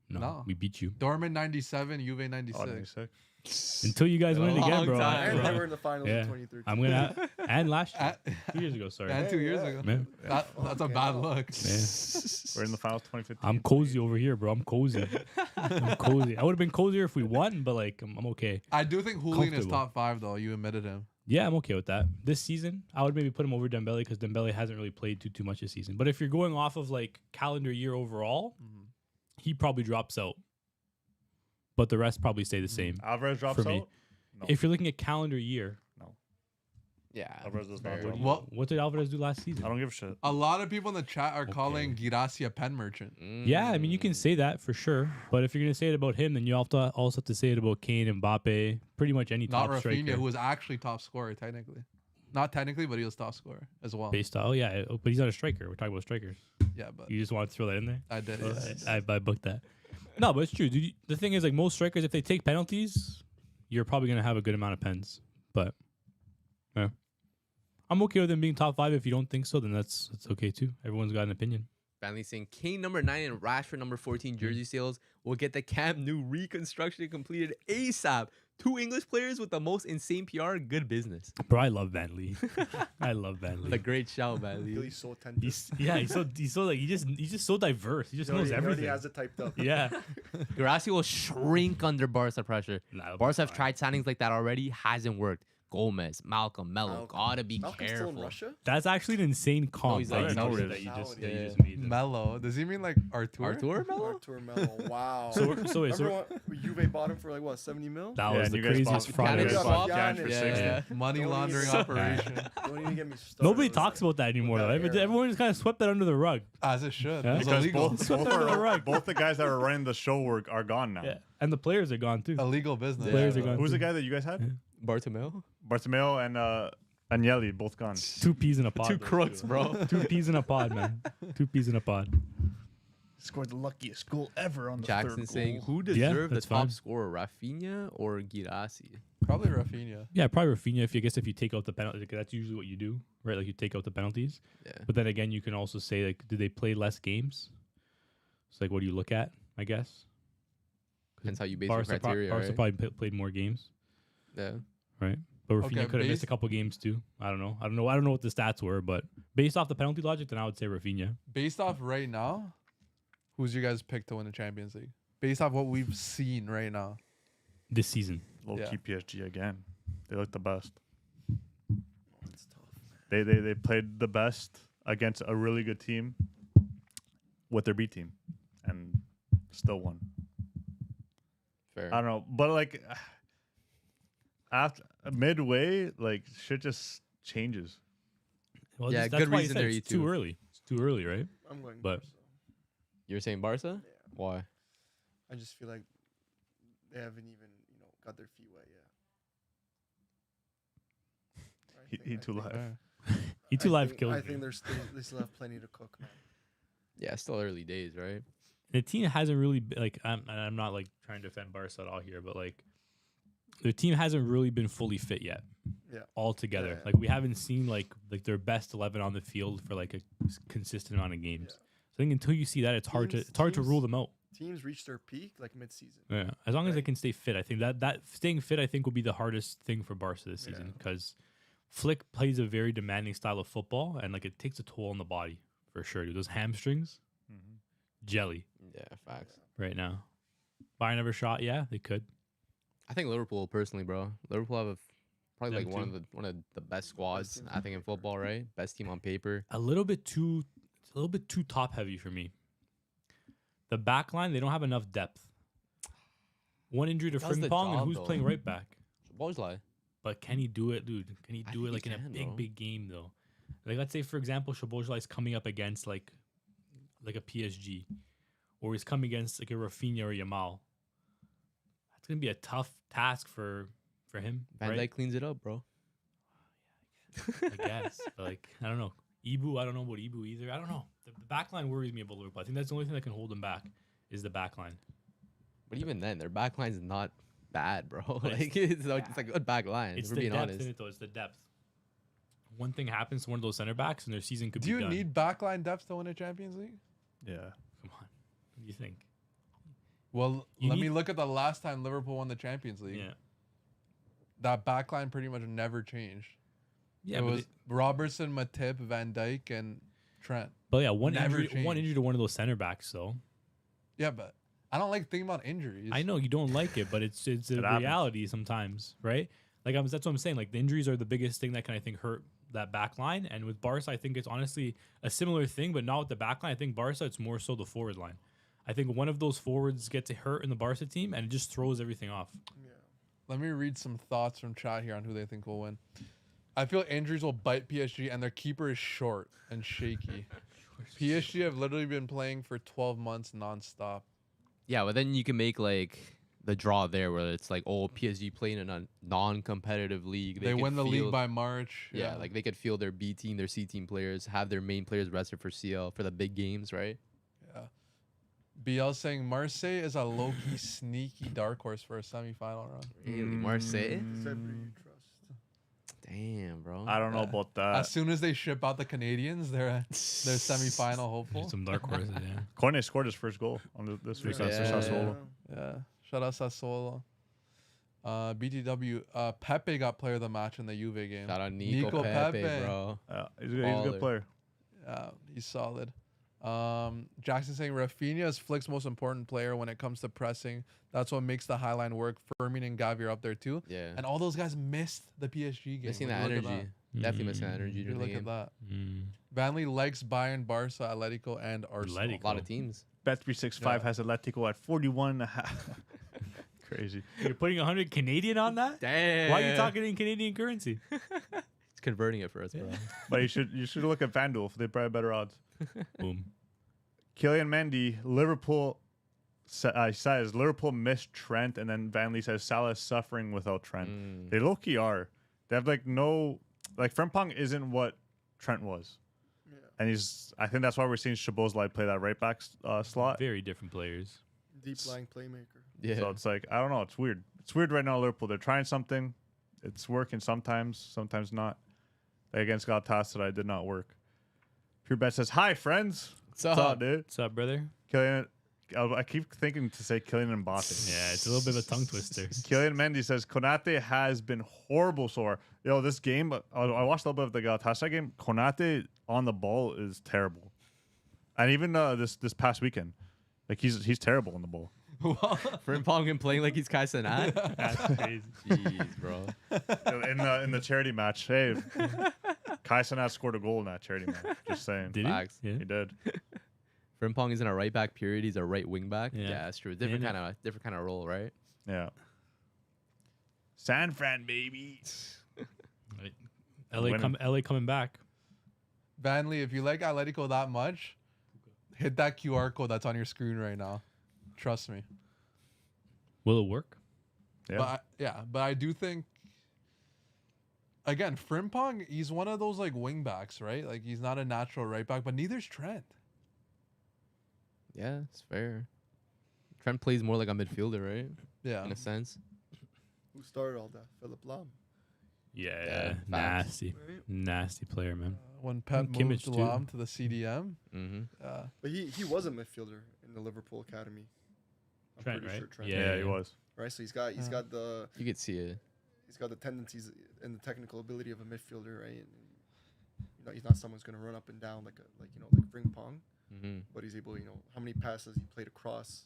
S5: No, we beat you.
S1: Dortmund 97, Juve
S4: Oh,
S1: 96.
S4: 96.
S5: Until you guys
S3: Been
S5: win
S3: a
S5: it again,
S3: long
S5: bro.
S3: time,
S2: And
S3: bro.
S2: they were in the finals
S5: Yeah.
S2: in 2013.
S5: I'm gonna and last year,
S1: And,
S5: 2 years ago. Sorry.
S1: and 2 years
S2: Yeah.
S1: ago.
S5: Man,
S1: That's a
S2: Okay,
S1: bad
S2: wow.
S1: look.
S5: man.
S4: We're in the finals 2015.
S5: I'm cozy over here, bro. I'm cozy. I'm cozy. I would have been cozier if we won, but like I'm okay.
S1: I do think Julian is
S5: Comfortable.
S1: top 5 though. You admitted him.
S5: Yeah, I'm okay with that. This season, I would maybe put him over Dembele because Dembele hasn't really played too much this season. But if you're going off of like calendar year overall, he probably drops out. But the rest probably stay the same.
S4: Alvarez drops
S5: For me.
S4: out. No.
S5: If you're looking at calendar year,
S3: Yeah.
S4: Alvarez does not
S3: fair.
S4: drop out.
S1: Well,
S5: what did Alvarez do last season?
S4: I don't give a shit.
S1: a lot of people in the chat are calling Girassi a pen merchant.
S5: Yeah, I mean you can say that for sure. But if you're gonna say it about him, then you also have to say it about Kane, Mbappe, pretty much any
S1: Not
S5: top
S1: Rafinha,
S5: striker.
S1: who was actually top scorer technically. Not technically, but he was top scorer as well.
S5: Based on, yeah, but he's not a striker. We're talking about strikers.
S1: Yeah, but
S5: You just want to throw that in there?
S1: I did.
S5: Well,
S1: Yes.
S5: I booked that. No, but it's true. Dude, the thing is, like most strikers, if they take penalties, you're probably gonna have a good amount of pens. But yeah, I'm okay with him being top 5. If you don't think so, then that's okay too. Everyone's got an opinion.
S3: Finally saying Kane number 9 and Rashford number 14 jersey sales will get the Camp Nou reconstruction completed ASAP. 2 English players with the most insane PR. Good business.
S5: Bro, I love Van Lee. I love Van
S3: The
S5: Lee.
S3: great shout, man.
S2: He's so attentive.
S5: He's so like he's just so diverse. He just knows
S2: He already
S5: everything.
S2: has it typed up.
S5: Yeah.
S3: Girassi will shrink under Barca pressure.
S5: Nah, it'll be
S3: Barca have
S5: fine.
S3: tried signings like that already. Hasn't worked. Gomez, Malcolm, Melo.
S2: Malcolm.
S3: Gotta be
S2: Malcolm's still in
S3: careful.
S2: Russia?
S5: That's actually an insane comp.
S3: he's
S5: that
S3: like
S5: you
S3: no
S5: just-
S3: risk.
S5: that you just
S3: Yeah.
S5: made.
S1: Mello. Does he mean like Artur?
S3: Artur Melo?
S2: Artur Melo. Wow.
S5: So wait,
S2: Remember when Juve bought him for like what, 70 mil?
S5: that
S4: Yeah,
S5: was
S4: and
S5: the
S4: you guys
S5: craziest
S4: bought-
S5: fraud.
S3: Canada
S5: ever.
S2: got
S3: swap?
S2: Giannis.
S4: for
S3: Yeah,
S4: 60.
S3: yeah.
S1: Money
S2: Don't
S1: laundering
S2: even-
S1: operation.
S2: Don't even get me started.
S5: Nobody
S2: on
S5: talks about that anymore.
S2: that
S5: Though.
S2: era.
S5: Everyone just kind of swept that under the rug.
S1: As it should.
S5: Yeah.
S1: It's
S4: Because
S1: illegal.
S4: both,
S5: Swept under the rug.
S4: both the guys that were running the show are gone now.
S5: Yeah, and the players are gone too.
S1: Illegal business.
S5: Players are
S3: Yeah.
S5: gone.
S4: Who's
S5: too.
S4: the guy that you guys had?
S3: Bartomeu?
S4: Bartomeu and Yeli, both gone.
S5: 2 peas in a pod.
S3: Two
S5: those
S3: crooks,
S5: two.
S3: bro.
S5: 2 peas in a pod, man. 2 peas in a pod.
S4: Scored the luckiest goal ever on the
S3: Jackson saying, who
S5: Yeah,
S3: deserved the
S5: that's
S3: top
S5: fine.
S3: scorer, Rafinha or Girassi?
S1: Probably Rafinha.
S5: Yeah, probably Rafinha. If you take out the penalty, that's usually what you do, right? Like you take out the penalties.
S3: Yeah.
S5: But then again, you can also say like, did they play less games? It's like, what do you look at? I guess.
S3: Depends how you base your
S5: Barca
S3: criteria, right?
S5: probably played more games,
S3: Yeah.
S5: right? But Rafinha
S1: Okay,
S5: could have missed
S1: based-
S5: a couple games too. I don't know. I don't know what the stats were, but based off the penalty logic, then I would say Rafinha.
S1: Based off right now, who's your guys' pick to win the Champions League? Based off what we've seen right now.
S5: This season.
S4: Low
S1: Yeah.
S4: key PSG again. They look the best.
S2: It's tough, man.
S4: They played the best against a really good team with their B team, and still won.
S3: Fair.
S4: I don't know, but like after midway, like shit just changes.
S5: Well,
S3: Yeah,
S5: that's
S3: good
S5: why I
S3: reason
S5: said
S3: there,
S5: it's
S3: you
S5: too
S3: two.
S5: early. It's too early, right?
S2: I'm going.
S5: But-
S2: Barca.
S3: You're saying Barca?
S2: Yeah.
S3: Why?
S2: I just feel like they haven't even got their feet wet yet.
S4: He too live.
S5: E2 Live killed
S2: I
S5: me.
S2: think they still have plenty to cook, man.
S3: Yeah, still early days, right?
S5: The team hasn't really like I'm not like trying to defend Barca at all here, but like their team hasn't really been fully fit yet.
S2: Yeah.
S5: All together.
S2: Yeah.
S5: Like we haven't seen like their best 11 on the field for like a consistent amount of games.
S2: Yeah.
S5: So I think until you see that, it's hard to
S2: Teams-
S5: rule them out.
S2: Teams reach their peak like mid-season.
S5: Yeah. As long as they
S2: Right.
S5: can stay fit, I think that staying fit I think will be the hardest thing for Barca this season
S2: Yeah.
S5: because Flick plays a very demanding style of football and like it takes a toll on the body for sure. Dude. Those hamstrings, jelly
S3: Yeah, facts.
S5: right now. Bayern ever shot? Yeah, they could.
S3: I think Liverpool personally, bro. Liverpool have probably
S5: Them
S3: like one of the best squads
S2: teams
S3: I
S2: on
S3: think in
S2: paper.
S3: football, right? Best team on paper.
S5: A little bit too top heavy for me. The back line, they don't have enough depth. One injury to
S3: Does the
S5: Frimpong, and
S3: job,
S5: who's
S3: though.
S5: playing right back?
S3: Szoboszlai.
S5: But can he do it, dude? Can he
S3: I
S5: do it
S3: think
S5: like
S3: he
S5: in a
S3: can,
S5: big,
S3: bro.
S5: big game though? Like let's say for example, Szoboszlai is coming up against like a PSG, or he's coming against like a Rafinha or Yamal. That's gonna be a tough task for him.
S3: Van
S5: right?
S3: Dijk cleans it up, bro.
S5: I guess. But like, I don't know. Ibu, I don't know about Ibu either. I don't know. The back line worries me about Liverpool. I think that's the only thing that can hold them back is the back line.
S3: But even then, their back line's not bad, bro.
S5: But
S3: Like it's a good back line.
S5: It's
S3: If we're
S5: the
S3: being
S5: depth
S3: honest.
S5: in it, though. It's the depth. One thing happens to one of those center backs, and their season could
S1: Do
S5: be
S1: you
S5: done.
S1: need backline depth to win a Champions League?
S4: Yeah.
S5: Come on. What do you think?
S1: Well,
S5: You
S1: let
S5: need-
S1: me look at the last time Liverpool won the Champions League.
S5: Yeah.
S1: That backline pretty much never changed.
S5: Yeah,
S1: it
S5: but
S1: was Robertson, Matip, Van Dijk, and Trent.
S5: but yeah, one
S1: never
S5: injury
S1: changed.
S5: to one of those center backs, though.
S1: Yeah, but I don't like thinking about injuries.
S5: I know you don't like it, but it's a
S4: It happens.
S5: reality sometimes, right? Like that's what I'm saying. Like the injuries are the biggest thing that can I think hurt that back line. And with Barca, I think it's honestly a similar thing, but not with the back line. I think Barca, it's more so the forward line. I think one of those forwards gets hurt in the Barca team, and it just throws everything off.
S2: Yeah.
S1: Let me read some thoughts from chat here on who they think will win. I feel injuries will bite PSG, and their keeper is short and shaky. PSG have literally been playing for 12 months nonstop.
S3: Yeah, but then you can make like the draw there where it's like, oh, PSG playing in a non-competitive league.
S1: They
S3: could
S1: win the league
S3: field-
S1: by March.
S3: Yeah, like they could field their B team, their C team players, have their main players rested for CL for the big games, right?
S1: Yeah. BL saying Marseille is a low-key sneaky dark horse for a semifinal run.
S3: Really, Marseille?
S2: Whoever you trust.
S3: Damn, bro.
S4: I don't know
S1: Yeah.
S4: about that.
S1: As soon as they ship out the Canadians, they're semifinal hopeful.
S5: Some dark horses, yeah.
S4: Cornet scored his first goal on this week against
S3: Yeah.
S4: Sassuolo.
S1: Yeah. Shout out Sassuolo. BTW. Pepe got player of the match in the Juve game.
S3: Shout out Nico Pepe, bro.
S4: He's a good
S3: Baller.
S4: player.
S1: Yeah, he's solid. Jackson saying Rafinha is Flick's most important player when it comes to pressing. That's what makes the high line work. Fermin and Gavi are up there too.
S3: Yeah.
S1: And all those guys missed the PSG game.
S3: Missing
S1: Like,
S3: that
S1: look at
S3: energy. Definitely missing that energy
S1: You
S3: during the
S1: look at
S3: game.
S1: that.
S5: Mm.
S1: Vanley likes Bayern, Barca, Atletico, and Arsenal.
S5: Atletico.
S3: A lot of teams.
S4: Bet365
S1: Yeah.
S4: has Atletico at 41.5. Crazy.
S5: You're putting 100 Canadian on that?
S3: Damn.
S5: Why are you talking in Canadian currency?
S3: It's converting it for us, bro.
S4: But you should look at FanDuel. They probably have better odds.
S5: Boom.
S4: Kylian Mendy, Liverpool says Liverpool missed Trent, and then Vanley says Salah is suffering without Trent.
S3: Mm.
S4: They low-key are. They have Frimpong isn't what Trent was.
S2: Yeah.
S4: And I think that's why we're seeing Szoboszlai play that right back slot.
S5: Very different players.
S2: Deep lying playmaker.
S3: Yeah.
S4: So it's like, I don't know. It's weird. It's weird right now, Liverpool. They're trying something. It's working sometimes, sometimes not. Like against Galatasaray, it did not work. Pure Bet says, hi, friends.
S3: What's
S4: What's up,
S3: up?
S4: dude?
S5: What's up, brother?
S4: Kylian I keep thinking to say Kylian Mbappe.
S5: Yeah, it's a little bit of a tongue twister.
S4: Kylian Mendy says Konate has been horrible so far. Yo, this game, I watched a little bit of the Galatasaray game. Konate on the ball is terrible, and even this past weekend, like he's terrible on the ball.
S3: Frimpong playing like he's Kai Cenat.
S5: That's crazy.
S3: Jeez, bro.
S4: In the charity match, hey, Kai Cenat scored a goal in that charity match. Just saying,
S5: Did he?
S3: Facts.
S5: Yeah.
S4: he did.
S3: Frimpong isn't a right back period. He's a right wing back.
S5: Yeah.
S3: Yeah, that's true. Different
S5: Yeah.
S3: kind of role, right?
S4: Yeah. San Fran, baby.
S5: Right.
S4: Winning.
S5: LA coming back.
S1: Vanley, if you like Atletico that much, hit that QR code that's on your screen right now. Trust me.
S5: Will it work?
S4: Yeah.
S1: But I do think, again, Frimpong, he's one of those like wing backs, right? Like he's not a natural right back, but neither's Trent.
S3: Yeah, it's fair. Trent plays more like a midfielder, right?
S1: Yeah.
S3: In a sense.
S2: Who started all that? Philip Lahm.
S5: Yeah,
S3: facts.
S5: nasty,
S2: Right?
S5: nasty player, man.
S1: When Pep
S5: Kimmich
S1: moved
S5: too.
S1: Lahm to the CDM.
S3: Mm-hmm.
S2: But he was a midfielder in the Liverpool academy. I'm
S5: Trent,
S2: pretty
S5: right?
S2: sure Trent.
S5: Yeah.
S4: Yeah, he was.
S2: Right. So he's got the
S3: You could see it.
S2: he's got the tendencies and the technical ability of a midfielder, right? And, he's not someone who's gonna run up and down like Frimpong,
S3: Mm-hmm.
S2: but he's able, how many passes he played across,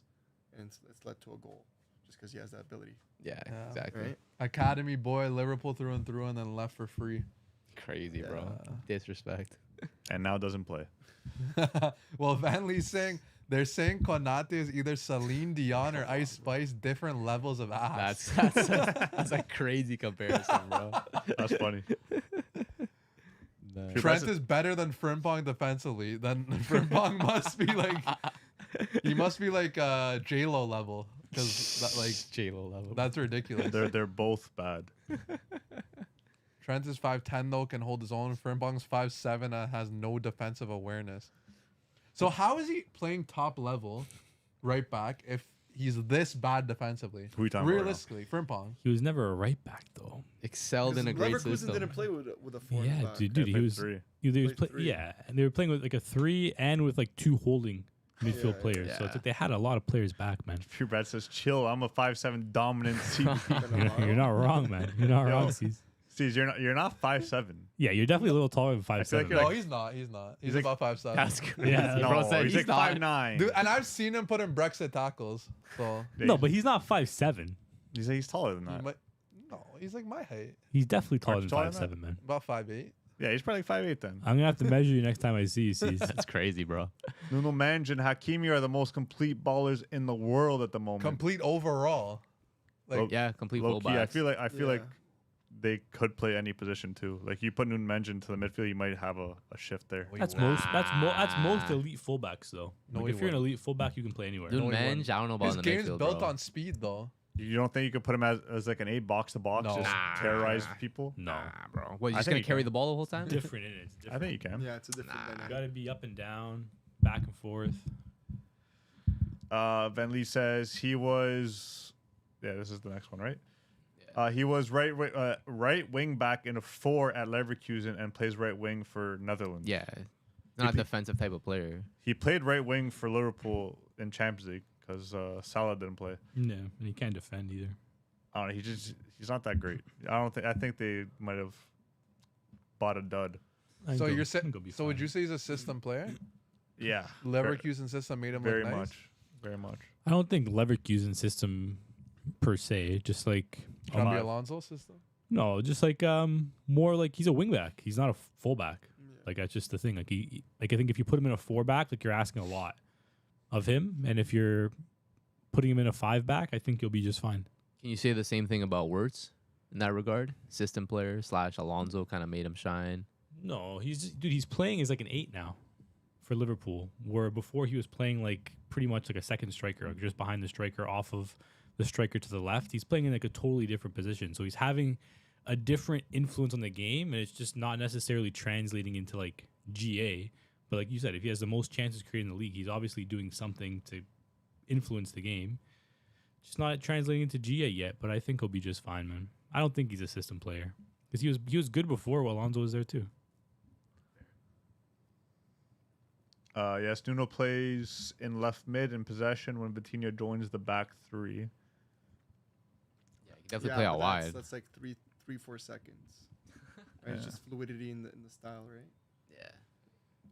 S2: and it's led to a goal just because he has that ability.
S3: Yeah,
S1: Yeah.
S3: exactly.
S2: Right.
S1: Academy boy, Liverpool through and through, and then left for free.
S3: Crazy, bro.
S1: Yeah.
S3: Disrespect.
S4: And now doesn't play.
S1: Well, Vanley's saying they're saying Konate is either Celine Dion or Ice Spice, different levels of ass.
S3: That's a crazy comparison, bro.
S4: That's funny.
S3: Nice.
S1: Trent is better than Frimpong defensively. Then Frimpong must be like he must be like J-Lo level because
S3: J-Lo level.
S1: that's ridiculous.
S4: They're both bad.
S1: Trent is 5'10" though, can hold his own. Frimpong's 5'7" and has no defensive awareness. So how is he playing top level right back if he's this bad defensively?
S4: Who you talking about right now?
S1: Realistically, Frimpong.
S5: He was never a right back though.
S3: Excelled in a great
S2: Leverkusen
S3: system.
S2: didn't play with a four.
S5: Yeah,
S2: back.
S5: dude,
S4: They
S5: he
S4: played
S5: was.
S4: three.
S5: He was
S2: Played three.
S5: yeah, and they were playing with like a 3 and with like 2 holding midfield
S2: Yeah,
S5: players. So
S3: yeah.
S5: it's like they had a lot of players back, man.
S4: Pure Brad says, chill. I'm a 5'7" dominant CVP.
S5: You're not wrong, man. You're not
S4: Yo.
S5: wrong, C's.
S4: Steve, you're not 5'7".
S5: Yeah, you're definitely a little taller than
S4: feel like
S5: 5'7".
S4: you're
S1: No,
S4: like-
S1: he's not. He's not. He's,
S4: He's like-
S1: about 5'7".
S3: That's crazy.
S5: Yeah.
S4: No,
S3: Bro said
S4: he's like
S3: not.
S4: 5'9".
S1: Dude, and I've seen him put in Brexit tackles. So
S5: No, but he's not 5'7".
S4: he's taller than
S1: he
S4: that.
S1: might, no, he's like my height,
S5: He's definitely taller
S4: Aren't
S5: than
S4: you taller than
S5: 5'7", man.
S1: about 5'8".
S4: Yeah, he's probably like 5'8" then.
S5: I'm gonna have to measure you next time I see you, C's.
S3: That's crazy, bro.
S4: Nuno Mendes and Hakimi are the most complete ballers in the world at the moment.
S1: Complete overall. Like
S4: Low-
S3: Yeah, complete
S4: Low key,
S3: fullbacks.
S4: I feel like
S2: Yeah.
S4: they could play any position too. Like you put Nuno Mendes into the midfield, you might have a shift there.
S1: Wait,
S5: That's
S1: what?
S5: that's most elite fullbacks though.
S1: No,
S5: Like,
S1: he
S5: if you're an
S1: wouldn't.
S5: elite fullback, you can play anywhere.
S3: Dude,
S1: No, he
S3: man,
S1: wouldn't.
S3: I don't know about
S1: His
S3: in the
S1: game's
S3: midfield,
S1: built
S3: bro.
S1: on speed though.
S4: You don't think you could put him as like an 8 box to box,
S1: No.
S4: just
S3: Nah.
S4: terrorize people?
S5: No,
S3: Nah, bro. What, you
S4: I
S3: just
S4: think
S3: gonna
S4: you
S3: carry
S4: can.
S3: the ball the whole time?
S5: different in it. It's
S4: I
S5: different.
S4: think you can.
S2: Yeah, it's a different
S3: Nah.
S5: You
S2: dynamic.
S5: gotta be up and down, back and forth.
S4: Van Lee says he was. Yeah, this is the next one, right? He was right wing back in a 4 at Leverkusen and plays right wing for Netherlands.
S3: Yeah. Not a defensive type of player.
S4: He played right wing for Liverpool in Champions League because Salah didn't play.
S5: No, and he can't defend either.
S4: I don't know. He's not that great. I think they might have bought a dud.
S1: So you're
S5: saying?
S1: saying? So would you say he's a system player?
S4: Yeah,
S1: Leverkusen system made him
S4: very
S1: look nice.
S4: much, very much.
S5: I don't think Leverkusen system per se. Just like
S1: Xabi
S4: Alive.
S1: Alonso system.
S5: no, just like more like he's a wingback. He's not a fullback. Like that's just the thing. Like I think if you put him in a 4-back, like you're asking a lot of him. And if you're putting him in a 5-back, I think you'll be just fine.
S3: Can you say the same thing about Wirtz in that regard? System player / Alonso kind of made him shine.
S5: No, he's playing as like an 8 now for Liverpool, where before he was playing like pretty much like a second striker, like just behind the striker, off of the striker to the left. He's playing in like a totally different position, so he's having a different influence on the game, and it's just not necessarily translating into like GA. But like you said, if he has the most chances created in the league, he's obviously doing something to influence the game. Just not translating into GA yet, but I think he'll be just fine, man. I don't think he's a system player because he was good before while Alonso was there too.
S4: Yes, Nuno plays in left mid in possession when Vitinha joins the back three.
S3: Yeah, he definitely play out
S2: but
S3: wide.
S2: That's like 4 seconds. Right? It's
S4: Yeah.
S2: just fluidity in the style, right?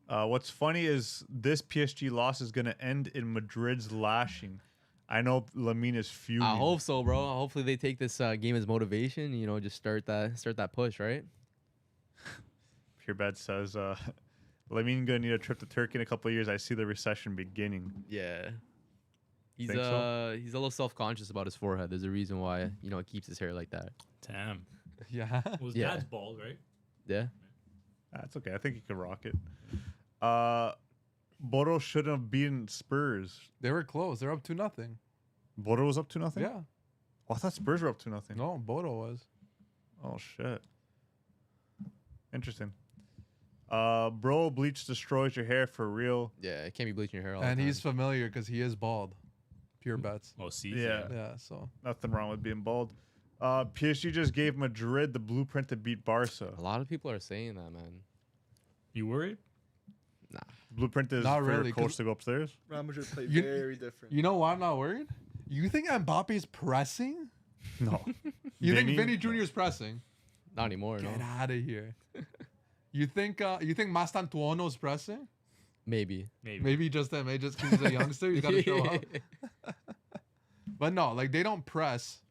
S3: Yeah.
S4: What's funny is this PSG loss is going to end in Madrid's lashing. I know Lamine is fuming.
S3: I hope so, bro. Hopefully they take this game as motivation. You know, just start that push, right?
S4: Pure Bet says, Lamine going to need a trip to Turkey in a couple of years. I see the recession beginning.
S3: Yeah. He's
S4: Think so?
S3: he's a little self-conscious about his forehead. There's a reason why, you know, he keeps his hair like that.
S5: Damn.
S1: Yeah.
S5: Was
S3: Yeah.
S5: dad's bald, right?
S3: Yeah.
S4: That's okay. I think he can rock it. Bodo shouldn't have beaten Spurs.
S1: They were close. They're up to nothing.
S4: Bodo was up to nothing?
S1: Yeah.
S4: Oh, I thought Spurs were up to nothing.
S1: No, Bodo was.
S4: Oh, shit. Interesting. Bro, bleach destroys your hair for real.
S3: Yeah, it can't be bleaching your hair all
S1: And
S3: the time.
S1: he's familiar because he is bald. Pure bets.
S5: Oh, see.
S4: Yeah.
S1: Yeah, so.
S4: Nothing wrong with being bald. PSG just gave Madrid the blueprint to beat Barca.
S3: A lot of people are saying that, man.
S5: You worried?
S3: Nah.
S4: Blueprint is
S1: Not
S4: for
S1: really,
S4: your
S1: 'cause-
S4: coach to go upstairs?
S2: Real Madrid play
S1: You-
S2: very different.
S1: You know why I'm not worried? You think Mbappe's pressing?
S4: No.
S1: You
S4: Vinny?
S1: think Vinny Jr. is pressing?
S3: Not anymore,
S1: Get
S3: no.
S1: out of here. You think Mastantuono is pressing?
S3: Maybe.
S1: Maybe just that. Maybe just because he's a youngster, he's got to show up. But no, like they don't press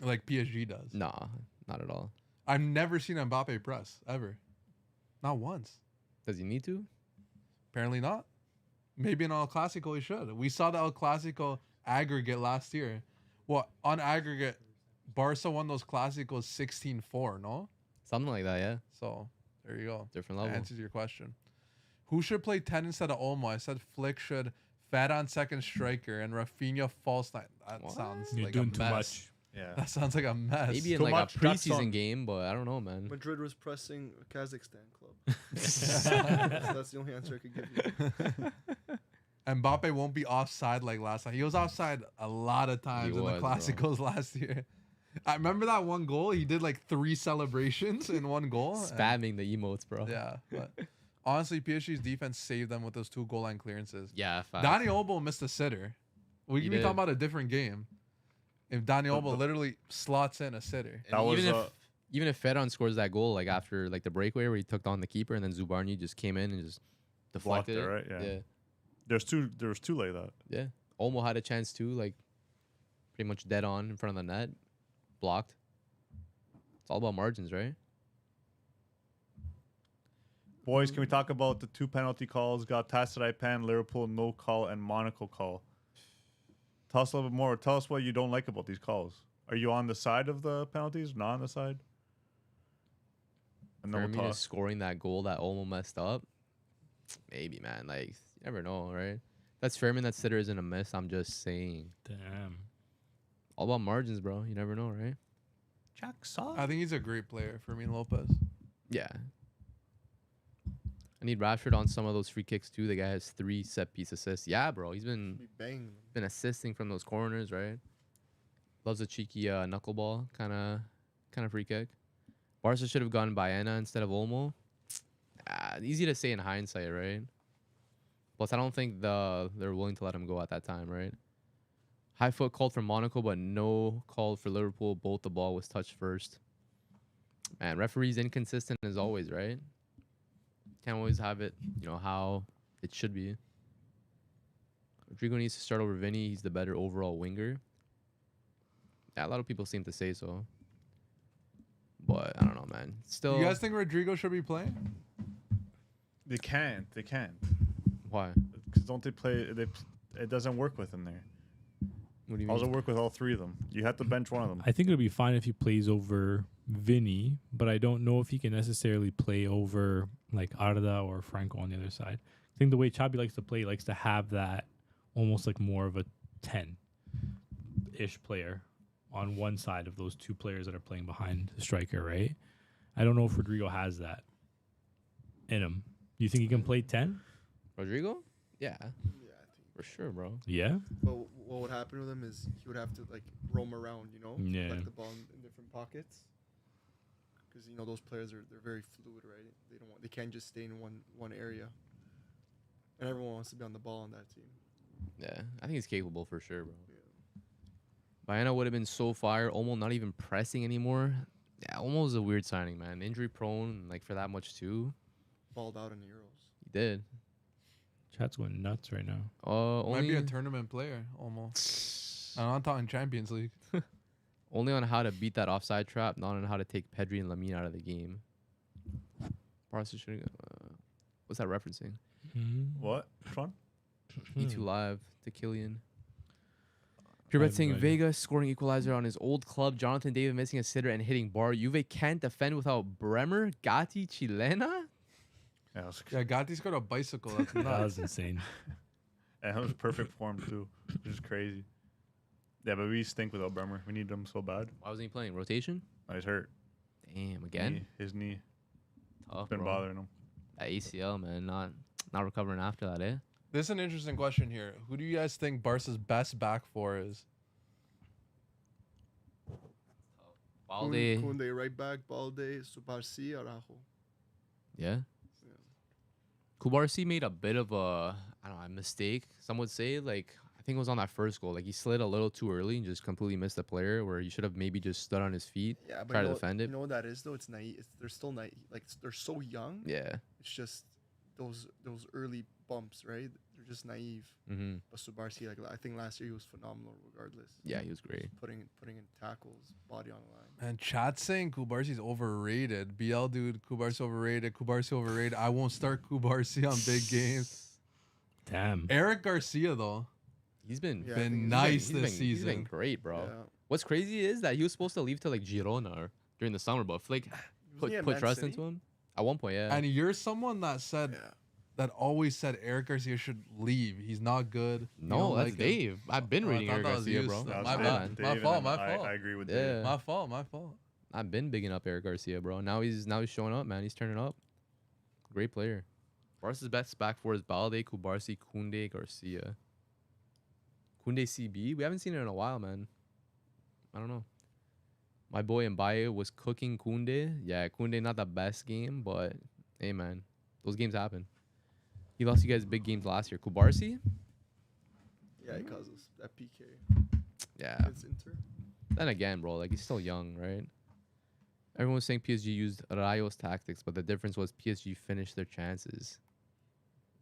S1: like PSG does.
S3: Nah, not at all.
S1: I've never seen Mbappe press ever. Not once.
S3: Does he need to?
S1: Apparently not. Maybe in El Clasico he should. We saw the El Clasico aggregate last year. What on aggregate, Barca won those Clásicos 16-4, no?
S3: Something like that, yeah.
S1: So there you go.
S3: Different
S1: That
S3: level.
S1: answers your question. Who should play 10 instead of Olmo? I said Flick should. Fed on second striker and Rafinha false nine. That
S3: What?
S1: sounds
S5: You're
S1: like
S5: doing
S1: a
S5: too
S1: mess.
S5: much.
S4: Yeah.
S1: That sounds like a mess.
S3: Maybe in
S4: Too
S3: like
S4: much,
S3: a
S4: that's
S3: preseason
S4: on.
S3: game, but I don't know, man.
S2: Madrid was pressing a Kazakhstan club. So that's the only answer I could give you.
S1: Mbappe won't be offside like last time. He was offside a lot of times in the
S3: was, bro.
S1: Clásicos last year. I remember that one goal. He did like 3 celebrations in one goal. and-
S3: Spamming the emotes, bro.
S1: Yeah, but honestly, PSG's defense saved them with those 2 goal line clearances.
S3: Yeah, facts.
S1: Danny Olmo missed a sitter. We
S3: He
S1: can be
S3: did.
S1: talking about a different game. If Danny Olmo
S4: the-
S1: literally slots in a sitter.
S3: And
S4: That was,
S3: even if Fedon scores that goal, like after like the breakaway where he took on the keeper and then Zubarny just came in and just
S4: Blocked
S3: deflected
S4: it,
S3: it.
S4: right? Yeah.
S3: Yeah.
S4: There was two like that.
S3: Yeah. Olmo had a chance too, like pretty much dead on in front of the net, blocked. It's all about margins, right?
S4: Boys, can we talk about the 2 penalty calls? Got Tassadai Pan, Liverpool no call, and Monaco call. Tell us a little bit more. Tell us what you don't like about these calls. Are you on the side of the penalties? Not on the side? And then we'll
S3: Fermin
S4: talk.
S3: is scoring that goal that Olmo messed up. Maybe, man. Like, you never know, right? That's Fermin. That sitter isn't a miss. I'm just saying.
S5: Damn.
S3: All about margins, bro. You never know, right?
S1: I think he's a great player, Fermin Lopez.
S3: Yeah. I need Rashford on some of those free kicks too. The guy has 3 set piece assists. Yeah, bro. He's been
S2: Be banging them.
S3: assisting from those corners, right? Loves a cheeky knuckleball kind of free kick. Barca should have gone Baena instead of Olmo. Easy to say in hindsight, right? Plus, I don't think they're willing to let him go at that time, right? High foot called for Monaco, but no call for Liverpool. Both the ball was touched first. Man, referees inconsistent as always, right? Can't always have it, how it should be. Rodrigo needs to start over Vinny. He's the better overall winger. Yeah, a lot of people seem to say so. But I don't know, man. Still,
S1: You guys think Rodrigo should be playing?
S4: They can't.
S3: why?
S4: Because don't they play? It doesn't work with them there.
S3: What do you
S4: How does
S3: mean?
S4: it work with all 3 of them? You have to bench one of them.
S5: I think it'll be fine if he plays over Vinny, but I don't know if he can necessarily play over like Arda or Franco on the other side. I think the way Chabi likes to play, he likes to have that almost like more of a 10-ish player on one side of those 2 players that are playing behind the striker, right? I don't know if Rodrigo has that in him. Do you think he can play 10?
S3: Rodrigo? Yeah,
S2: Yeah, I think.
S3: for sure, bro.
S5: Yeah.
S2: But what would happen with him is he would have to like roam around,
S5: Yeah.
S2: like the ball in different pockets. Because those players they're very fluid, right? They can't just stay in one area. and everyone wants to be on the ball on that team.
S3: Yeah, I think he's capable for sure, bro.
S2: Yeah.
S3: Baena would have been so fire. Almost not even pressing anymore. Yeah, almost a weird signing, man. Injury prone, like for that much too.
S2: Balled out in the Euros.
S3: He did.
S5: Chat's going nuts right now.
S1: Might be
S3: Only
S1: a tournament player almost. I'm not talking Champions League.
S3: only on how to beat that offside trap, not on how to take Pedri and Lamine out of the game. Barca shouldn't. What's that referencing?
S4: What? Which one?
S3: E2 Live to Killian. Purebet saying
S5: Everybody.
S3: Vega scoring equalizer on his old club. Jonathan David missing a sitter and hitting bar. Juve can't defend without Bremer. Gatti Chilena.
S4: Yeah, it was,
S1: Yeah, Gatti scored a bicycle. That's
S5: That
S1: nuts.
S5: was insane.
S4: and it was perfect form too, which is crazy. Yeah, but we stink without Bremer. We need him so bad.
S3: Why wasn't he playing? Rotation?
S4: Oh, he's hurt.
S3: Damn, again?
S4: His knee
S3: Tough,
S4: been
S3: bro.
S4: bothering him.
S3: That ACL, man. Not recovering after that, eh?
S1: This is an interesting question here. Who do you guys think Barca's best back four is?
S3: Balde.
S2: Koundé right back, Balde, Subarsi, Araujo.
S3: Yeah.
S2: Yeah.
S3: Kubarsi made a bit of a, I don't know, a mistake. Some would say, like, I think it was on that first goal. Like, he slid a little too early and just completely missed the player where he should have maybe just stood on his feet.
S2: Yeah, but
S3: Try
S2: you
S3: to
S2: know,
S3: defend it.
S2: You know what that is though? It's naive. They're still naive. Like they're so young.
S3: Yeah.
S2: It's just those early bumps, right? They're just naive.
S3: Mm-hmm.
S2: But Subarsi, like I think last year he was phenomenal regardless.
S3: Yeah, he was great.
S2: Putting in tackles, body on the line.
S1: And chat saying Kubarsi's overrated. BL dude, Kubarsi overrated. Kubarsi overrated. I won't start Kubarsi on big games.
S5: Damn.
S1: Eric Garcia though.
S3: He's been
S2: Yeah, I
S1: been
S2: think he's
S1: nice
S3: he's
S1: this
S3: been, He's been
S1: season.
S3: great, bro.
S2: Yeah.
S3: What's crazy is that he was supposed to leave to like Girona during the summer, but Flick
S2: Wasn't he at
S3: put
S2: Man
S3: trust
S2: City?
S3: into him at one point. Yeah.
S1: And you're someone that said
S2: Yeah.
S1: that always said Eric Garcia should leave. He's not good. You
S3: no,
S1: don't
S3: that's
S1: like him.
S3: Dave. I've been
S1: Oh, I
S3: reading
S1: thought
S3: Eric
S1: that was
S3: Garcia,
S1: you,
S3: bro.
S1: so
S4: That was
S1: my
S4: Dave.
S1: bad.
S4: Dave
S1: My
S4: and
S1: fault, my
S4: I
S1: fault.
S4: agree with
S3: Yeah.
S4: Dave.
S1: My fault. My fault.
S3: I've been bigging up Eric Garcia, bro. Now he's showing up, man. He's turning up. Great player. Barca's best back four is Balde, Kubarsi, Koundé, Garcia. Koundé CB? We haven't seen it in a while, man. I don't know. My boy Mbaye was cooking Koundé. Yeah, Koundé not the best game, but hey, man. Those games happen. He lost you guys big games last year. Kubarsi?
S2: Yeah, he causes that PK.
S3: Yeah.
S2: It's Inter.
S3: Then again, bro, like he's still young, right? Everyone was saying PSG used Rayo's tactics, but the difference was PSG finished their chances.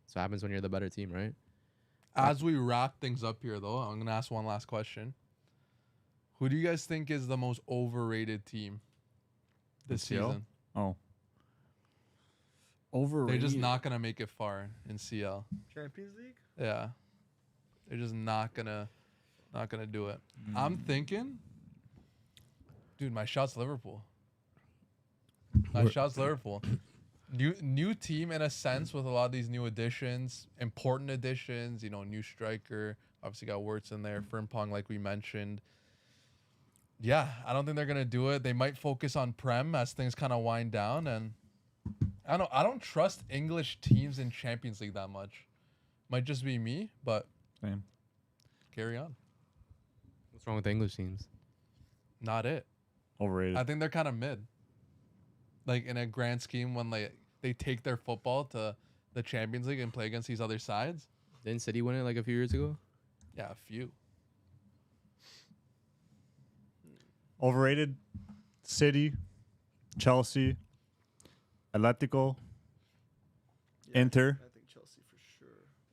S3: So it happens when you're the better team, right?
S1: As we wrap things up here, though, I'm gonna ask one last question. Who do you guys think is the most overrated team this
S4: CL?
S1: season?
S4: Oh,
S1: They're
S4: overrated.
S1: just not gonna make it far in CL.
S2: Champions League.
S1: Yeah, they're just not gonna do it. I'm thinking, dude, my shot's Liverpool. My shot's Liverpool. New team in a sense with a lot of these new additions, important additions. You know, new striker. Obviously got Wirtz in there. Frimpong, like we mentioned. Yeah, I don't think they're gonna do it. They might focus on Prem as things kind of wind down, and I don't trust English teams in Champions League that much. Might just be me, but
S4: Same.
S1: carry on.
S3: What's wrong with the English teams?
S1: Not it.
S4: Overrated.
S1: I think they're kind of mid. Like in a grand scheme, when they take their football to the Champions League and play against these other sides.
S3: Didn't City win it like a few years ago?
S1: Yeah, a few.
S4: Overrated. City, Chelsea, Atletico,
S2: Yeah,
S4: Inter.
S2: I think Chelsea for sure.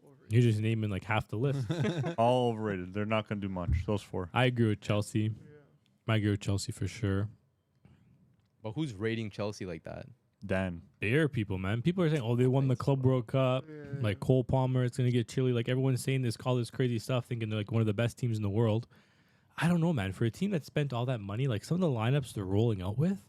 S2: Overrated.
S5: You're just naming like half the list.
S4: All overrated. They're not gonna do much. Those four.
S5: I agree with Chelsea.
S2: Yeah.
S5: I agree with Chelsea for sure.
S3: But who's rating Chelsea like that?
S4: Dan.
S5: They are people, man. People are saying, "Oh, they won the Club World Cup."
S2: Yeah.
S5: Like Cole Palmer, it's gonna get chilly. Like everyone's saying this, all this crazy stuff, thinking they're like one of the best teams in the world. I don't know, man. For a team that spent all that money, like some of the lineups they're rolling out with,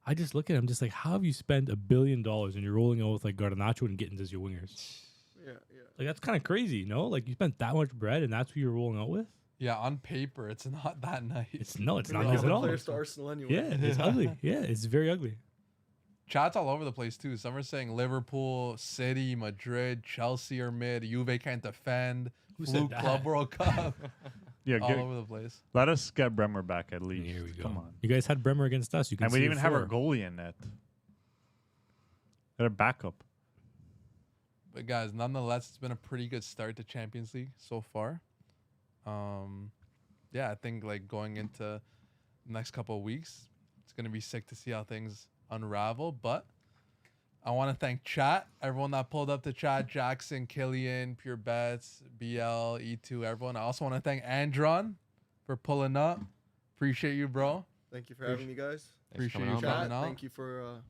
S5: I just look at them, just like, how have you spent $1 billion and you're rolling out with like Garnacho and Gittins as your wingers?
S2: Yeah.
S5: Like that's kind of crazy, no? Like you spent that much bread and that's who you're rolling out with.
S1: Yeah, on paper, it's not that nice.
S5: It's
S2: I
S5: not
S2: mean,
S5: nice
S2: they give
S5: at
S2: the
S5: all.
S2: players to Arsenal anyway.
S5: Yeah, it's ugly. Yeah, it's very ugly.
S1: Chat's all over the place too. Some are saying Liverpool, City, Madrid, Chelsea are mid. Juve can't defend.
S5: Who
S1: Fluke
S5: said that?
S1: Club World Cup.
S4: Yeah,
S1: all over the place.
S4: let us get Bremer back at least.
S5: Here we go.
S4: Come on.
S5: You guys had Bremer against us. You can
S4: And we
S5: see
S4: didn't even have our
S5: four.
S4: goalie in net. Had a backup.
S1: But guys, nonetheless, it's been a pretty good start to Champions League so far. Yeah, I think like going into the next couple of weeks, it's gonna be sick to see how things unravel. But I want to thank chat, everyone that pulled up to chat, Jackson, Killian, Pure Bets, BL, E2, everyone. I also want to thank Andron for pulling up. Appreciate you, bro.
S6: Thank you for having me, guys.
S1: Appreciate
S3: coming
S1: you
S3: on,
S1: coming out.
S6: Thank you for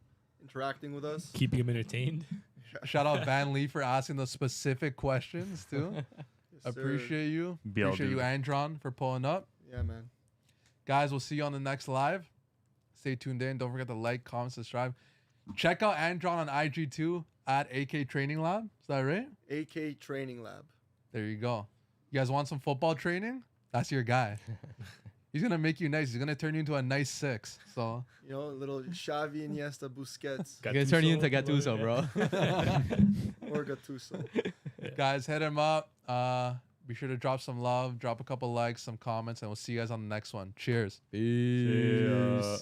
S6: interacting with us.
S5: Keeping him entertained.
S1: Shout out Van Lee for asking those specific questions too.
S6: Yes, sir.
S1: Appreciate you.
S4: BL
S1: Appreciate you,
S4: dude.
S1: Andron, for pulling up.
S6: Yeah, man.
S1: Guys, we'll see you on the next live. Stay tuned in. Don't forget to like, comment, subscribe. Check out Andron on IG too at AK Training Lab. Is that right?
S6: AK Training Lab.
S1: There you go. You guys want some football training? That's your guy. He's gonna make you nice. He's gonna turn you into a nice 6. So
S6: You know, little Xavi, Iniesta, Busquets,
S3: I'm gonna turn you into Gattuso, bro.
S6: or Gattuso.
S1: guys, hit him up. Be sure to drop some love, drop a couple likes, some comments, and we'll see you guys on the next one. Cheers.
S3: Peace.
S4: See ya.